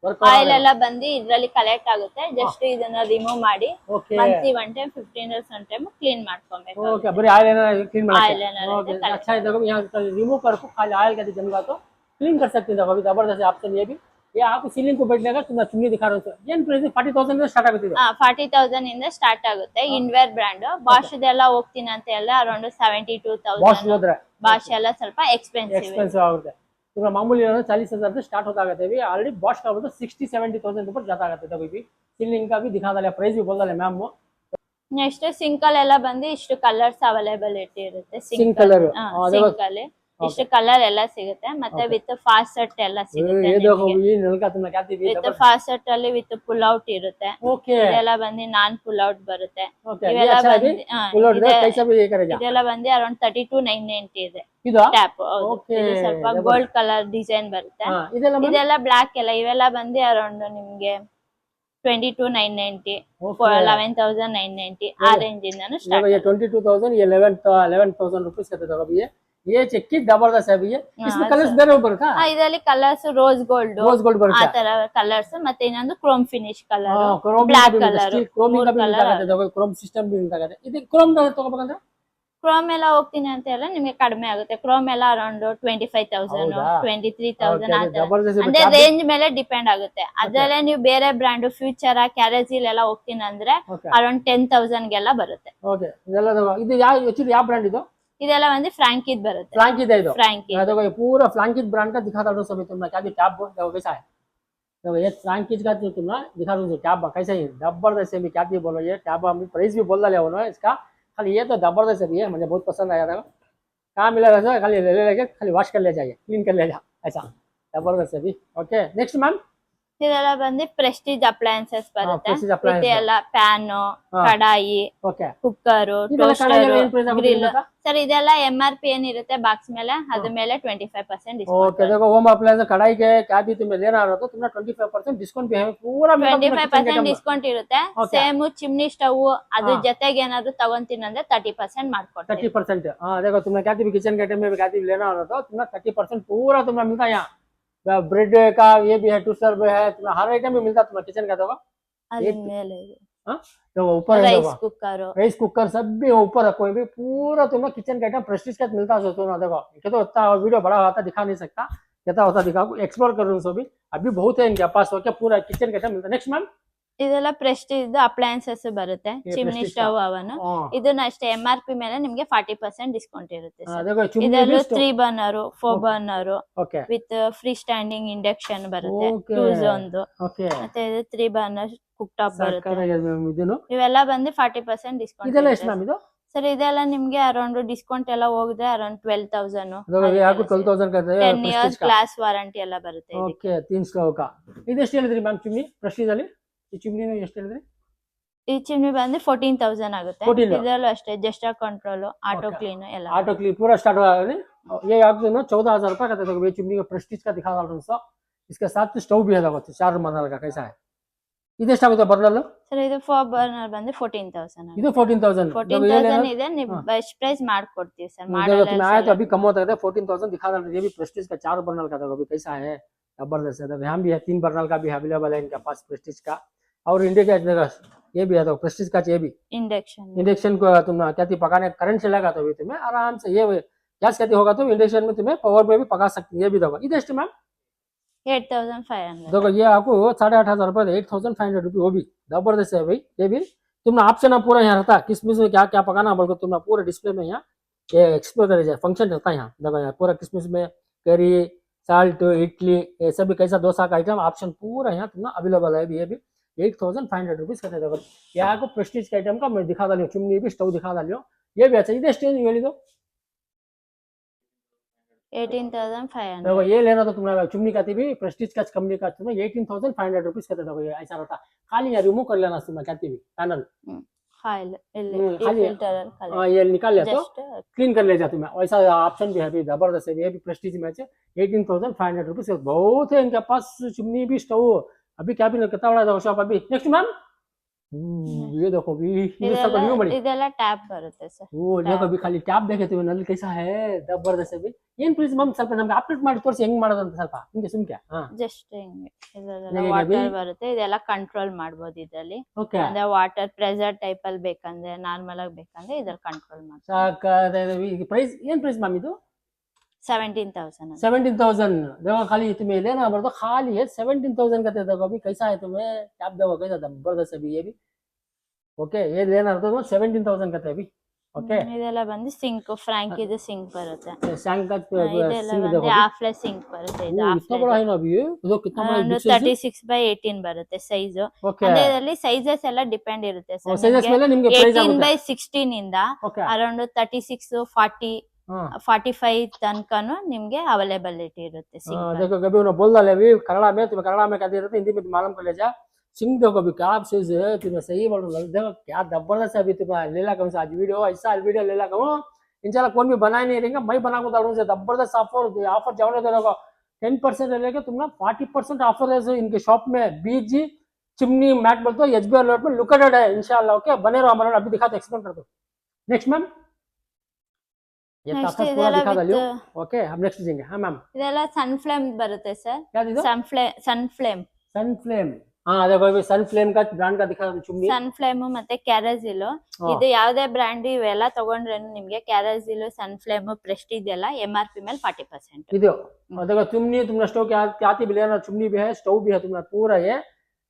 वर्क ಆಯಿಲ್ ಎಲ್ಲ ಬಂದು ಇದ್ರಲ್ಲಿ ಕಲೆಕ್ಟ್ ಆಗುತ್ತೆ. ಜಸ್ಟ್ ಇದನ್ನ ರಿಮೂವ್ ಮಾಡಿ okay monthly 1 time 15 days 1 time clean ಮಾಡ್ಕೊಬೇಕು. ओके बड़ी ऑयल क्लीन Oil करके है ना, ओके correct. अच्छा है देखो यहाँ रिमूव कर खाली ऑयल का जमगा तो क्लीन कर सकते हैं देखो अभी जबरदस्त ऑप्शन ये भी ये आपको सीलिंग को बैठने का तुम्हारा चुन्नी दिखा रहा हूँ ये प्राइस 40000 से स्टार्ट आಗುತ್ತೆ 40,000 ಇಂದ ಸ್ಟಾರ್ಟ್ ಆಗುತ್ತೆ. ಇನ್ವೇರ್ ಬ್ರ್ಯಾಂಡ್ ಬಾಷ್ ಇದೆಲ್ಲ ಹೋಗ್ತೀನಿ ಅಂತ ಎಲ್ಲ ಅರೌಂಡ್ बॉश 72,000. ಹೋದ್ರೆ ಬಾಷ್ ಎಲ್ಲ ಸ್ವಲ್ಪ ಎಕ್ಸ್ಪೆನ್ಸಿವ್. एक्सपेंसिव ಆಗುತ್ತೆ तुम्हारा मामूली 40000 से स्टार्ट होता है अभी ऑलरेडी बॉश का बोलते 60-70,000 ऊपर जाता है तभी भी सीलिंग का भी दिखा डाले प्राइस भी बोल डाले मैम वो ನೆಕ್ಸ್ಟ್ ಸಿಂಕಲ್ ಎಲ್ಲ ಬಂದು ಇಷ್ಟು ಕಲರ್ಸ್ ಅವೈಲೇಬಿಲಿಟಿ ಇರುತ್ತೆ. सिंक कलर ಸಿಂಕಲ್ ಇಷ್ಟು ಕಲರ್ ಎಲ್ಲ ಸಿಗುತ್ತೆ. ಮತ್ತೆ ವಿತ್ ಫಾಸೆಟ್ ಎಲ್ಲ ಸಿಗುತ್ತೆ. ये देखो ये नलका तुमने क्या थी ವಿತ್ ಫಾಸೆಟ್ ಅಲ್ಲಿ ವಿತ್ ಪುಲ್ ಔಟ್ ಇರುತ್ತೆ. ओके ಇದೆಲ್ಲ ಬಂದು ನಾನ್ ಪುಲ್ ಔಟ್ ಬರುತ್ತೆ. ओके ये ಇವೆಲ್ಲ अच्छा है ಬಂದು फुल आउट कैसा भी ये करेगा ಇದೆಲ್ಲ ಬಂದು ಅರೌಂಡ್ 32,990 ಇದೆ ಇದು ಟ್ಯಾಪ್. Okay. ಇದು ಸ್ವಲ್ಪ ಗೋಲ್ಡ್ ಕಲರ್ ಡಿಸೈನ್ ಬರುತ್ತೆ. हां ಇದೆಲ್ಲ madam? ಇದೆಲ್ಲ ಬ್ಲಾಕ್ ಎಲ್ಲ ಇವೆಲ್ಲ ಬಂದು ಅರೌಂಡ್ ನಿಮ್ಗೆ 22,990, Okay. 11,990 ಆ ರೇಂಜ್ ಇಂದಾನು ये भैया ಸ್ಟಾರ್ಟ್. 22,000 ये 11,000 रुपीस का देखो अभी ये चेक्की जबरदस्त है भैया इसमें कलर्स ಬೇರೆ ಬರುತ್ತಾ ಇದರಲ್ಲಿ colours rose gold rose gold ಆ ಬರುತ್ತೆ ತರ ಕಲರ್ಸ್ ಮತ್ತೆ ಇನ್ನೊಂದು ಕ್ರೋಮ್ ಫಿನಿಶ್ ಕಲರ್, हां क्रोम ಬ್ಲಾಕ್ ಕಲರ್, क्रोम का भी मिलता ಕಲರ್. है देखो क्रोम सिस्टम भी मिलता है ಇದು क्रोम ತಗೋಬೇಕಂದ್ರೆ ಕ್ರೋಮ್ ಎಲ್ಲ ಹೋಗ್ತೀನಿ ಅಂತ ಎಲ್ಲ ನಿಮ್ಗೆ ಕಡಿಮೆ ಆಗುತ್ತೆ. ಕ್ರೋಮ್ ಎಲ್ಲ ಅರೌಂಡ್ 25,000, ಹೌದಾ? 23,000 ಆ ತರ. ಜಬರ್ದಸ್ತ್ ಇದೆ. ಅಂದ್ರೆ ರೇಂಜ್ ಮೇಲೆ ಡಿಪೆಂಡ್ ಆಗುತ್ತೆ. ಅದ್ರಲ್ಲೇ ನೀವು ಬೇರೆ ಬ್ರ್ಯಾಂಡ್ ಫ್ಯೂಚರ್ ಕ್ಯಾರೇಜಿಲ್ ಎಲ್ಲ ಹೋಗ್ತೀನಿ ಅಂದ್ರೆ ಓಕೆ ಅರೌಂಡ್ 10,000 ಗೆಲ್ಲ ಬರುತ್ತೆ. ಓಕೆ ಇದೆಲ್ಲ देखो ಇದು ಯಾವ ಬ್ರಾಂಡ್ ಇದು ಇದೆಲ್ಲ ಒಂದು ಫ್ರಾಂಕಿದ್ ಬರುತ್ತೆ. फ्लैंक ಇದೆ ಇದು ಫ್ರಾಂಕಿ देखो ये पूरा फ्लैंकिज ब्रांड का दिखा दो सभी तुमने क्या टैब देखो कैसा है देखो ये फ्लैंकिज का जो तुमने दिखा दो टैब कैसा है जबरदस्त है भी क्या बोलो ये टैब हम प्राइस भी बोल डाले उन्होंने इसका खाली ये तो जबरदस्त है भैया मुझे बहुत पसंद आया था कहाँ मिला वैसा खाली ले लेके खाली वॉश कर ले जाइए क्लीन कर ले जा ऐसा जबरदस्त है भी ओके नेक्स्ट मैम ಇದೆಲ್ಲ ಬಂದು ಪ್ರೆಸ್ಟೀಜ್ ಅಪ್ಲಯನ್ಸಸ್ ಬರುತ್ತೆ. prestige appliances. ಇದೆಲ್ಲ ಪ್ಯಾನ್, ಕಡಾಯಿ, ओके ಕುಕ್ಕರ್, ಇದೆಲ್ಲ ಕಡಾಯಿ ಏನು price ಆಗುತ್ತೆ ಗ್ರಿಲ್. ಇದಕ್ಕೆ? ಸರ್ ಇದೆಲ್ಲ MRP ಏನಿರುತ್ತೆ ಬಾಕ್ಸ್ ಮೇಲೆ ಅದ್ರ ಮೇಲೆ 25% ಡಿಸ್ಕೌಂಟ್. ओके देखो होम अप्लायंस कढ़ाई के क्या भी तुम्हें लेना रहा तो तुम्हें 25% डिस्काउंट भी है पूरा 25% ಡಿಸ್ಕೌಂಟ್ ಇರುತ್ತೆ. Okay. ಸೇಮ್ ಚಿಮ್ನಿ ಸ್ಟವ್ ಅದ್ರ ಹಾ. ಜೊತೆಗೆ ಏನಾದ್ರು ತಗೊಂತೀನಿ ಅಂದ್ರೆ 30% ಮಾಡ್ಕೊಡ್ತೀವಿ. 30% हाँ देखो तुम्हें क्या भी किचन के आइटम में भी क्या भी लेना रहा तो तुम्हें 30% पूरा तुम्हें मिलता है यहाँ ब्रेड का ये भी है टूस्टर भी है तुम्हें हर आइटम भी मिलता है तुम्हें किचन का देखो ಅದ್ರ ಮೇಲೆ हाँ देखो ऊपर है ರೈಸ್ देखो ಕುಕ್ಕರ್. राइस कुकर सब भी ऊपर है कोई भी पूरा तुम्हें किचन का आइटम प्रेस्टीज का मिलता है सोचो ना देखो ये तो इतना वीडियो बड़ा होता दिखा नहीं सकता कितना होता दिखा एक्सप्लोर कर रहा हूँ सो भी अभी बहुत है इनके पास ओके पूरा किचन का आइटम मिलता है नेक्स्ट मैम ಇದೆಲ್ಲ ಪ್ರೆಸ್ಟೀಜ್ ಅಪ್ಲಯನ್ಸಸ್ ಬರುತ್ತೆ. ಚಿಮ್ನಿ Prestige ಸ್ಟವ್ ಅವನು ಇದನ್ನ ಅಷ್ಟೇ MRP ಮೇಲೆ ನಿಮ್ಗೆ 40% ಡಿಸ್ಕೌಂಟ್ ಇರುತ್ತೆ sir. देखो ಇದರಲ್ಲೂ Chumbi 3 burner, 4 burner okay with free standing induction ಬರುತ್ತೆ. Okay. 2 ಝೋನ್ದು ओके ಮತ್ತೆ ಇದು 3 ಬರ್ನರ್ ಕುಕ್ ಟಾಪ್ ಬರುತ್ತೆ. ಸರ್ಕಾರಕ್ಕೆ ಇದನ್ನು ಇವೆಲ್ಲ ಬಂದು 40% ಡಿಸ್ಕೌಂಟ್ ಇದೆಲ್ಲ ಎಷ್ಟು ಮ್ಯಾಮ್ ಇದು ಸರ್. ಇದೆಲ್ಲ ನಿಮ್ಗೆ ಅರೌಂಡ್ ಡಿಸ್ಕೌಂಟ್ ಎಲ್ಲ ಹೋಗಿದೆ ಅರೌಂಡ್ 12,000. आपको 12,000 का 10 ಇಯರ್ಸ್ ಗ್ಲಾಸ್ ವಾರಂಟಿ ಎಲ್ಲ ಬರುತ್ತೆ ಇದಕ್ಕೆ. ಓಕೆ 3 ಸ್ಟವ್ का ಇದೆಷ್ಟು ಹೇಳಿದ್ರಿ ಮ್ಯಾಮ್ ಚಿಮ್ನಿ ಪ್ರೆಸ್ಟೀಜ್ ಅಲ್ಲಿ ಈ ಚಿಮ್ನಿ ಎಷ್ಟು ಹೇಳಿದ್ರಿ ಈ ಚಿಮ್ನಿ ಬಂದು 14,000 ಆಗುತ್ತೆ. 14,000 ಇದರಲ್ಲೂ ಅಷ್ಟೇ gesture control, auto Okay. Clean ಎಲ್ಲ. ऑटो क्लीन पूरा स्टार्ट हो गया ये आपको ना 14,000 रुपए का देखो ये चिमनी का प्रेस्टीज का दिखा रहा हूँ इसके साथ स्टोव भी है देखो 4 बर्नर का कैसा है ಇದೆಷ್ಟು ಆಗುತ್ತೆ ಬರ್ನರ್ ಸರ್ ಇದು 4 ಬರ್ನರ್ ಬಂದು 14,000 ಇದು 14,000 14,000 ಇದೆ. ನೀವು ಬೆಸ್ಟ್ ಪ್ರೈಸ್ ಮಾಡ್ಕೊಡ್ತೀವಿ ಸರ್. देखो तुम्हें आया तो अभी कम होता है 14,000 दिखा रहा है ये भी प्रेस्टीज का 4 बर्नर का देखो अभी कैसा है जबरदस्त है देखो यहाँ भी है 3 बर्नर का भी अवेलेबल है इनके पास प्रेस्टीज का और इंडिया का देखो ये भी है तो प्रेस्टीज का ये भी ಇಂಡಕ್ಷನ್ इंडक्शन को तुम क्या थी पकाने करंट चलेगा तो भी तुम्हें आराम से ये गैस कहती होगा तो इंडक्शन में तुम्हें पावर में भी पका सकती है, ये भी देखो इधर ಎಷ್ಟು मैम 8500 देखो ये आपको 8,500 रुपए 8,500 रुपये, वो भी जबरदस्त है भाई। ये भी तुम्हारा ऑप्शन पूरा यहाँ रहता है, किसमिस में क्या क्या पकाना बोल तुम्हारा पूरा डिस्प्ले में यहाँ ये एक्सप्लोर कर जाए फंक्शन रहता है यहाँ। देखो यहाँ पूरा किसमिस में करी साल्ट इडली ये सभी कैसा डोसा का आइटम ऑप्शन पूरा यहाँ तुम्हारा अवेलेबल है। ये भी 8,500 रुपीज कहते देखो। यहाँ को प्रेस्टीज के आइटम का मैं दिखा डाली हूँ, चिमनी भी स्टव दिखा डाली हूँ, ये भी अच्छा। इधर स्टेज ಹೇಳಿ दो 18500 देखो ये लेना तो तुम्हारा चुमनी का भी प्रेस्टीज का कंपनी का तुम्हें 18,500 रुपीज कहते देखो। ये ऐसा रहता खाली यार रिमूव कर लेना तुम्हें कहती भी पैनल खाली खाली फिल्टर ये निकाल ले तो जस्ट क्लीन कर ले जा तुम्हें, वैसा ऑप्शन भी है भी जबरदस्त है। ये भी प्रेस्टीज में 18,500 रुपीज बहुत है इनके पास चिमनी भी स्टव। अभी क्या भी कितना बड़ा शॉप अभी। नेक्स्ट मैम ये देखो भी ये सब न्यू बड़ी ಇದೆಲ್ಲ ಟ್ಯಾಪ್ ಬರುತ್ತೆ ಸರ್। वो देखो अभी खाली ट्याप देखे तुम्हें नल कैसा है जबरदस्त है भी। ಏನ್ ಪ್ಲೀಸ್ ಮ್ಯಾಮ್ ಸ್ವಲ್ಪ ನಮಗೆ ಅಪ್ಡೇಟ್ ಮಾಡಿ ತೋರಿಸಿ ಹೆಂಗ್ ಮಾಡೋದು ಅಂತ ಸ್ವಲ್ಪ ನಿಮಗೆ ಸುಮ್ಕೆ ಜಸ್ಟ್ ಹಿಂಗೆ ಇದೆಲ್ಲ ವಾಟರ್ ಬರುತ್ತೆ, ಇದೆಲ್ಲ ಕಂಟ್ರೋಲ್ ಮಾಡಬಹುದು ಇದರಲ್ಲಿ। ಓಕೆ ಅಂದ್ರೆ ವಾಟರ್ ಪ್ರೆಷರ್ ಟೈಪ್ ಅಲ್ಲಿ ಬೇಕಂದ್ರೆ ನಾರ್ಮಲ್ ಆಗಿ ಬೇಕಂದ್ರೆ ಇದರಲ್ಲಿ ಕಂಟ್ರೋಲ್ ಮಾಡಿ। ಸಾಕ ಪ್ರೈಸ್ ಏನ್ ಪ್ರೈಸ್ ಮ್ಯಾಮ್ ಇದು 17,000 17,000 देखो खाली तुम्हें लेना पड़ता खाली है 17,000 का देखो अभी कैसा है तुम्हें टैप देखो कैसा जबरदस्त अभी ये भी ओके। ये लेना तो 17,000 का अभी ओके। ಇದೆಲ್ಲ ಬಂದು ಸಿಂಕ್ ಫ್ರಾಂಕ್ ಇದು ಸಿಂಕ್ ಬರುತ್ತೆ, सैंक का ಇದೆಲ್ಲ सिंक ಬಂದು देखो ಹಾಫ್ ಸಿಂಕ್ ಬರುತ್ತೆ। ಇದು इतना बड़ा है ना अभी ये देखो कितना बड़ा है 36/18 ಬರುತ್ತೆ ಸೈಜ್। ओके ಅಂದ್ರೆ ಇದರಲ್ಲಿ ಸೈಜಸ್ ಎಲ್ಲ ಡಿಪೆಂಡ್ ಇರುತ್ತೆ ಸರ್। ಸೈಜಸ್ ಮೇಲೆ ನಿಮಗೆ ಪ್ರೈಸ್ ಆಗುತ್ತೆ 18/16 ಇಂದ ಓಕೆ ಅರೌಂಡ್ 36 40 45 ತನಕನು ನಿಮ್ಗೆ ಅವೈಲೇಬಿಲಿಟಿ ಇರುತ್ತೆ ಸಿಂಕ್। देखो कभी उन्होंने बोल डाले अभी कन्नड़ा में तुम्हें कन्नड़ा में कहते रहते हिंदी में मालूम कर ले जा सिंह देखो अभी क्या साइज है तुम्हें सही बोल रहा देखो क्या जबरदस्त है अभी तुम्हें लेला कम से आज वीडियो ऐसा वीडियो लेला कम इंशाल्लाह कौन भी बनाए नहीं रहेंगे मैं बना को डालूं से जबरदस्त ऑफर जाने दो देखो 10% लेके तुमने 40% ऑफर है इनके शॉप में। बीजी चिमनी मैट बोलते हो एचबीआर लोड में लुकेटेड है इंशाल्लाह ओके। बने रहो हमारा अभी दिखाते एक्सप्लेन कर दो। नेक्स्ट मैम ये Next ताकत पूरा ಇದೆಲ್ಲ दिखा डालियो with ओके। हम नेक्स्ट देंगे हाँ मैम ಇದೆಲ್ಲ ಸನ್ ಫ್ಲೇಮ್ ಬರುತ್ತೆ ಸರ್। क्या दीदो ಸನ್ ಫ್ಲೇಮ್ सन फ्लेम हाँ देखो अभी सन फ्लेम का ब्रांड का दिखा चुम्नी ಸನ್ ಫ್ಲೇಮ್ ಮತ್ತೆ ಕ್ಯಾರಜಿಲ್ ಇದು ಯಾವ್ದೇ ಬ್ರ್ಯಾಂಡ್ ಇವೆಲ್ಲ ತಗೊಂಡ್ರೆ ನಿಮ್ಗೆ ಕ್ಯಾರಜಿಲ್ ಸನ್ ಫ್ಲೇಮ್ ಪ್ರೆಸ್ಟೀಜ್ ಎಲ್ಲ MRP ಮೇಲೆ 40%। इधो देखो चुम्नी तुमने स्टोव क्या आती भी लेना चुम्नी भी है स्टोव भी है तुम्हारा पूरा ये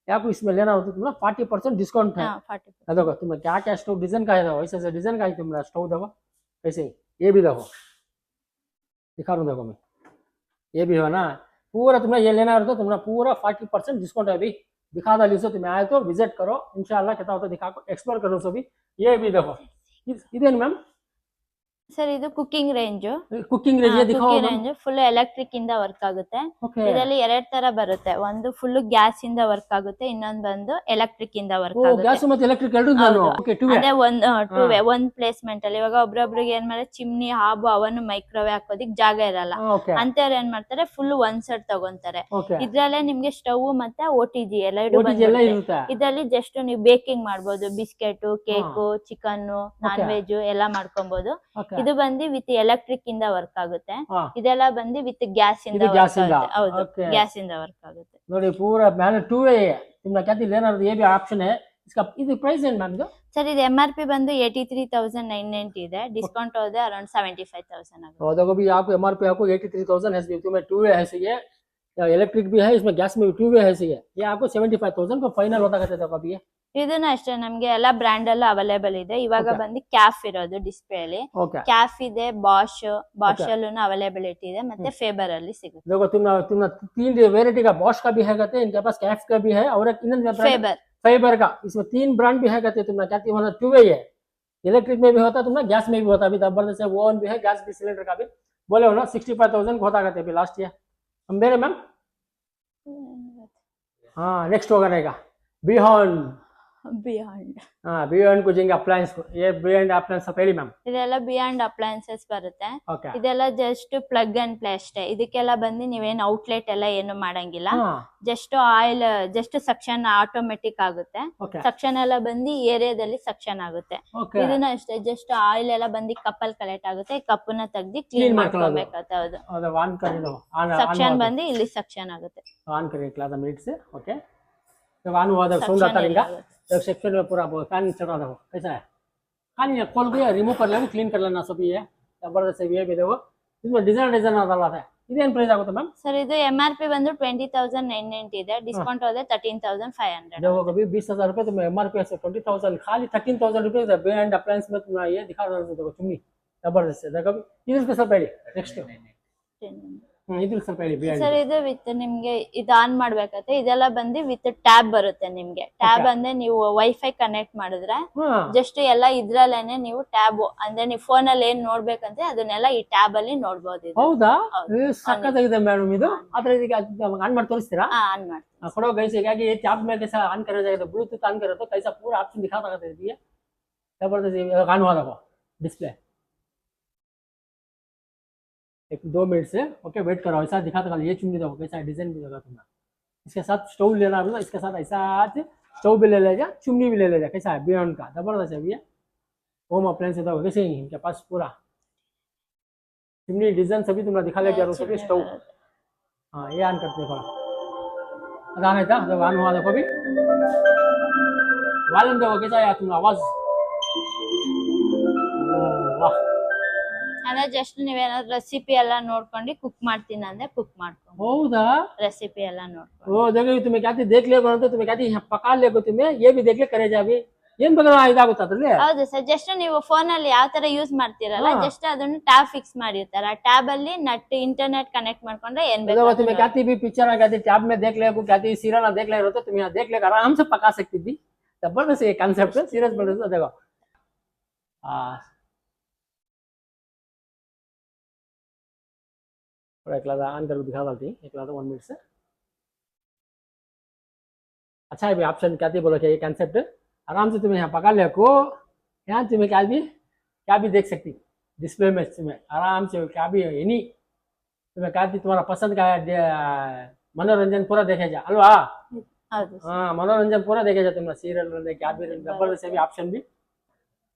या को इसमें लेना हो तो तुम्हारा 40% डिस्काउंट है। 40%। देखो तुम्हें क्या क्या स्टोव डिजाइन का है वैसे डिजाइन का ही तुम्हारा स्टोव देखो ऐसे ये भी देखो दिखा रहा हूँ देखो मैं ये भी हो ना पूरा तुम्हें ये लेना हो तो तुम्हारा पूरा 40% डिस्काउंट है अभी दिखा डाली सो तुम्हें आए तो विजिट करो इंशाल्लाह कितना होता दिखा एक्सप्लोर करो सो भी। ये भी देखो इधर मैम ಸರ್ ಇದು ಕುಕಿಂಗ್ ರೇಂಜ್ कुकिंग रेंज ये दिखाओ ಕುಕಿಂಗ್ ರೇಂಜ್ ಫುಲ್ ಎಲೆಕ್ಟ್ರಿಕ್ ಇಂದ ವರ್ಕ್ ಆಗುತ್ತೆ। ಇದರಲ್ಲಿ ಎರಡ್ ತರ ಬರುತ್ತೆ, ಒಂದು ಫುಲ್ ಗ್ಯಾಸ್ ಇಂದ ವರ್ಕ್ ಆಗುತ್ತೆ, ಇನ್ನೊಂದು ಬಂದು ಎಲೆಕ್ಟ್ರಿಕ್ ಇಂದ ವರ್ಕ್ ಆಗುತ್ತೆ। ಗ್ಯಾಸ್ ಮತ್ತೆ ಎಲೆಕ್ಟ್ರಿಕ್ ಎರಡು ಓಕೆ ಟೂ ಅದೇ ಒಂದ್ ಪ್ಲೇಸ್ಮೆಂಟ್ ಅಲ್ಲಿ ಇವಾಗ ಒಬ್ರೊಬ್ರಿಗೆ ಏನ್ ಮಾಡ್ತಾರೆ ಚಿಮ್ನಿ ಹಾಬು ಅವನು ಮೈಕ್ರೋವೇವ್ ಹಾಕೋದಿಕ್ ಜಾಗ ಇರಲ್ಲ ಅಂತವ್ರು ಏನ್ ಮಾಡ್ತಾರೆ ಫುಲ್ ಒಂದ್ ಸೆಟ್ ತಗೊಂತಾರೆ। ಇದ್ರಲ್ಲೇ ನಿಮ್ಗೆ ಸ್ಟವ್ ಮತ್ತೆ OTG ಎರಡು ಬಂದಿರುತ್ತೆ। ಇದರಲ್ಲಿ ಜಸ್ಟ್ ನೀವು ಬೇಕಿಂಗ್ ಮಾಡ್ಬೋದು, biscuit cake chicken non veg ಎಲ್ಲ ಮಾಡ್ಕೊಬಹುದು। ಇದು ಬಂದು ವಿತ್ ಎಲೆಕ್ಟ್ರಿಕ್ ಇಂದ ವರ್ಕ್ ಆಗುತ್ತೆ, ಇದೆಲ್ಲ ಬಂದು ವಿತ್ ಗ್ಯಾಸ್ ಇಂದ ವರ್ಕ್ ಆಗುತ್ತೆ। ಹೌದು ಗ್ಯಾಸ್ ಇಂದ ವರ್ಕ್ ಆಗುತ್ತೆ ನೋಡಿ पूरा मैंने टू वे है तुमने कहती लेना ये भी ऑप्शन है इसका ಇದು ಪ್ರೈಸ್ ಏನು मैम ಇದು ಸರ್ ಇದು MRP ಬಂದು 83,990 ಇದೆ, ಡಿಸ್ಕೌಂಟ್ ಹೋದ್ರೆ ಅರೌಂಡ್ 75,000 ಆಗುತ್ತೆ। और देखो भी आपको MRP आपको 83,000 है तुम्हें टू वे है सही है इलेक्ट्रिक भी है इसमें गैस में भी टू वे है सही है ये आपको 75,000 को फाइनल होता कहते देखो अभी ಇದನ್ನ ಅಷ್ಟೇ ನಮ್ಗೆ ಎಲ್ಲ ಬ್ರ್ಯಾಂಡ್ ಎಲ್ಲ ಅವೈಲೇಬಲ್ ಇದೆ। ಇವಾಗ ಬಂದು ಕ್ಯಾಫ್ ಇರೋದು ಡಿಸ್ಪ್ಲೇ ಅಲ್ಲಿ ಕ್ಯಾಫ್ ಇದೆ, ಬಾಶ್ ಅಲ್ಲೂ ಅವೈಲೇಬಿಲಿಟಿ ಇದೆ, ಮತ್ತೆ फेबर ಅಲ್ಲಿ ಸಿಗುತ್ತೆ। देखो तुम तीन वेराइटी का बॉश का भी है कहते हैं इनके पास कैफ का भी है और एक फेबर का इसमें तीन ब्रांड भी है कहते हैं तुमने कहती मतलब टू वे है इलेक्ट्रिक में भी होता है तुमने गैस में भी होता है अभी जबरदस्त है ओवन भी है गैस भी सिलेंडर का भी बोले हो ना 65,000 को होता कहते हैं अभी लास्ट ईयर हम मेरे मैम हाँ नेक्स्ट होगा रहेगा बियॉन्ड बियॉन्ड कुकिंग अप्लायंस ये बियॉन्ड अप्लायंस पहली मैम ಇದೆಲ್ಲ ಬಿಯಾಂಡ್ ಅಪ್ಲಯನ್ಸಸ್ ಬರುತ್ತೆ। ಇದೆಲ್ಲ ಜಸ್ಟ್ ಪ್ಲಗ್ ಅಂಡ್ ಪ್ಲೇ ಅಷ್ಟೇ, ಇದಕ್ಕೆಲ್ಲ ಬಂದು ನೀವೇನ್ ಔಟ್ಲೆಟ್ ಎಲ್ಲ ಏನು ಮಾಡಂಗಿಲ್ಲ, just oil just suction automatic ಆಗುತ್ತೆ, ಸಕ್ಷನ್ ಎಲ್ಲ ಬಂದು ಏರಿಯಾದಲ್ಲಿ ಸಕ್ಷನ್ ಆಗುತ್ತೆ। ಇದನ್ನ ಅಷ್ಟೇ ಜಸ್ಟ್ ಆಯಿಲ್ ಎಲ್ಲ ಬಂದು ಕಪ್ಪಲ್ ಕಲೆಕ್ಟ್ ಆಗುತ್ತೆ, ಕಪ್ಪನ್ನ ತೆಗ್ದು ಕ್ಲೀನ್ ಮಾಡ್ಕೋಬೇಕಾಗುತ್ತೆ। ಹೌದು ಸಕ್ಷನ್ ಬಂದು ಇಲ್ಲಿ ಸಕ್ಷನ್ ಆಗುತ್ತೆ ಆನ್ ಕರೆಕ್ಟ್ ಆದ ಮಿನಿಟ್ಸ್ ಓಕೆ जब ऑन हुआ तो साउंड आता रहेगा जब सेक्शन में पूरा फैन चल रहा था कैसा है खाली खोल के रिमूव कर लेना क्लीन कर लेना सब ये ಜಬರ್ದಸ್ತ್ ಹೆವಿ ಇದೆ ಇದು ಡಿಸೈನ್ ಅದಲ್ಲ ಅದೇ ಇದೇನ್ ಪ್ರೈಸ್ ಆಗುತ್ತೆ ಮ್ಯಾಮ್ ಸರ್ ಇದು MRP ಬಂದು 20,990 ಇದೆ ಡಿಸ್ಕೌಂಟ್ ಹೋದ್ರೆ 13,500 देखो कभी 20,000 रुपए तुम्हें MRP से 20,000 खाली 13,000 रुपए बे एंड अप्लायंस में तुम्हारा ये दिखा रहा है देखो चुन्नी जबरदस्त है देखो इधर के सब पहले नेक्स्ट ಇದ್ರ ಸ್ವಲ್ಪ ಹೇಳಿ ಸರ್ ಇದು ವಿತ್ ನಿಮ್ಗೆ ಇದು ಆನ್ ಮಾಡ್ಬೇಕಾದ್ರೆ ಇದೆಲ್ಲ ಬಂದು ವಿತ್ ಟ್ಯಾಬ್ ಬರುತ್ತೆ ನಿಮ್ಗೆ ಟ್ಯಾಬ್ ಅಂದ್ರೆ ನೀವು ವೈಫೈ ಕನೆಕ್ಟ್ ಮಾಡಿದ್ರೆ ಜಸ್ಟ್ ಎಲ್ಲ ಇದ್ರಲ್ಲೇನೆ ನೀವು ಟ್ಯಾಬ್ ಅಂದ್ರೆ ನೀವು ಫೋನ್ ಅಲ್ಲಿ ಏನ್ ನೋಡ್ಬೇಕಂದ್ರೆ ಅದನ್ನೆಲ್ಲ ಈ ಟ್ಯಾಬ್ ಅಲ್ಲಿ ನೋಡ್ಬೋದು ಹೌದಾ ಸಕ್ಕತ್ತಾಗಿದೆ ಮೇಡಮ್ ಇದು ಆದ್ರೆ ಈಗ ಆನ್ ಮಾಡಿ ತೋರಿಸ್ತೀರಾ ಆನ್ ಮಾಡ್ತೀನಿ थोड़ा गैस है कि ये टैब में कैसा ऑन करा जाएगा ब्लूटूथ ऑन करो तो कैसा पूरा ऑप्शन दिखाता रहता है जबरदस्त ऑन हुआ देखो डिस्प्ले एक 2 मिनट से ओके वेट करो ऐसा दिखाता है ये चुन्नी देखो कैसा डिजाइन भी लगा तुम्हारा इसके साथ स्टोव लेना है ना इसके साथ ऐसा स्टोव भी ले लेगा चुन्नी भी ले लेगा कैसा है बियॉन्ड का जबरदस्त है भैया होम अप्लायंस है कैसे इनके पास पूरा चुन्नी डिजाइन सभी तुम्हारा दिखा लेगा सभी स्टोव हाँ ये ऑन करते थोड़ा अदान है था जब ऑन हुआ देखो अभी वॉल्यूम देखो कैसा है तुम्हारा आवाज वाह ಅಂದ್ರೆ ಜಸ್ಟ್ ನೀವೇನಾದ್ರು ರೆಸಿಪಿ ಎಲ್ಲ ನೋಡ್ಕೊಂಡು ಕುಕ್ ಮಾಡ್ತೀನಿ ಅಂದ್ರೆ ಕುಕ್ ಮಾಡ್ಕೊಂಡು ಹೌದಾ ರೆಸಿಪಿ ಎಲ್ಲ ನೋಡ್ಕೊಂಡು ओ देखो तुम्हें कहती देख ले तो तुम्हें कहती पका ले तुम्हें ये भी देख ले करे जाबी ಏನ್ ಬಗ್ಗೆ ಇದಾಗುತ್ತೆ ಅದ್ರಲ್ಲಿ ಹೌದು ಸರ್ ಜಸ್ಟ್ ನೀವು ಫೋನ್ ಅಲ್ಲಿ ಯಾವ ತರ ಯೂಸ್ ಮಾಡ್ತೀರಲ್ಲ ಜಸ್ಟ್ ಅದನ್ನ ಟ್ಯಾಬ್ ಫಿಕ್ಸ್ ಮಾಡಿರ್ತಾರೆ ಆ ಟ್ಯಾಬ್ ಅಲ್ಲಿ ನಟ್ ಇಂಟರ್ನೆಟ್ ಕನೆಕ್ಟ್ ಮಾಡ್ಕೊಂಡ್ರೆ ಏನ್ ಬೇಕು तुम्हें कहती भी पिक्चर में कहती टैब में देख ले कहती सीरियल देख ले तो तुम्हें देख ले आराम से पका सकती थी जबरदस्त ये कांसेप्ट सीरियस बन देखो एक लादा ऑन कर दिखा डालती एक लादा 1 मिनट से अच्छा है ऑप्शन कहती बोलो क्या ये कांसेप्ट आराम से तुम्हें यहाँ पका ले को यहाँ तुम्हें क्या भी देख सकती डिस्प्ले में तुम्हें आराम से क्या भी एनी तुम्हें कहती तुम्हारा पसंद का मनोरंजन पूरा देखे जा अलवा हाँ मनोरंजन पूरा देखे जा तुम्हारा सीरियल क्या भी जबरदस्त भी ऑप्शन भी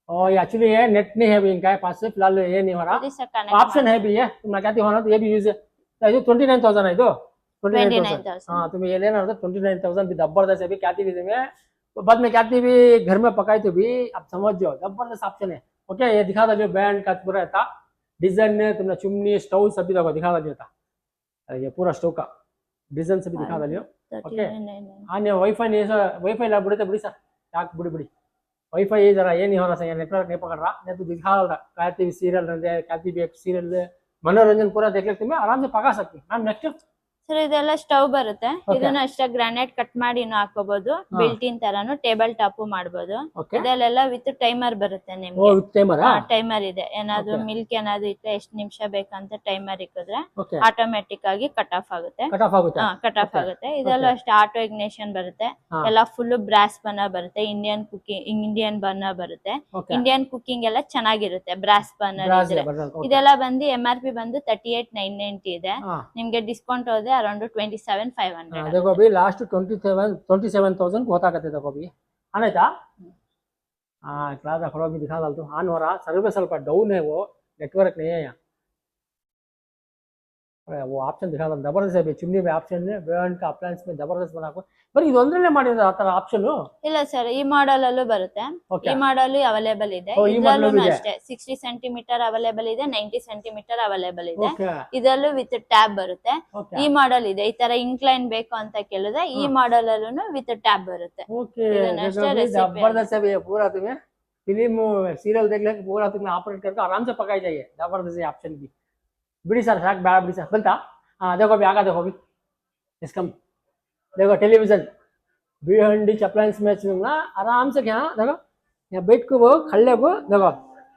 और एक्चुअली ये नेट नहीं है भी इनका पास से फिलहाल ये नहीं हो रहा ऑप्शन है भी ये तुम्हें कहती होना तो ये भी यूज है 29,000 है तो 29,000 हाँ तुम्हें ये लेना होता 29,000 भी जबरदस्त है भी कहती भी तुम्हें बाद में कहती भी घर में पकाई तो भी अब समझ जाओ जबरदस्त ऑप्शन है ओके ये दिखा दो बैंड का पूरा था डिजाइन तुमने चुमनी स्टोव सभी देखो दिखा दिया था ये पूरा स्टोव का डिजाइन सभी दिखा दियो ओके हाँ नहीं वाईफाई ला बुढ़े बुढ़ी सा टाक बुढ़ी बुढ़ी वाईफाई ये जरा ये नहीं हो रहा सही नेटवर्क नहीं पकड़ रहा नहीं तो दिखा रहा कहती भी सीरियल कहती भी एक सीरियल मनोरंजन पूरा देख लेते मैं आराम से पका सकती मैम नेक्स्ट ಸರ್ ಇದೆಲ್ಲ ಸ್ಟವ್ ಬರುತ್ತೆ ಇದನ್ನ ಅಷ್ಟೇ ಗ್ರಾನೈಟ್ ಕಟ್ ಮಾಡಿ ಹಾಕೋಬಹುದು ಬಿಲ್ಟ್ ಇನ್ ತರಾನು ಟೇಬಲ್ ಟಾಪ್ ಮಾಡಬಹುದು ಇದೆಲ್ಲ ವಿತ್ ಟೈಮರ್ ಬರುತ್ತೆ ನಿಮ್ಗೆ ಟೈಮರ್ ಇದೆ ಏನಾದ್ರು ಮಿಲ್ಕ್ ಏನಾದ್ರು ಇದ್ರೆ ಎಷ್ಟು ನಿಮಿಷ ಬೇಕಂತ ಟೈಮರ್ ಇಕ್ಕಿದ್ರೆ ಆಟೋಮೆಟಿಕ್ ಆಗಿ ಕಟ್ ಆಫ್ ಆಗುತ್ತೆ ಕಟ್ ಆಫ್ ಆಗುತ್ತೆ ಇದೆಲ್ಲ ಅಷ್ಟೇ ಆಟೋ ಇಗ್ನಿಷನ್ ಬರುತ್ತೆ ಎಲ್ಲ ಫುಲ್ ಬ್ರಾಸ್ ಬನ್ನ ಬರುತ್ತೆ ಇಂಡಿಯನ್ ಬನ್ನ ಬರುತ್ತೆ ಇಂಡಿಯನ್ ಕುಕಿಂಗ್ ಎಲ್ಲ ಚೆನ್ನಾಗಿರುತ್ತೆ ಬ್ರಾಸ್ ಬನ್ನರ್ ಇದ್ರೆ ಇದೆಲ್ಲ ಬಂದು MRP ಬಂದು 38,990 ಇದೆ ನಿಮ್ಗೆ ಡಿಸ್ಕೌಂಟ್ ಹೋದ್ರೆ अराउंड 27,500 देखो अभी लास्ट 27,000 को होता करते देखो अभी आने था हाँ क्लास थोड़ा भी दिखा डालता हूँ ऑन हो रहा सर्वे ಸ್ವಲ್ಪ डाउन है वो नेटवर्क नहीं है यहाँ वो ऑप्शन दिखा डाल जबरदस्त है चिमनी में ऑप्शन है ब्रांड का अप्लायंस में जबरदस्त बना को पर ಇದು ಒಂದರಲ್ಲೇ ಮಾಡಿರೋ ಆ ತರ ಆಪ್ಷನ್ ಇಲ್ಲ ಸರ್ ಈ ಮಾಡೆಲ್ ಅಲ್ಲೂ ಬರುತ್ತೆ ಈ ಮಾಡೆಲ್ ಅವೈಲೇಬಲ್ ಇದೆ ಇದರಲ್ಲೂ ಅಷ್ಟೇ 60 ಸೆಂಟಿಮೀಟರ್ ಅವೈಲೇಬಲ್ ಇದೆ 90 ಸೆಂಟಿಮೀಟರ್ ಅವೈಲೇಬಲ್ ಇದೆ ಇದರಲ್ಲೂ ವಿತ್ ಟ್ಯಾಬ್ ಬರುತ್ತೆ ಈ ಮಾಡೆಲ್ ಇದೆ ಈ ತರ ಇನ್ಕ್ಲೈನ್ ಬೇಕು ಅಂತ ಕೇಳಿದ್ರೆ ಈ ಮಾಡೆಲ್ ಅಲ್ಲೂ ವಿತ್ ಟ್ಯಾಬ್ ಬರುತ್ತೆ ओके जबरदस्त है ये पूरा तुम्हें फिल्म सीरियल देख ले पूरा तुम्हें ऑपरेट करके आराम से पकाई जाइए जबरदस्त है ऑप्शन भी बिड़ी सर साक बड़ा बिड़ी सर बनता हाँ देखो अभी आगा देखो अभी इसका देखो टेलीविजन BND अप्लायंस में ना आराम से क्या देखो यहाँ बैठ को वो खड़े को देखो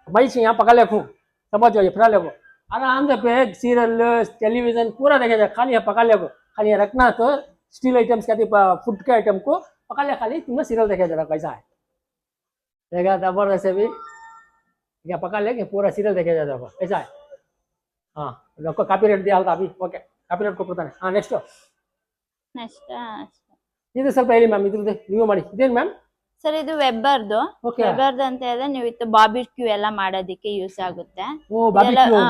भाई से यहाँ पका ले खूब समझ जाइए फिर ले को आराम से पे सीरियल टेलीविजन पूरा देखे जाए खाली यहाँ पका ले को खाली यहाँ रखना तो स्टील आइटम्स कहती फूड के आइटम को पका ले खाली तुम्हें सीरियल देखे जाएगा कैसा है देखा जबरदस्त भी यहाँ पका ले पूरा सीरियल देखे जाएगा कैसा है हाँ आपको कॉपीराइट दिया था अभी ओके कॉपीराइट को पता नहीं हाँ नेक्स्ट ಇದು ಸ್ವಲ್ಪ ಹೇಳಿ ಮ್ಯಾಮ್ ಇದ್ರದ್ದು ನೀವು ಮಾಡಿ ಇದೇನು ಮ್ಯಾಮ್ ಸರ್ ಇದು ವೆಬ್ಬರ್ದು ಅಂತ ಹೇಳಿದ್ರೆ ನೀವು ಇತ್ತು ಬಾರ್ಬಿಕ್ಯೂ ಎಲ್ಲ ಮಾಡೋದಕ್ಕೆ ಯೂಸ್ ಆಗುತ್ತೆ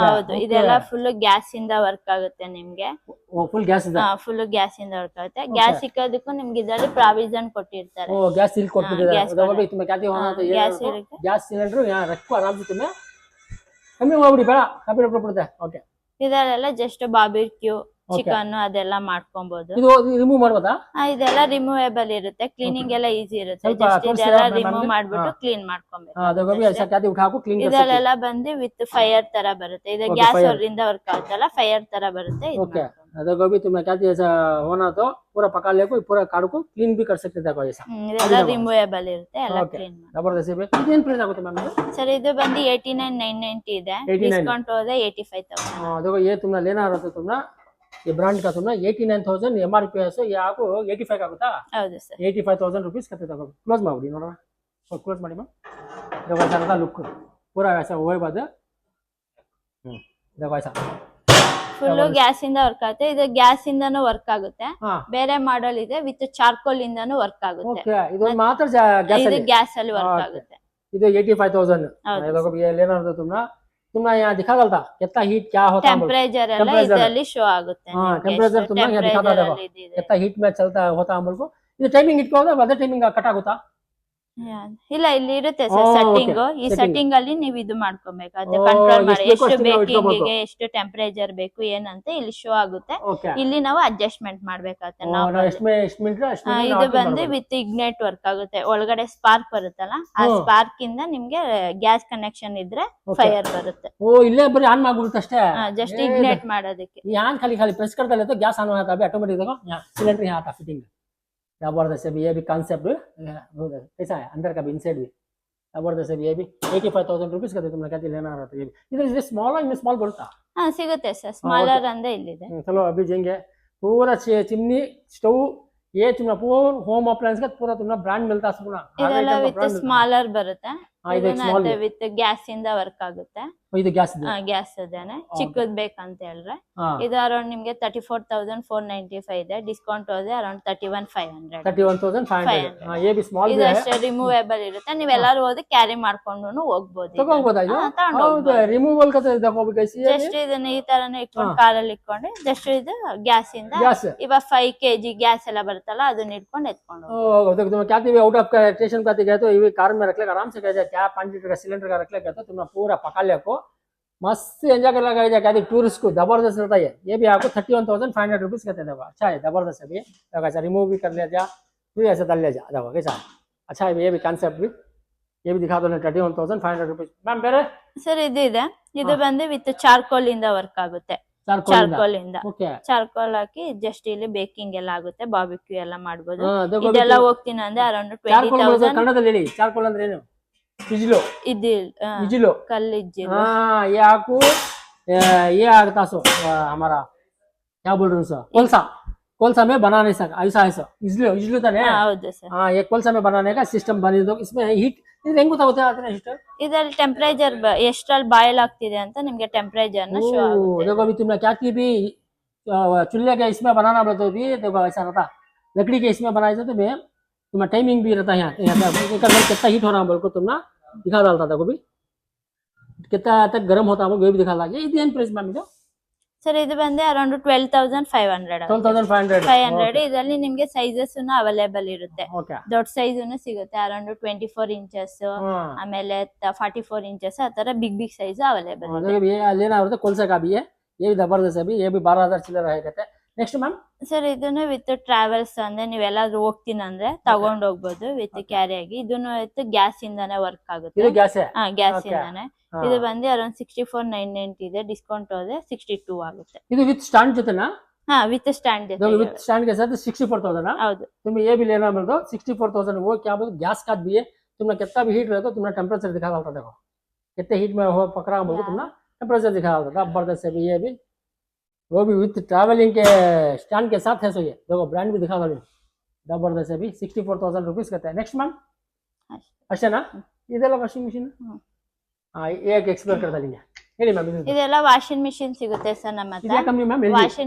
ಹೌದು ಇದೆಲ್ಲ ಫುಲ್ ಗ್ಯಾಸ್ ಇಂದ ವರ್ಕ್ ಆಗುತ್ತೆ ನಿಮ್ಗೆ ಫುಲ್ ಗ್ಯಾಸ್ ಫುಲ್ ಗ್ಯಾಸ್ ಇಂದ ವರ್ಕ್ ಆಗುತ್ತೆ ಗ್ಯಾಸ್ ಸಿಕ್ಕೋದಕ್ಕೂ ನಿಮ್ಗೆ ಇದರಲ್ಲಿ ಪ್ರಾವಿಷನ್ ಕೊಟ್ಟಿರ್ತಾರೆ ಗ್ಯಾಸ್ ಇಲ್ಲಿ ಕೊಟ್ಟಿದ್ದಾರೆ ಗ್ಯಾಸ್ ಸಿಲಿಂಡರ್ यहाँ रखो आराम से तुम्हें ಕಮ್ಮಿ ಮಾಡ್ಬಿಡಿ ಬೇಡ ಕಾಪಿ ಬಿಡುತ್ತೆ. ಓಕೆ, ಇದೆಲ್ಲ ಜಸ್ಟ್ ಬಾರ್ಬಿಕ್ಯೂ ಚಿಕನ್ ಅದೆಲ್ಲ ಮಾಡ್ಕೊಬಹುದು. ಇದು ರಿಮೂವ್ ಮಾಡ್ಬೋದಾ? ಇದೆಲ್ಲ ರಿಮೂವೇಬಲ್ ಇರುತ್ತೆ, ಕ್ಲೀನಿಂಗ್ ಎಲ್ಲ ಈಸಿ ಇರುತ್ತೆ. ಸ್ವಲ್ಪ ಜಸ್ಟ್ ತೋರ್ಸ್ತೀರಾ ಇದೆಲ್ಲ ಮ್ಯಾಮ್ ರಿಮೂವ್ ನಮ್ಗೆ? ಮಾಡ್ಬಿಟ್ಟು ಕ್ಲೀನ್ ಮಾಡ್ಕೊಬೇಕು. ಅದು ಗೋಬಿ ಐಸಾ ಕ್ಯಾತಿ ಉಠಾಕು ಕ್ಲೀನ್ ಇದೆಲ್ಲ ಬಂದು ವಿತ್ ಫೈರ್ ತರ ಬರುತ್ತೆ. ಇದು Okay, ಗ್ಯಾಸ್ fire. ಅವರಿಂದ ವರ್ಕ್ ಆಗುತ್ತಲ್ಲ, ಫೈರ್ ತರ ಬರುತ್ತೆ. ಇದು ओके, अदर गोभी तुम्हें क्या चाहिए ऐसा होना तो पूरा पका ले को पूरा काट को क्लीन भी कर सकते थे कोई ऐसा. ಇದೆಲ್ಲ ರಿಮೂವೇಬल ಇರುತ್ತೆ, ಎಲ್ಲ Okay. ಕ್ಲೀನ್ ಮಾಡಿ. जबरदस्त है. कितने प्राइस आगुत्ते मैम ಇದು? ಸರ್ ಇದು ಬಂದು 89,990 ಇದೆ, 89. ಡಿಸ್ಕೌಂಟ್ ಹೋದ್ರೆ 85,000. हाँ देखो ये तुमने लेना रहा तो तुमने ये ब्रांड का तुमने 89,000 MRP है, सो ये आपको 85 ಆಗುತ್ತಾ? ಹೌದು ಸರ್. 85,000 रुपीस करते थे. क्लोज ಮಾಡಿ ನೋಡೋಣ, क्लोज ಮಾಡಿ ಮ್ಯಾಮ್. देखो ऐसा रहता लुक पूरा ऐसा हुए बाद देखो ऐसा ಫುಲ್ ಗ್ಯಾಸ್ ಇಂದ ವರ್ಕ್ ಆಗುತ್ತೆ. ಇದು ಗ್ಯಾಸ್ ಇಂದಾನು ವರ್ಕ್ ಆಗುತ್ತೆ. हाँ ಬೇರೆ ಮಾಡಲ್ ಇದೆ ವಿತ್ ಚಾರ್ಕೋಲ್ ಇಂದಾನು ವರ್ಕ್ ಆಗುತ್ತೆ. ओके, ಇದು ಮಾತ್ರ ಗ್ಯಾಸ್ ಇದು ಅಲ್ಲಿ ಗ್ಯಾಸ್ ಅಲ್ಲಿ ವರ್ಕ್ Okay. ಆಗುತ್ತೆ. ಇದು 85,000. ಹೌದು. ये देखो ये लेना रहा तो तुमने यहाँ दिखा गलता कितना हीट क्या होता है, ಟೆಂಪರೇಚರ್ ಎಲ್ಲ Temperature. ಇದರಲ್ಲಿ ಶೋ ಆಗುತ್ತೆ. हाँ, ನಿಮ್ಗೆ temperature ಎಷ್ಟು तुम्हें यहाँ दिखाता temperature देखो ಅಲ್ಲಿ ಇದೆ. कितना हीट में चलता होता है हमको. ಇದು ಟೈಮಿಂಗ್ ಇಟ್ಕೊಳ್ಳೋದು ಅದೇ ಟೈಮಿಂಗ್ ಕಟ್ ಆಗುತ್ತಾ? ಇಲ್ಲ, ಇಲ್ಲಿ ಇರುತ್ತೆ ಸರ್ Oh, ಸೆಟ್ಟಿಂಗ್. okay. ಈ Setting. ಸೆಟ್ಟಿಂಗ್ ಅಲ್ಲಿ ನೀವು ಇದು ಮಾಡ್ಕೊಬೇಕು, ಅದು Oh, ಕಂಟ್ರೋಲ್ ಮಾಡಿ ಎಷ್ಟು ಬೇಕೋ ಎಷ್ಟು ಅಷ್ಟು ನಾವು ಬೇಕಿಂಗ್ ಇಟ್ಕೊಬೇಕು. ಗೆ ಎಷ್ಟು ಟೆಂಪರೇಚರ್ ಬೇಕು ಏನಂತ ಇಲ್ಲಿ ಶೋ ಆಗುತ್ತೆ. ಓಕೆ, ಇಲ್ಲಿ ನಾವು ಅಡ್ಜಸ್ಟ್ಮೆಂಟ್ ಮಾಡ್ಬೇಕಾಗುತ್ತೆ. ನಾವು ನಾವು ಎಷ್ಟು ಮಿನಿಟ್ ಅಷ್ಟು ಇದು ಬಂದು ವಿತ್ ಇಗ್ನೇಟ್ ವರ್ಕ್ ಆಗುತ್ತೆ. ಒಳಗಡೆ ಸ್ಪಾರ್ಕ್ ಬರುತ್ತಲ್ಲ, ಆ ಸ್ಪಾರ್ಕ್ ಇಂದ ನಿಮ್ಗೆ ಗ್ಯಾಸ್ ಕನೆಕ್ಷನ್ ಇದ್ರೆ Okay. ಫೈರ್ ಬರುತ್ತೆ. ಓ ಇಲ್ಲೇ ಬರೀ ಆನ್ ಮಾಡ್ಬಿಡುತ್ತೆ ಅಷ್ಟೇ. ಜಸ್ಟ್ ಇಗ್ನೇಟ್ ಮಾಡೋದಕ್ಕೆ. यहाँ खाली खाली प्रेस करता लेते गैस ऑन होता है ऑटोमेटिक. देखो यहाँ सिलेंडर यहाँ आता फिटिंग जबरदस्त है. ये भी कॉन्सेप्ट कैसा है अंदर का भी इनसाइड भी जबरदस्त है. ये भी 85,000 रुपीस का तुमने क्या लेना रहा था. ये भी इधर स्मॉल है, स्मॉल बोलता. ಹಾ ಸಿಗುತ್ತೆ ಸರ್, ಸ್ಮಾಲರ್ ಅಂದ್ರೆ ಇಲ್ಲಿದೆ. चलो अभी जाएंगे पूरा चिमनी स्टोव ये तुमने पूरा होम अप्लायंस का पूरा तुमने ब्रांड मिलता है पूरा. ಇದೆಲ್ಲ ವಿತ್ ಸ್ಮಾಲರ್ ಬರುತ್ತೆ. हाँ, ಇದು small ಇದೆ. ವಿತ್ ಗ್ಯಾಸ್ ಇಂದ ವರ್ಕ್ ಆಗುತ್ತೆ. ಇದು ಗ್ಯಾಸ್ ಇದೆ. ಗ್ಯಾಸ್ ಅದೇನೆ ಚಿಕ್ಕದ್ ಬೇಕಂತ ಹೇಳಿದ್ರೆ ಹಾ ಇದು ಅರೌಂಡ್ ನಿಮ್ಗೆ 34,495 ಇದೆ, ಡಿಸ್ಕೌಂಟ್ ಹೋದ್ರೆ ಅರೌಂಡ್ 31,500. 31,500. हाँ ये भी स्मॉल ಇದು भी है. ಅಷ್ಟೇ ರಿಮೂವೇಬಲ್ ಇರುತ್ತೆ, ನೀವ್ ಎಲ್ಲಾರು ಹೋಗಿ ಕ್ಯಾರಿ ಮಾಡ್ಕೊಂಡು ಹೋಗ್ಬೋದು. ತಗೋಬೋದಾ ಇದು? ತಗೊಂಡು ಹೌದು, ರಿಮೂವಲ್ का देखो भी कैसी है ಜಸ್ಟ್ ಇದನ್ನ ಈ ತರನೇ ಇಟ್ಕೊಂಡು ಹಾ. ಕಾರಲ್ಲಿ ಇಟ್ಕೊಂಡು ಜಸ್ಟ್ ಇದು ಗ್ಯಾಸ್ ಇಂದ गैस. ಇವಾಗ 5 kg ಗ್ಯಾಸ್ ಎಲ್ಲ ಬರುತ್ತಲ್ಲ ಅದನ್ನ ಇಟ್ಕೊಂಡು ಎತ್ಕೊಂಡು ओ देखो तुम क्या थी आउट ऑफ स्टेशन का गए तो ये कार में रख लेगा आराम से कह क्या 5 लीटर का सिलेंडर का रख लेगा तो तुमने पूरा पका ले को मस्त एंजॉय कर लगा क्या थी टूरिस्ट को जबरदस्त रहता है. ये भी आपको 31,500 रुपीज कहते देखो. अच्छा है, जबरदस्त है भी. देखो ऐसा रिमूव भी कर लिया जा, फिर ऐसे डाल लिया जा. देखो कैसा है, अच्छा है. ये भी कॉन्सेप्ट भी ये भी दिखा दो 31,500 रुपीज. मैम ಬೇರೆ ಸರ್ ಇದು ಇದೆ. ಇದು ಬಂದು ವಿತ್ ಚಾರ್ಕೋಲ್ ಇಂದ ವರ್ಕ್ ಆಗುತ್ತೆ. ಚಾರ್ಕೋಲ್ ಇಂದ ಓಕೆ. ಚಾರ್ಕೋಲ್ ಹಾಕಿ ಜಸ್ಟ್ ಇಲ್ಲಿ ಬೇಕಿಂಗ್ ಎಲ್ಲ ಆಗುತ್ತೆ, ಬಾರ್ಬಿಕ್ಯೂ ಎಲ್ಲ ಮಾಡ್ಬೋದು. देखो ಇದೆಲ್ಲ ಹೋಗ್ತೀನಿ ಅಂದ್ರೆ ಅರೌಂಡ್ ಚಾರ್ಕೋಲ್ 20,000 ಕನ್ನಡದಲ್ಲಿ ಹೇಳಿ. ಚಾರ್ಕೋಲ್ ಅಂದ್ರೆ ಏನು? ಇಜ್ಲು. ಇದಿಲ್ इजलो. ಕಲ್ಲಿಜ್ಜಿಲ್. हाँ ये आपको ये आता सो हमारा क्या बोल रहे हो सर, कोलसा. कोलसा में बना नहीं सकता ऐसा ऐसा इजलो इजलो था ना. ಹೌದು ಸರ್. हाँ ये कोलसा में बनाने का सिस्टम बनी दो. इसमें हीट ಇದು ಹೆಂಗ್ ಗೊತ್ತಾಗುತ್ತೆ ಅದನ್ನ ಹಿಸ್ಟರ್? ಇದರಲ್ಲಿ ಟೆಂಪರೇಚರ್ ಎಷ್ಟ್ರಲ್ಲಿ ಬಾಯ್ಲ್ ಆಗ್ತಿದೆ ಅಂತ ನಿಮ್ಗೆ ಟೆಂಪರೇಚರ್ ನ ಶೋ ಆಗುತ್ತೆ. देखो अभी तुमने क्या की भी चूल्हे के इसमें बनाना बोलते भी देखो ऐसा रहता. लकड़ी के इसमें बनाए तो भी तुम्हें टाइमिंग भी रहता है. यहाँ कितना हीट हो रहा है बोल को तुमने दिखा डालता था. भी कितना तक गर्म होता है वो भी दिखा लगे. ಇದು ಏನು ಪ್ರೈಸ್ ಮ್ಯಾಮ್ ಇದು? ಸರ್ ಇದು ಬಂದೆ ಅರೌಂಡ್ 12,500. 12,500. 500 ಇದರಲ್ಲಿ ನಿಮ್ಗೆ ಸೈಜಸ್ ಅವೈಲೇಬಲ್ ಇರುತ್ತೆ. ಓಕೆ. ದೊಡ್ಡ ಸೈಜ್ ಸಿಗುತ್ತೆ ಅರೌಂಡ್ 24 ಇಂಚಸ್, ಆಮೇಲೆ 44 ಇಂಚಸ್, ಆ ತರ ಬಿಗ್ ಬಿಗ್ ಸೈಜ್ ಅವೈಲೇಬಲ್ ಇದೆ. ये लेना होता है कोलसा का भी है. ये भी जबरदस्त है. भी ये भी 12,000 चिल्लर रहेगा. नेक्स्ट मैम ಸರ್ ಇದನ್ನು ವಿತ್ ಟ್ರಾವೆಲ್ಸ್ ಅಂದ್ರೆ ನೀವೆಲ್ಲಾದ್ರೂ ಹೋಗ್ತೀನಿ ಅಂದ್ರೆ ತಗೊಂಡ್ ಹೋಗ್ಬೋದು ವಿತ್ ಕ್ಯಾರಿ ಆಗಿ. ಇದನ್ನು ವಿತ್ ಗ್ಯಾಸ್ ಇಂದಾನೆ ವರ್ಕ್ ಆಗುತ್ತೆ. ಇದು ಗ್ಯಾಸ್ है. Gas Okay. ಇಂದಾನೆ. ಇದು ಬಂದು ಅರೌಂಡ್ 64,990 ಇದೆ, ಡಿಸ್ಕೌಂಟ್ ಹೋದ್ರೆ 62 ಆಗುತ್ತೆ. ಇದು ವಿತ್ ಸ್ಟ್ಯಾಂಡ್ ಜೊತೆನಾ? ಹಾ ವಿತ್ ಸ್ಟ್ಯಾಂಡ್ ಜೊತೆ. विथ स्टैंड के साथ 64,000 ना. ಹೌದು. तुम्हें ये भी लेना बोल दो 64,000. वो क्या बोलते गैस का भी है. तुमने कितना भी हीट रहे तो तुमने टेम्परेचर दिखा डालता. देखो कितने हीट में हो पकड़ा बोल तुमने टेम्परेचर दिखा डालता. जबरदस्त है भी. ये भी वो भी विथ ट्रैवलिंग के स्टैंड के साथ है. सो ये देखो ब्रांड भी दिखा दो. जबरदस्त है भी. 64,000 रुपीज कहते हैं. नेक्स्ट मैम अच्छा ना ಇದೆಲ್ಲ ವಾಷಿಂಗ್ ಮಿಷಿನ್. एक एक्सप्लोर करता लेंगे. ಹೇಳಿ ಮ್ಯಾಮ್ ಇದು ಇದೆಲ್ಲ ವಾಷಿಂಗ್ ಮಿಷಿನ್ ಸಿಗುತ್ತೆ ಸರ್ ನಮ್ಮ ಹತ್ರ. ಇದೆಲ್ಲ ಕಮ್ಮಿ ಮ್ಯಾಮ್.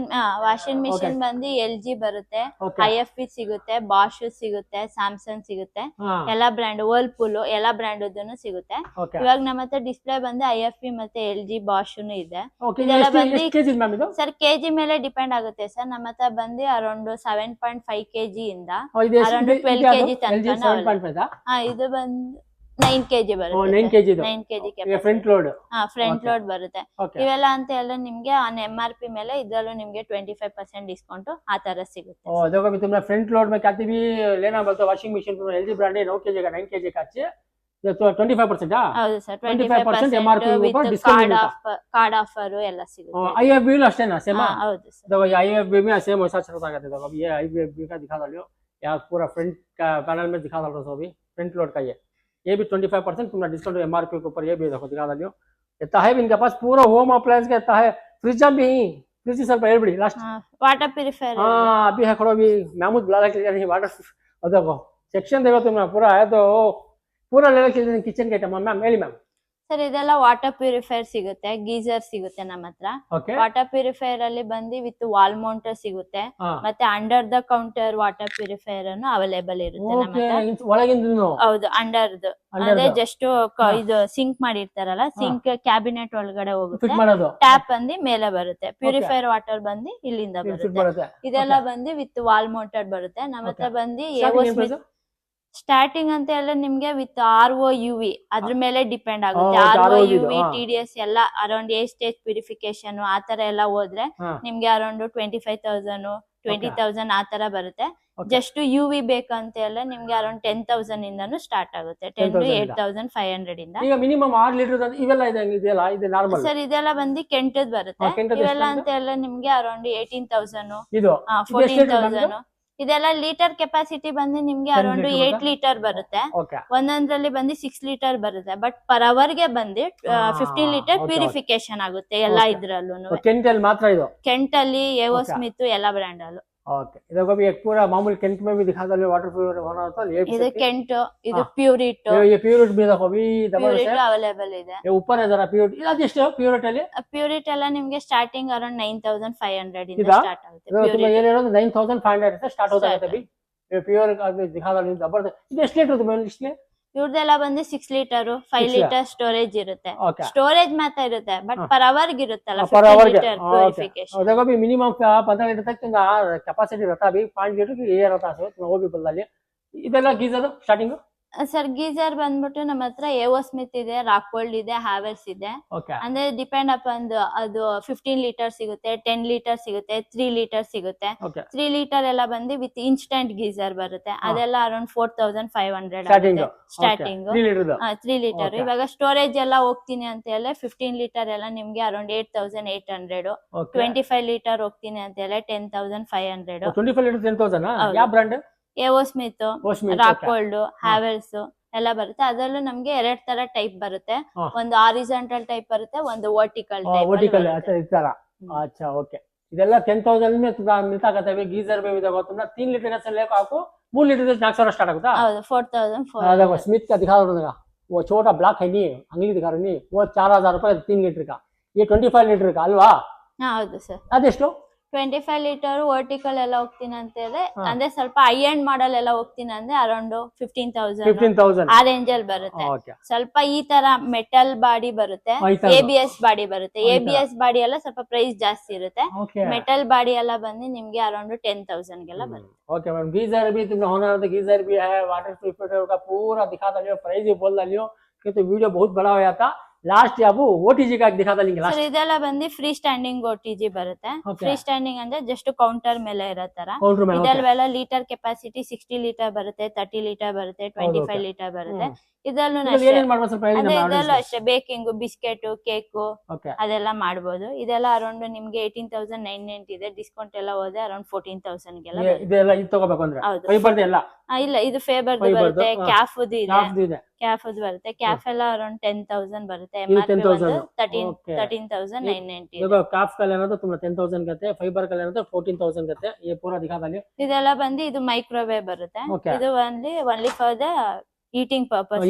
ವಾಷಿಂಗ್ ಮಿಷಿನ್ ಬಂದು LG ಬರುತ್ತೆ, IFB ಸಿಗುತ್ತೆ, ಬಾಷ್ ಸಿಗುತ್ತೆ, ಸ್ಯಾಮ್ಸಂಗ್ ಸಿಗುತ್ತೆ, ಎಲ್ಲಾ ಬ್ರ್ಯಾಂಡ್, ವರ್ಲ್ಪೂಲ್ ಎಲ್ಲಾ ಬ್ರ್ಯಾಂಡ್ ಸಿಗುತ್ತೆ. ಇವಾಗ ನಮ್ಮ ಹತ್ರ ಡಿಸ್ಪ್ಲೇ ಬಂದು IFB ಮತ್ತೆ LG ಬಾಷ್ ಇದೆ. ಇದೆಲ್ಲ ಬಂದು ಸರ್ ಕೆಜಿ ಮೇಲೆ ಡಿಪೆಂಡ್ ಆಗುತ್ತೆ ಸರ್. ನಮ್ಮ ಹತ್ರ ಬಂದು ಅರೌಂಡ್ 7.5 kg ಇಂದ ಅರೌಂಡ್ 12 kg ತನಕ. ಇದು ಬಂದು 9 kg ಬರುತ್ತೆ 9 kg ಇದು 9 kg front load front load ಬರುತ್ತೆ ಇವೆಲ್ಲ ಅಂತ ಎಲ್ಲ ನಿಮ್ಗೆ ಆನ್ MRP ಮೇಲೆ ಇದ್ರಲ್ಲೂ ನಿಮ್ಗೆ 25% ಡಿಸ್ಕೌಂಟ್ ಆ ತರ ಸಿಗುತ್ತೆ देखो अभी तुमने फ्रंट लोड में कहती भी लेना बोलते वॉशिंग मशीन तुमने LG ब्रांड 9 kg का 9 kg का अच्छे तो 25% ಹೌದು ಸರ್ 25% MRP ऊपर डिस्काउंट ಕಾರ್ಡ್ ಆಫರ್ ಎಲ್ಲ ಸಿಗುತ್ತೆ IFB भी अಷ್ಟೇ ना सेम ಹೌದು ಸರ್ देखो ये IFB में सेम वैसा चलता है देखो अब ये IFB का दिखा दो यार पूरा फ्रंट का पैनल में दिखा दो अभी फ्रंट लोड का ये भी 25% तुमने डिस्काउंट MRP के ऊपर ये भी देखो दिखा दो इतना है भी इनके पास पूरा होम अप्लायंस का इतना है फ्रिज भी फ्रिज ಸ್ವಲ್ಪ ಹೇಳ್ಬಿಡಿ ಲಾಸ್ಟ್ वाटर प्यूरिफायर अभी है खड़ो अभी महमूद बुला के लिए वाटर देखो सेक्शन देखो तुमने पूरा है तो पूरा लेवल के किचन के आइटम मैम ಹೇಳಿ मैम ಸರ್ ಇದೆಲ್ಲ ವಾಟರ್ ಪ್ಯೂರಿಫೈಯರ್ ಸಿಗುತ್ತೆ ಗೀಸರ್ ಸಿಗುತ್ತೆ ನಮ್ಮ ಹತ್ರ ವಾಟರ್ ಪ್ಯೂರಿಫೈಯರ್ ಅಲ್ಲಿ ಬಂದು ವಿತ್ ವಾಲ್ ಮೌಂಟರ್ ಸಿಗುತ್ತೆ ಮತ್ತೆ under the counter water purifier ಅನ್ನು ಅವೈಲೇಬಲ್ ಇರುತ್ತೆ ನಮ್ಮ ಹತ್ರ ಒಳಗಿಂದ ಹೌದು ಅಂಡರ್ದು ಅದೇ ಜಸ್ಟ್ ಇದು ಸಿಂಕ್ ಮಾಡಿರ್ತಾರಲ್ಲ ಸಿಂಕ್ ಕ್ಯಾಬಿನೆಟ್ ಒಳಗಡೆ ಹೋಗುತ್ತೆ ಟ್ಯಾಪ್ ಬಂದು ಮೇಲೆ ಬರುತ್ತೆ ಪ್ಯೂರಿಫೈಯರ್ ವಾಟರ್ ಬಂದು ಇಲ್ಲಿಂದ ಬರುತ್ತೆ ಇದೆಲ್ಲ ಬಂದು ವಿತ್ ವಾಲ್ ಮೌಂಟೆಡ್ ಬರುತ್ತೆ ನಮ್ಮ ಹತ್ರ ಬಂದು ಸ್ಟಾರ್ಟಿಂಗ್ ಅಂತ ಎಲ್ಲ ನಿಮ್ಗೆ ವಿತ್ ROUV ಅದ್ರ ಮೇಲೆ ಡಿಪೆಂಡ್ ಆಗುತ್ತೆ ROUV TDS ಎಲ್ಲ ಅರೌಂಡ್ ಏ ಸ್ಟೇಜ್ ಪ್ಯೂರಿಫಿಕೇಶನ್ ಆತರ ಎಲ್ಲ ಹೋದ್ರೆ ನಿಮ್ಗೆ ಅರೌಂಡ್ 25,000 20,000 ಆತರ ಬರುತ್ತೆ ಜಸ್ಟ್ UV ಬೇಕಂತ ಎಲ್ಲ ನಿಮ್ಗೆ ಅರೌಂಡ್ 10,000 ಇಂದನೂ ಸ್ಟಾರ್ಟ್ ಆಗುತ್ತೆ 10 to 8,500 ಇಂದ ಈಗ ಮಿನಿಮಮ್ 6 ಲೀಟರ್ ಇವೆಲ್ಲ ಇದೆಯಲ್ಲ ಇದು ನಾರ್ಮಲ್ ಸರ್ ಇದೆಲ್ಲ ಬಂದು ಕೆಂಟದ್ ಬರುತ್ತೆ ಇವೆಲ್ಲ ಅಂತ ಎಲ್ಲ ನಿಮ್ಗೆ ಅರೌಂಡ್ 18,000 ಇದು 14,000 ಇದೆಲ್ಲ ಲೀಟರ್ ಕೆಪಾಸಿಟಿ ಬಂದು ನಿಮ್ಗೆ ಅರೌಂಡ್ 8 ಲೀಟರ್ ಬರುತ್ತೆ ಒಂದೊಂದ್ರಲ್ಲಿ ಬಂದು 6 ಲೀಟರ್ ಬರುತ್ತೆ ಬಟ್ ಪರ್ ಅವರ್ ಗೆ ಬಂದು 15 ಲೀಟರ್ ಪ್ಯೂರಿಫಿಕೇಶನ್ ಆಗುತ್ತೆ ಎಲ್ಲ ಇದ್ರಲ್ಲೂ ಕೆಂಟ್ ಅಲ್ಲಿ ಎವೋ ಸ್ಮಿತ್ ಎಲ್ಲ ಬ್ರ್ಯಾಂಡ್ ಅಲ್ಲೂ ओके देखो अभी एक पूरा मामूली केंट में भी दिखा दो वाटर प्यूरिफायर होना होता है ಇದು ಕೆಂಟ್ ಇದು ಪ್ಯೂರಿಟ್ ये प्यूरिट भी देखो अभी ಪ್ಯೂರಿಟ್ ಅವೈಲೇಬಲ್ ಇದೆ ये ऊपर है जरा प्यूरिट ಇದು ಎಷ್ಟು ಪ್ಯೂರಿಟ್ ಅಲ್ಲಿ ಪ್ಯೂರಿಟ್ ಎಲ್ಲ ನಿಮಗೆ ಸ್ಟಾರ್ಟಿಂಗ್ ಅರೌಂಡ್ 9,500 ಇಂದ ಸ್ಟಾರ್ಟ್ ಆಗುತ್ತೆ तुम्हें ये ले लो 9,500 से स्टार्ट होता है अभी ये प्योर का दिखा दो जबरदस्त ಇದು ಎಷ್ಟು ಲೀಟರ್ तुम्हें इसलिए ಇವ್ರದೆಲ್ಲ ಬಂದು 6 ಲೀಟರ್ 5 ಲೀಟರ್ ಸ್ಟೋರೇಜ್ ಇರುತ್ತೆ ಸ್ಟೋರೇಜ್ ಮಾತ್ರ ಇರುತ್ತೆ ಬಟ್ ಪರ್ ಅವರ್ ಇರುತ್ತಲ್ಲ 15 ಲೀಟರ್ प्यूरिफिकेशन देखो अभी मिनिमम 15 लीटर तक कैपेसिटी रहता है अभी 5 लीटर की ये रहता है वो भी बदला लिया ಇದೆಲ್ಲ ಗೀಜರ್ ಸ್ಟಾರ್ಟಿಂಗ್ ಸರ್ ಗೀಜರ್ ಬಂದ್ಬಿಟ್ಟು ನಮ್ಮ ಹತ್ರ ಎವೋ ಸ್ಮಿತ್ ಇದೆ ರಾಕ್ವೋಲ್ಡ್ ಇದೆ ಹ್ಯಾವೆಲ್ಸ್ ಇದೆ ಅಂದ್ರೆ ಡಿಪೆಂಡ್ ಅಪಾನ್ ಅದು 15 ಲೀಟರ್ ಸಿಗುತ್ತೆ 10 ಲೀಟರ್ ಸಿಗುತ್ತೆ 3 ಲೀಟರ್ ಸಿಗುತ್ತೆ 3 ಲೀಟರ್ ಎಲ್ಲ ಬಂದು ವಿತ್ ಇನ್ಸ್ಟಂಟ್ ಗೀಜರ್ ಬರುತ್ತೆ ಅದೆಲ್ಲ ಅರೌಂಡ್ 4,500 ಸ್ಟಾರ್ಟಿಂಗ್ 3 ಲೀಟರ್ ಇವಾಗ ಸ್ಟೋರೇಜ್ ಎಲ್ಲ ಹೋಗ್ತೀನಿ ಅಂತ ಹೇಳಿ 15 ಲೀಟರ್ ಎಲ್ಲ ನಿಮ್ಗೆ ಅರೌಂಡ್ 8,800 25 ಲೀಟರ್ ಹೋಗ್ತೀನಿ ಅಂತ ಹೇಳಿ 10,500 25 ಲೀಟರ್ 10,000 ಯಾವ ಬ್ರಾಂಡ್ ಎವೋ ಸ್ಮಿತ್ ರಾಕ್ವೋಲ್ಡ್ ಹ್ಯಾವೆಲ್ಸ್ ಎಲ್ಲ ಬರುತ್ತೆ ಅದರಲ್ಲೂ ನಮ್ಗೆ 2 ತರ ಟೈಪ್ ಬರುತ್ತೆ ಒಂದು ಹಾರಿಜಾಂಟಲ್ ಟೈಪ್ ಬರುತ್ತೆ ಒಂದು ವರ್ಟಿಕಲ್ ಟೈಪ್ अच्छा ओके ಇದೆಲ್ಲ 10,000 में मिलता कहता है गीजर में भी देखो तुमने 3 लीटर से लेकर आपको 3 लीटर से 4,000 स्टार्ट होता है हौದು 4,400 देखो स्मिथ का दिखा दो वो छोटा ब्लॉक है नहीं अंगली दिखा रही नहीं वो 4,000 रुपए 3 लीटर का ये 25 लीटर का ಅಲ್ವಾ ಹೌದು ಸರ್ ಅದೆಷ್ಟು 25 ಲೀಟರ್ ವರ್ಟಿಕಲ್ ಎಲ್ಲ ಹೋಗ್ತೀನಿ ಅಂತ ಹೇಳಿದ್ರೆ ಅಂದ್ರೆ ಸ್ವಲ್ಪ ಹೈ ಎಂಡ್ ಮಾಡಲ್ ಎಲ್ಲ ಹೋಗ್ತೀನಿ ಅಂದ್ರೆ ಅರೌಂಡ್ 15,000 ಆ ರೇಂಜ್ ಅಲ್ಲಿ ಬರುತ್ತೆ ಸ್ವಲ್ಪ ಈ ತರ ಮೆಟಲ್ ಬಾಡಿ ಬರುತ್ತೆ ABS ಬಾಡಿ ಬರುತ್ತೆ ABS ಬಾಡಿ ಎಲ್ಲ ಸ್ವಲ್ಪ ಪ್ರೈಸ್ ಜಾಸ್ತಿ ಇರುತ್ತೆ ಮೆಟಲ್ ಬಾಡಿ ಎಲ್ಲ ಬಂದು ನಿಮ್ಗೆ ಅರೌಂಡ್ 10,000 ಗೆಲ್ಲ ಬರುತ್ತೆ ओके मैम गीजर भी तुमने होना है तो गीजर भी है वाटर प्यूरिफायर का पूरा दिखा दियो प्राइस भी बोल दियो कि तो वीडियो बहुत बड़ा हो जाता लास्ट आपको OTG का दिखा देंगे लास्ट ಇದೆಲ್ಲ ಬಂದು ಫ್ರೀ ಸ್ಟ್ಯಾಂಡಿಂಗ್ OTG ಬರುತ್ತೆ ಫ್ರೀ ಸ್ಟ್ಯಾಂಡಿಂಗ್ ಅಂದ್ರೆ ಜಸ್ಟ್ ಕೌಂಟರ್ ಮೇಲೆ ಇರೋ ತರ ಇದೆಲ್ಲ ಲೀಟರ್ ಕೆಪಾಸಿಟಿ 60 ಲೀಟರ್ ಬರುತ್ತೆ 30 ಲೀಟರ್ ಬರುತ್ತೆ 25 ಲೀಟರ್ ಬರುತ್ತೆ ಇದರಲ್ಲೂ ಅಷ್ಟೇ ಬೇಕಿಂಗ್ ಬಿಸ್ಕೆಟ್ ಕೇಕ್ ಅದೆಲ್ಲ ಮಾಡಬಹುದು ಇದೆಲ್ಲ ಅರೌಂಡ್ ನಿಮ್ಗೆ 18,990 ಇದೆ ಡಿಸ್ಕೌಂಟ್ ಎಲ್ಲ ಹೋದ್ರೆ ಅರೌಂಡ್ 14,000 ಗೆಲ್ಲ ಇದೆಲ್ಲ ಇದು ತಗೋಬೇಕು ಅಂದ್ರೆ ಫೈಬರ್ ಎಲ್ಲ ಇಲ್ಲ ಇದು ಫೇಬರ್ ಬರುತ್ತೆ ಕ್ಯಾಫ್ ಇದೆ ಕ್ಯಾಫ್ ಬರುತ್ತೆ ಕ್ಯಾಫ್ ಎಲ್ಲ ಅರೌಂಡ್ 10,000 ಬರುತ್ತೆ MRP 13,990 देखो काफ का लेना तो तुम 10,000 कहते हैं फाइबर का लेना तो 14,000 कहते हैं ये पूरा दिखा दलिए ಇದೆಲ್ಲ ಬಂದು ಇದು ಮೈಕ್ರೋವೇವ್ ಬರುತ್ತೆ ಇದು only for the eating purpose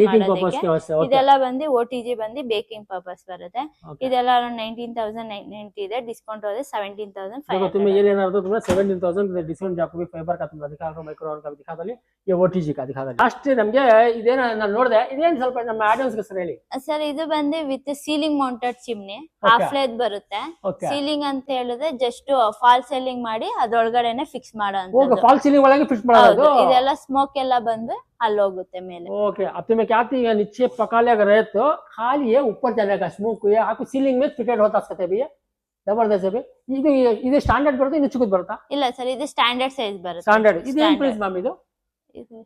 ಇದೆಲ್ಲ ಬಂದು OTG ಬಂದು ಬೇಕಿಂಗ್ ಪರ್ಪಸ್ ಬರುತ್ತೆ ಇದೆಲ್ಲ ಅರೌಂಡ್ 19,990 ಇದೆ ಡಿಸ್ಕೌಂಟ್ ಹೋದ್ರೆ 17,500 तुम्हें ये लेना तो तुम्हें 17,000 डिस्काउंट आपको भी फाइबर का तुम दिखा रहा माइक्रोवेव का दिखा दली ये OTG का दिखा दली ಅಷ್ಟೇ ನಮಗೆ ಇದೇನ ನಾನು ನೋಡಿದೆ ಇದೇನ್ ಸ್ವಲ್ಪ ನಮ್ಮ ಆಡಿಯನ್ಸ್ ಗೆ ಸರ್ ಹೇಳಿ ಸರ್ ಇದು ಬಂದು with ceiling mounted chimney half light ಬರುತ್ತೆ ಸೀಲಿಂಗ್ ಅಂತ ಹೇಳಿದ್ರೆ ಜಸ್ಟ್ ಫಾಲ್ ಸೀಲಿಂಗ್ ಮಾಡಿ ಅದರೊಳಗಡೆನೆ ಫಿಕ್ಸ್ ಮಾಡೋದು ಫಾಲ್ ಸೀಲಿಂಗ್ ಒಳಗೆ ಫಿಕ್ಸ್ ಮಾಡೋದು ಇದೆಲ್ಲ ಸ್ಮೋಕ್ ಎಲ್ಲ ಬಂದು ಅಲ್ಲಿ ಹೋಗುತ್ತೆ ಮೇಲೆ. ओके अब तुम्हें क्या थी नीचे पका ले रहे तो खाली है ऊपर चलेगा स्मोक ये आपको सीलिंग में फिटेड होता सकते भैया जबरदस्त है ಇದು ಇದು ಸ್ಟ್ಯಾಂಡರ್ಡ್ ಬರುತ್ತೆ ಇನ್ನು ಚಿಕ್ಕದು ಬರುತ್ತಾ? ಇಲ್ಲ ಸರ್, ಇದು ಸ್ಟ್ಯಾಂಡರ್ಡ್ ಸೈಜ್ ಬರುತ್ತೆ. ಸ್ಟ್ಯಾಂಡರ್ಡ್ ಇದು ಏನು ಪ್ರೈಸ್ ಮ್ಯಾಮ್ ಇದು? ಇದು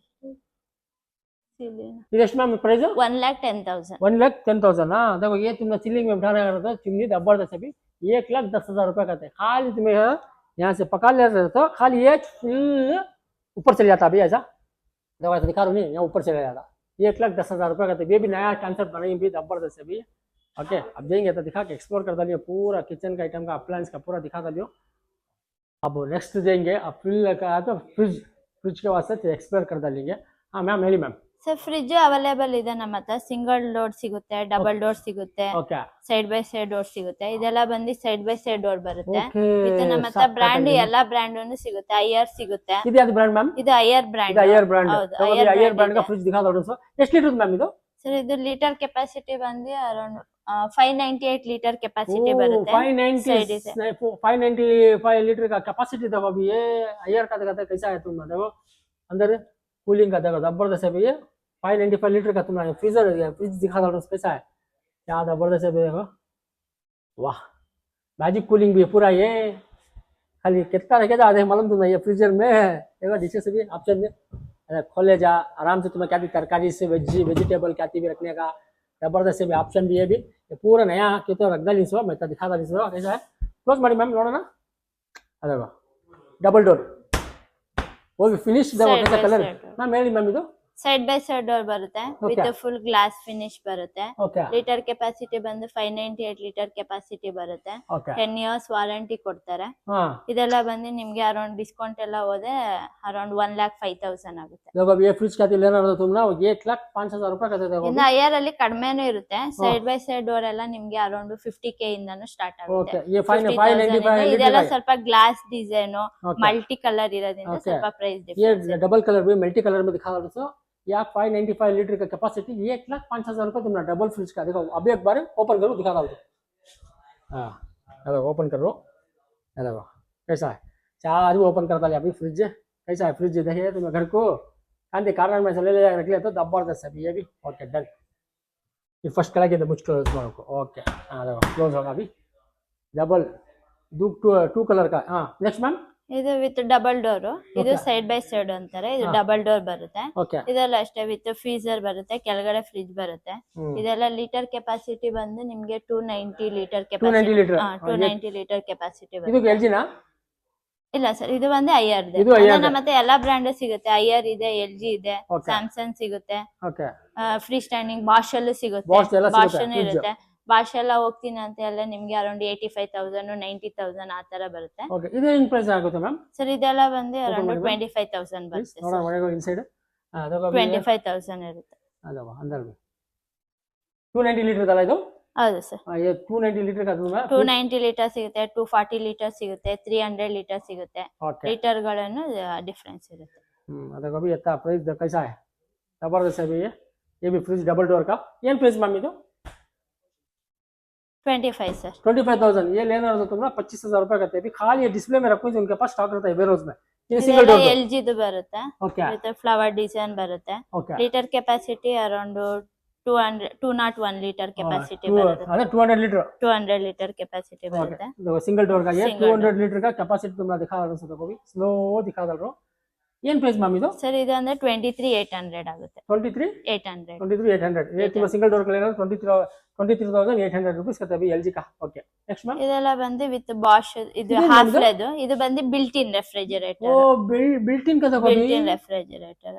ಎಷ್ಟು ಮ್ಯಾಮ್ ಪ್ರೈಸ್? 1,10,000. 1,10,000 ना देखो ये तुमने सीलिंग में बिठाना है चिमनी जबरदस्त है 1,10,000 रुपए का थे खाली तुम्हें यहाँ से पका ले रहे तो खाली ये फुल ऊपर चले जाता अभी ऐसा देखो ऐसा दिखा रहा हूँ यहाँ ऊपर चले जाता 1,10,000 रुपए का थे ये भी नया कॉन्सेप्ट बनाई भी जबरदस्त है भी ओके अब जाएंगे तो दिखा के एक्सप्लोर कर डालिए पूरा किचन का आइटम का अप्लायंस का पूरा दिखा डालियो अब नेक्स्ट जाएंगे अब फ्रिज का तो फ्रिज के वास्ते एक्सप्लोर कर डालेंगे हाँ मैम ಹೇಳಿ ಮ್ಯಾಮ್. ಸರ್ ಫ್ರಿಜ್ ಅವೈಲೇಬಲ್ ಇದೆ ನಮ್ಮ ಹತ್ರ. ಸಿಂಗಲ್ ಡೋರ್ ಸಿಗುತ್ತೆ, ಡಬಲ್ ಡೋರ್ ಸಿಗುತ್ತೆ, okay side by side door ಸಿಗುತ್ತೆ. ಇದೆಲ್ಲ ಬಂದು ಸೈಡ್ ಬೈ ಸೈಡ್ ಡೋರ್ ಬರುತ್ತೆ. ಇದು ನಮ್ಮ ಹತ್ರ ಬ್ರ್ಯಾಂಡ್ ಎಲ್ಲಾ ಬ್ರ್ಯಾಂಡ್ ಸಿಗುತ್ತೆ. ಐಆರ್ ಸಿಗುತ್ತೆ. ಇದು ಯಾವ್ದು ಬ್ರ್ಯಾಂಡ್ ಮ್ಯಾಮ್? ಇದು ಐಆರ್ ಬ್ರ್ಯಾಂಡ್. IR brand. ಹೌದು, ಐಆರ್ ಬ್ರ್ಯಾಂಡ್ का फ्रिज दिखा दो सर. ಎಷ್ಟು ಲೀಟರ್ ಮ್ಯಾಮ್ ಇದು? ಸರ್ ಇದು ಲೀಟರ್ ಕೆಪಾಸಿಟಿ ಬಂದು ಅರೌಂಡ್ 598 लीटर कैपेसिटी बರುತ್ತೆ. 595 लीटर का कैपेसिटी देखो अभी ये आयर का देखा कैसा है तुम देखो अंदर कूलिंग का देखो जबरदस्त है भैया 595 लीटर का तुम्हारा फ्रीजर है फ्रिज दिखा दो कैसा है क्या जबरदस्त है देखो वाह मैजिक कूलिंग भी है पूरा ये खाली कितना रखेगा आधे मालूम तुम्हें ये फ्रीजर में देखो नीचे से भी ऑप्शन में खोले जा आराम से तुम्हें क्या तरकारी से वेजिटेबल क्या भी रखने का जबरदस्त भी ऑप्शन भी है भी ये पूरा नया क्यों रख डाली सो मैं दिखा डाली सो कैसा है क्लोज ಮಾಡಿ मैम ನೋಡೋಣ अरे वाह डबल डोर वो भी फिनिश देखो कैसा कलर मैम ಹೇಳಿ मैम ಇದು ಸೈಡ್ ಬೈ ಸೈಡ್ ಡೋರ್ ಬರುತ್ತೆ ವಿತ್ ಫುಲ್ ಗ್ಲಾಸ್ ಫಿನಿಶ್ ಬರುತ್ತೆ. ಓಕೆ ಲೀಟರ್ ಕೆಪಾಸಿಟಿ ಬಂದು 598 ಲೀಟರ್ ಕೆಪಾಸಿಟಿ ಬರುತ್ತೆ. 10 ಇಯರ್ಸ್ ವಾರಂಟಿ ಕೊಡ್ತಾರೆ. ಇದೆಲ್ಲ ಬಂದು ನಿಮ್ಗೆ ಅರೌಂಡ್ ಡಿಸ್ಕೌಂಟ್ ಎಲ್ಲ ಹೋದೆ ಅರೌಂಡ್ 1,05,000 ಆಗುತ್ತೆ. देखो अब ये फ्रिज का लेना हो तुम ना 1,05,000 रुपए का देखो ಇನ್ನು ಐಆರ್ ಅಲ್ಲಿ ಕಡಿಮೆನೂ ಇರುತ್ತೆ. ಸೈಡ್ ಬೈ ಸೈಡ್ ಡೋರ್ ಎಲ್ಲ ನಿಮ್ಗೆ ಅರೌಂಡ್ 50K ಇಂದಾನು ಸ್ಟಾರ್ಟ್ ಆಗುತ್ತೆ. ये 595 ಇದೆಲ್ಲ ಸ್ವಲ್ಪ ಗ್ಲಾಸ್ ಡಿಸೈನ್ ಮಲ್ಟಿ ಕಲರ್ ಇರೋದ್ರಿಂದ ಸ್ವಲ್ಪ ಪ್ರೈಸ್ ಡಿಫರೆನ್ಸ್. ये डबल कलर भी मल्टी कलर में दिखा रहा हूं या 595 लीटर का कैपेसिटी 1,05,000 रुपए तुमने डबल फ्रिज का देखो अभी एक बार ओपन करो दिखा रहा हूँ हाँ देखो ओपन करो देखो कैसा है चार ओपन करता है अभी फ्रिज कैसा है फ्रिज देखिए तुम्हें घर को अंदर कार्नर में से ले रख लिया तो जबरदस्त है ये भी ओके डन ये फर्स्ट कलर के तो मुझको को ओके हाँ देखो क्लोज होगा अभी डबल टू कलर का हाँ नेक्स्ट मैम ಇದು ವಿತ್ ಡಬಲ್ ಡೋರ್ ಇದು ಸೈಡ್ ಬೈ ಸೈಡ್ ಅಂತಾರೆ. ಇದು ಡಬಲ್ ಡೋರ್ ಬರುತ್ತೆ. ಇದೆಲ್ಲ ಅಷ್ಟೇ ವಿತ್ ಫ್ರೀಜರ್ ಬರುತ್ತೆ, ಕೆಳಗಡೆ ಫ್ರಿಜ್ ಬರುತ್ತೆ. ಇದೆಲ್ಲ ಲೀಟರ್ ಕೆಪಾಸಿಟಿ ಬಂದು ನಿಮ್ಗೆ 290 ಲೀಟರ್ ಕೆಪಾಸಿಟಿ 290 ಲೀಟರ್ ಕೆಪಾಸಿಟಿ ಬರುತ್ತೆ. ಇಲ್ಲ ಸರ್ ಇದು ಬಂದು ಐಆರ್ ಇದೆ. ಮತ್ತೆ ಎಲ್ಲಾ ಬ್ರ್ಯಾಂಡ್ ಸಿಗುತ್ತೆ. ಐಆರ್ ಇದೆ, LG ಇದೆ, ಸ್ಯಾಮ್ಸಂಗ್ ಸಿಗುತ್ತೆ, ಫ್ರೀ ಸ್ಟ್ಯಾಂಡಿಂಗ್ ಬಾಷ್ ಅಲ್ಲೂ ಸಿಗುತ್ತೆ. ಬಾಷ್ ಇರುತ್ತೆ. ಬಾಷ್ ಎಲ್ಲ ಹೋಗ್ತೀನಿ ಅಂತ ಎಲ್ಲ ನಿಮ್ಗೆ ಅರೌಂಡ್ 85,000 90,000 ಆ ತರ ಬರುತ್ತೆ. ಓಕೆ ಇದು ಏನು ಪ್ರೈಸ್ ಆಗುತ್ತೆ ಮ್ಯಾಮ್? ಸರ್ ಇದೆಲ್ಲ ಬಂದು ಅರೌಂಡ್ 25,000 ಬರುತ್ತೆ. ನೋಡೋಣ ಒಳಗೆ ಇನ್ಸೈಡ್ ಅದಕ್ಕೆ 25,000 ಇರುತ್ತೆ. ಅದವಾ अंदर में 290 ಲೀಟರ್ ಅಲ್ಲ ಇದು? ಹೌದು ಸರ್. ये 290 ಲೀಟರ್ का दूंगा 290 ಲೀಟರ್ ಸಿಗುತ್ತೆ, 240 ಲೀಟರ್ ಸಿಗುತ್ತೆ, 300 ಲೀಟರ್ ಸಿಗುತ್ತೆ. ಲೀಟರ್ ಗಳನ್ನು ಡಿಫರೆನ್ಸ್ ಇರುತ್ತೆ. ಅದಕ್ಕೆ अभी इतना प्राइस कैसा है जबरदस्त है भैया ये भी फ्रिज डबल डोर का ಏನು ಪ್ರೈಸ್ ಮ್ಯಾಮ್ ಇದು? 25 सर 25,000 ये लेना हो तो तुम ना 25,000 रुपए करते हैं खाली ये डिस्प्ले में रखो उनके पास स्टॉक रहता है वेयरहाउस में ये सिंगल डोर LG ದು ಬರುತ್ತೆ ವಿತ್ ಫ್ಲವರ್ ಡಿಸೈನ್ ಬರುತ್ತೆ. Litre capacity around 201 litre capacity ಬರುತ್ತೆ. अरे 200 ಲೀಟರ್ ಕೆಪಾಸಿಟಿ ಬರುತ್ತೆ. देखो सिंगल डोर का ये 200 लीटर का कैपेसिटी तुमने दिखा रहा हूं देखो भी स्लो दिखा दल रहा ಏನು ಪ್ರೈಸ್ ಮ್ಯಾಮ್ ಇದು? ಸರ್ ಇದು ಅಂದ್ರೆ 23,800 ಆಗುತ್ತೆ. 23,800 ये तुम सिंगल डोर का लेना 23,800 रुपीस करते हैं LG का ओके नेक्स्ट मैम ಇದೆಲ್ಲ ಬಂದು ವಿತ್ ಬಾಷ್ ಇದು ಹಾಫ್ ಲೆದು ಇದು ಬಂದು ಬಿಲ್ಟ್ ಇನ್ ರೆಫ್ರಿಜರೇಟರ್. ಓ ಬಿಲ್ಟ್ ಇನ್ का देखो built in refrigerator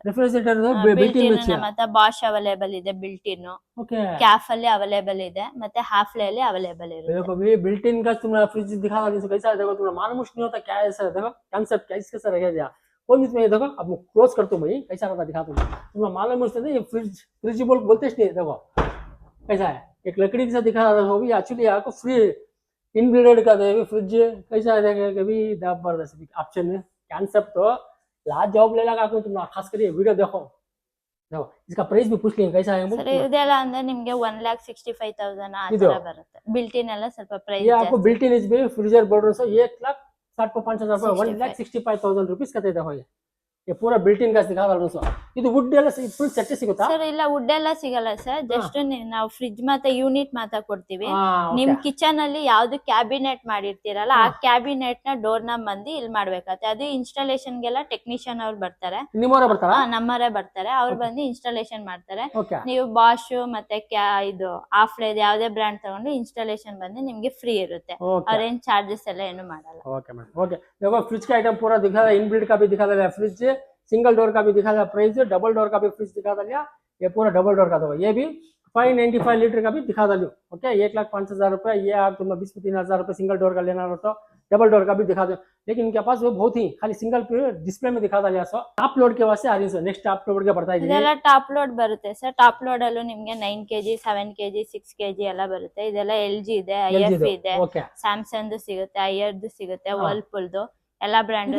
built in में ಮತ್ತೆ ಬಾಷ್ ಅವೈಲೇಬಲ್ ಇದೆ ಬಿಲ್ಟ್ ಇನ್ ओके ಕ್ಯಾಫ್ ಅಲ್ಲಿ ಅವೈಲೇಬಲ್ ಇದೆ ಮತ್ತೆ ಹಾಫ್ ले ಅಲ್ಲಿ ಅವೈಲೇಬಲ್ ಇರುತ್ತೆ. देखो भी बिल्ट इन का तुम फ्रिज दिखा रहा है कैसा देखो तुम मालूम नहीं होता क्या है सर देखो कांसेप्ट कैसे सर है क्या कोई इसमें देखो अब क्लोज कर तुम कैसा रहता दिखा तुम्हें मालूम है ये फ्रिज बोलते नहीं देखो कैसा है एक लकड़ी के साथ दिखा रहा था भी एक्चुअली आपको फ्री इनबिल्टेड का देवी फ्रिज कैसा है कभी जबरदस्त ऑप्शन है कॉन्सेप्ट तो लास्ट जॉब ले लगा तुम खास करके वीडियो देखो देखो इसका प्राइस भी पूछ लिए कैसा है सर ಇದೆಲ್ಲ ಅಂದ್ರೆ ನಿಮಗೆ 1,65,000 ಆ ತರ ಬರುತ್ತೆ. ಬಿಲ್ಟ್ ಇನ್ ಎಲ್ಲ ಸ್ವಲ್ಪ ಪ್ರೈಸ್ ये आपको बिल्ट इन इसमें फ्रीजर बोर्ड से 1,60,5,000 रुपए 1,65,000 रुपीस का देता हो ये पूरा बिल्ट इन गैस दिखा रहा हूँ ಇದು ವುಡ್ ಎಲ್ಲ ಫುಲ್ ಸೆಟ್ ಸಿಗುತ್ತಾ ಸರ್ ಇಲ್ಲ ವುಡ್ ಎಲ್ಲ ಸಿಗಲ್ಲ ಸರ್, ಜಸ್ಟ್ ನಾವು ಫ್ರಿಡ್ಜ್ ಮತ್ತೆ ಯೂನಿಟ್ ಮಾತ್ರ ಕೊಡ್ತೀವಿ. ನಿಮ್ ಕಿಚನ್ ಅಲ್ಲಿ ಯಾವ್ದು ಕ್ಯಾಬಿನೆಟ್ ಮಾಡಿರ್ತೀರಲ್ಲ ಆ ಕ್ಯಾಬಿನೆಟ್ ನ ಡೋರ್ ನ ಬಂದು ಇಲ್ಲಿ ಮಾಡ್ಬೇಕಾಗುತ್ತೆ. ಅದು ಇನ್ಸ್ಟಾಲೇಷನ್ ಗೆಲ್ಲ ಟೆಕ್ನಿಷಿಯನ್ ಅವ್ರು ಬರ್ತಾರೆ, ನಿಮ್ಮವರೇ ಬರ್ತಾರಾ? ನಮ್ಮವರೇ ಬರ್ತಾರೆ, ಅವ್ರು ಬಂದು ಇನ್ಸ್ಟಾಲೇಷನ್ ಮಾಡ್ತಾರೆ. ಓಕೆ ನೀವು ಬಾಶ್ ಮತ್ತೆ ಇದು ಆಫ್ಲೈನ್ ಯಾವ್ದೇ ಬ್ರ್ಯಾಂಡ್ ತಗೊಂಡು ಇನ್ಸ್ಟಾಲೇಷನ್ ಬಂದು ನಿಮ್ಗೆ ಫ್ರೀ ಇರುತ್ತೆ, ಅವ್ರೇನ್ ಚಾರ್ಜಸ್ ಎಲ್ಲ ಏನು ಮಾಡಲ್ಲ. ओके मैम ओके देखो फ्रिज का आइटम पूरा दिखा रहा है, इनबिल्ट का भी दिखा रहा है, फ्रिज सिंगल डोर का भी दिखा रहा है, प्राइस डबल डोर का भी फ्रिज दिखा दिया, ये पूरा डबल डोर का दो, ये भी 595 लीटर का भी दिखा दियो. ओके 1,05,000 रुपए, ये आप तुम 20-3,000 रुपए सिंगल डोर का लेना हो तो डबल डोर का भी दिखा दो. लेकिन इनके पास वो बहुत ही खाली सिंगल डिस्प्ले में दिखा दिया. सो ಟಾಪ್ ಲೋಡ್ ಗೆ ವಾಸಿ ಆರಿ ಸರ್ ನೆಕ್ಸ್ಟ್ ಟಾಪ್ ಲೋಡ್ ಗೆ ಬರ್ತಾ ಇದೀನಿ. ಇದೆಲ್ಲ ಟಾಪ್ ಲೋಡ್ ಬರುತ್ತೆ ಸರ್. ಟಾಪ್ ಲೋಡ್ ಅಲ್ಲೂ ನಿಮಗೆ 9 kg 7 kg 6 kg ಎಲ್ಲ ಬರುತ್ತೆ. ಇದೆಲ್ಲ LG ಇದೆ, IF ಇದೆ, ಸ್ಯಾಮ್ಸಂಗ್ ಸಿಗುತ್ತೆ, ಐಯರ್ದು ಸಿಗುತ್ತೆ, ವರ್ಲ್ಪೂಲ್ದು ಎಲ್ಲ ಬ್ರ್ಯಾಂಡ್.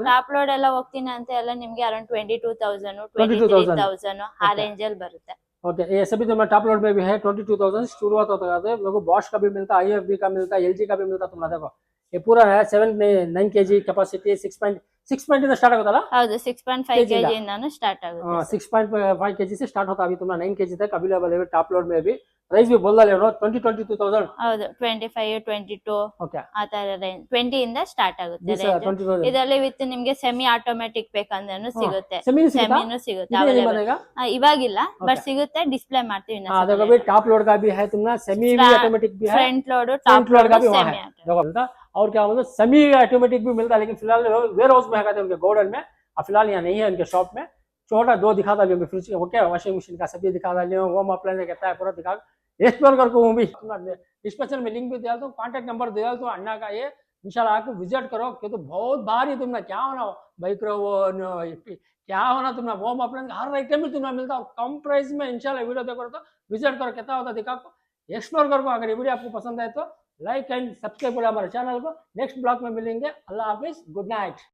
ಟಾಪ್ ಲೋಡ್ ಎಲ್ಲ ಹೋಗ್ತೀನಿ ಅಂತ ಎಲ್ಲ ನಿಮ್ಗೆ ಅರೌಂಡ್ 22,000 23,000 ಆ ರೇಂಜ್ ಅಲ್ಲಿ ಬರುತ್ತೆ. ओके ये सभी तो मैं टॉप लोड में भी है 22,000 शुरुआत होता है. लोगों बॉश का भी मिलता है, IFB का मिलता है, LG का भी मिलता है. तुम्हारा देखो ये पूरा है 9 kg कैपेसिटी 6.6 स्टार्ट होता है. ಹೌದು 6.5 kg ಇಂದಾನು ಸ್ಟಾರ್ಟ್ ಆಗುತ್ತೆ. 6.5 kg से स्टार्ट होता है. अभी तुम्हारा 9 kg तक अवेलेबल है टॉप लोड में भी. प्राइस भी बोल रहे हो 22,000. ಹೌದು 25 22 ಓಕೆ ಆ ತರ ರೇಂಜ್ 20 ಇಂದ ಸ್ಟಾರ್ಟ್ ಆಗುತ್ತೆ. ಇದರಲ್ಲಿ ವಿತ್ ನಿಮ್ಗೆ ಸೆಮಿ ಆಟೋಮ್ಯಾಟಿಕ್ ಬೇಕಂದ್ರೂ ಸಿಗುತ್ತೆ, ಸೆಮಿನೂ ಸಿಗುತ್ತೆ. ಇವಾಗಿಲ್ಲ ಬಟ್ ಸಿಗುತ್ತೆ, ಡಿಸ್ಪ್ಲೇ ಮಾಡ್ತೀವಿ. देखो भाई टॉप लोड का भी है तुम्हारा, सेमी भी ऑटोमेटिक भी है, फ्रंट लोड टॉप लोड का भी सेमी है. और क्या बोलते सेमी ऑटोमेटिक भी मिलता है, लेकिन फिलहाल वेयर हाउस में है उनके गोडाउन में, और फिलहाल यहाँ नहीं है उनके शॉप में. छोटा 2 दिखा था फ्रिज ओके, वॉशिंग मशीन का सभी दिखा था, होम अप्लायंस कहता है पूरा दिखा एक्सप्लोर करके हूँ भी. डिस्क्रिप्शन में लिंक भी दिया तो कॉन्टेक्ट नंबर दिया तो अन्ना का ये इंशाल्लाह आपको विजिट करो कि तो बहुत भारी तुमने क्या होना बाइक्रो वो क्या होना तुमने होम अप्लायंस हर आइटम भी तुम्हें मिलता है कम प्राइस में. इंशाल्लाह वीडियो देखो तो विजिट करो, कितना होता दिखा एक्सप्लोर करो. अगर ये वीडियो आपको पसंद आए तो लाइक एंड सब्सक्राइब करो हमारे चैनल को. नेक्स्ट ब्लॉग में मिलेंगे. अल्लाह हाफिज, गुड नाइट.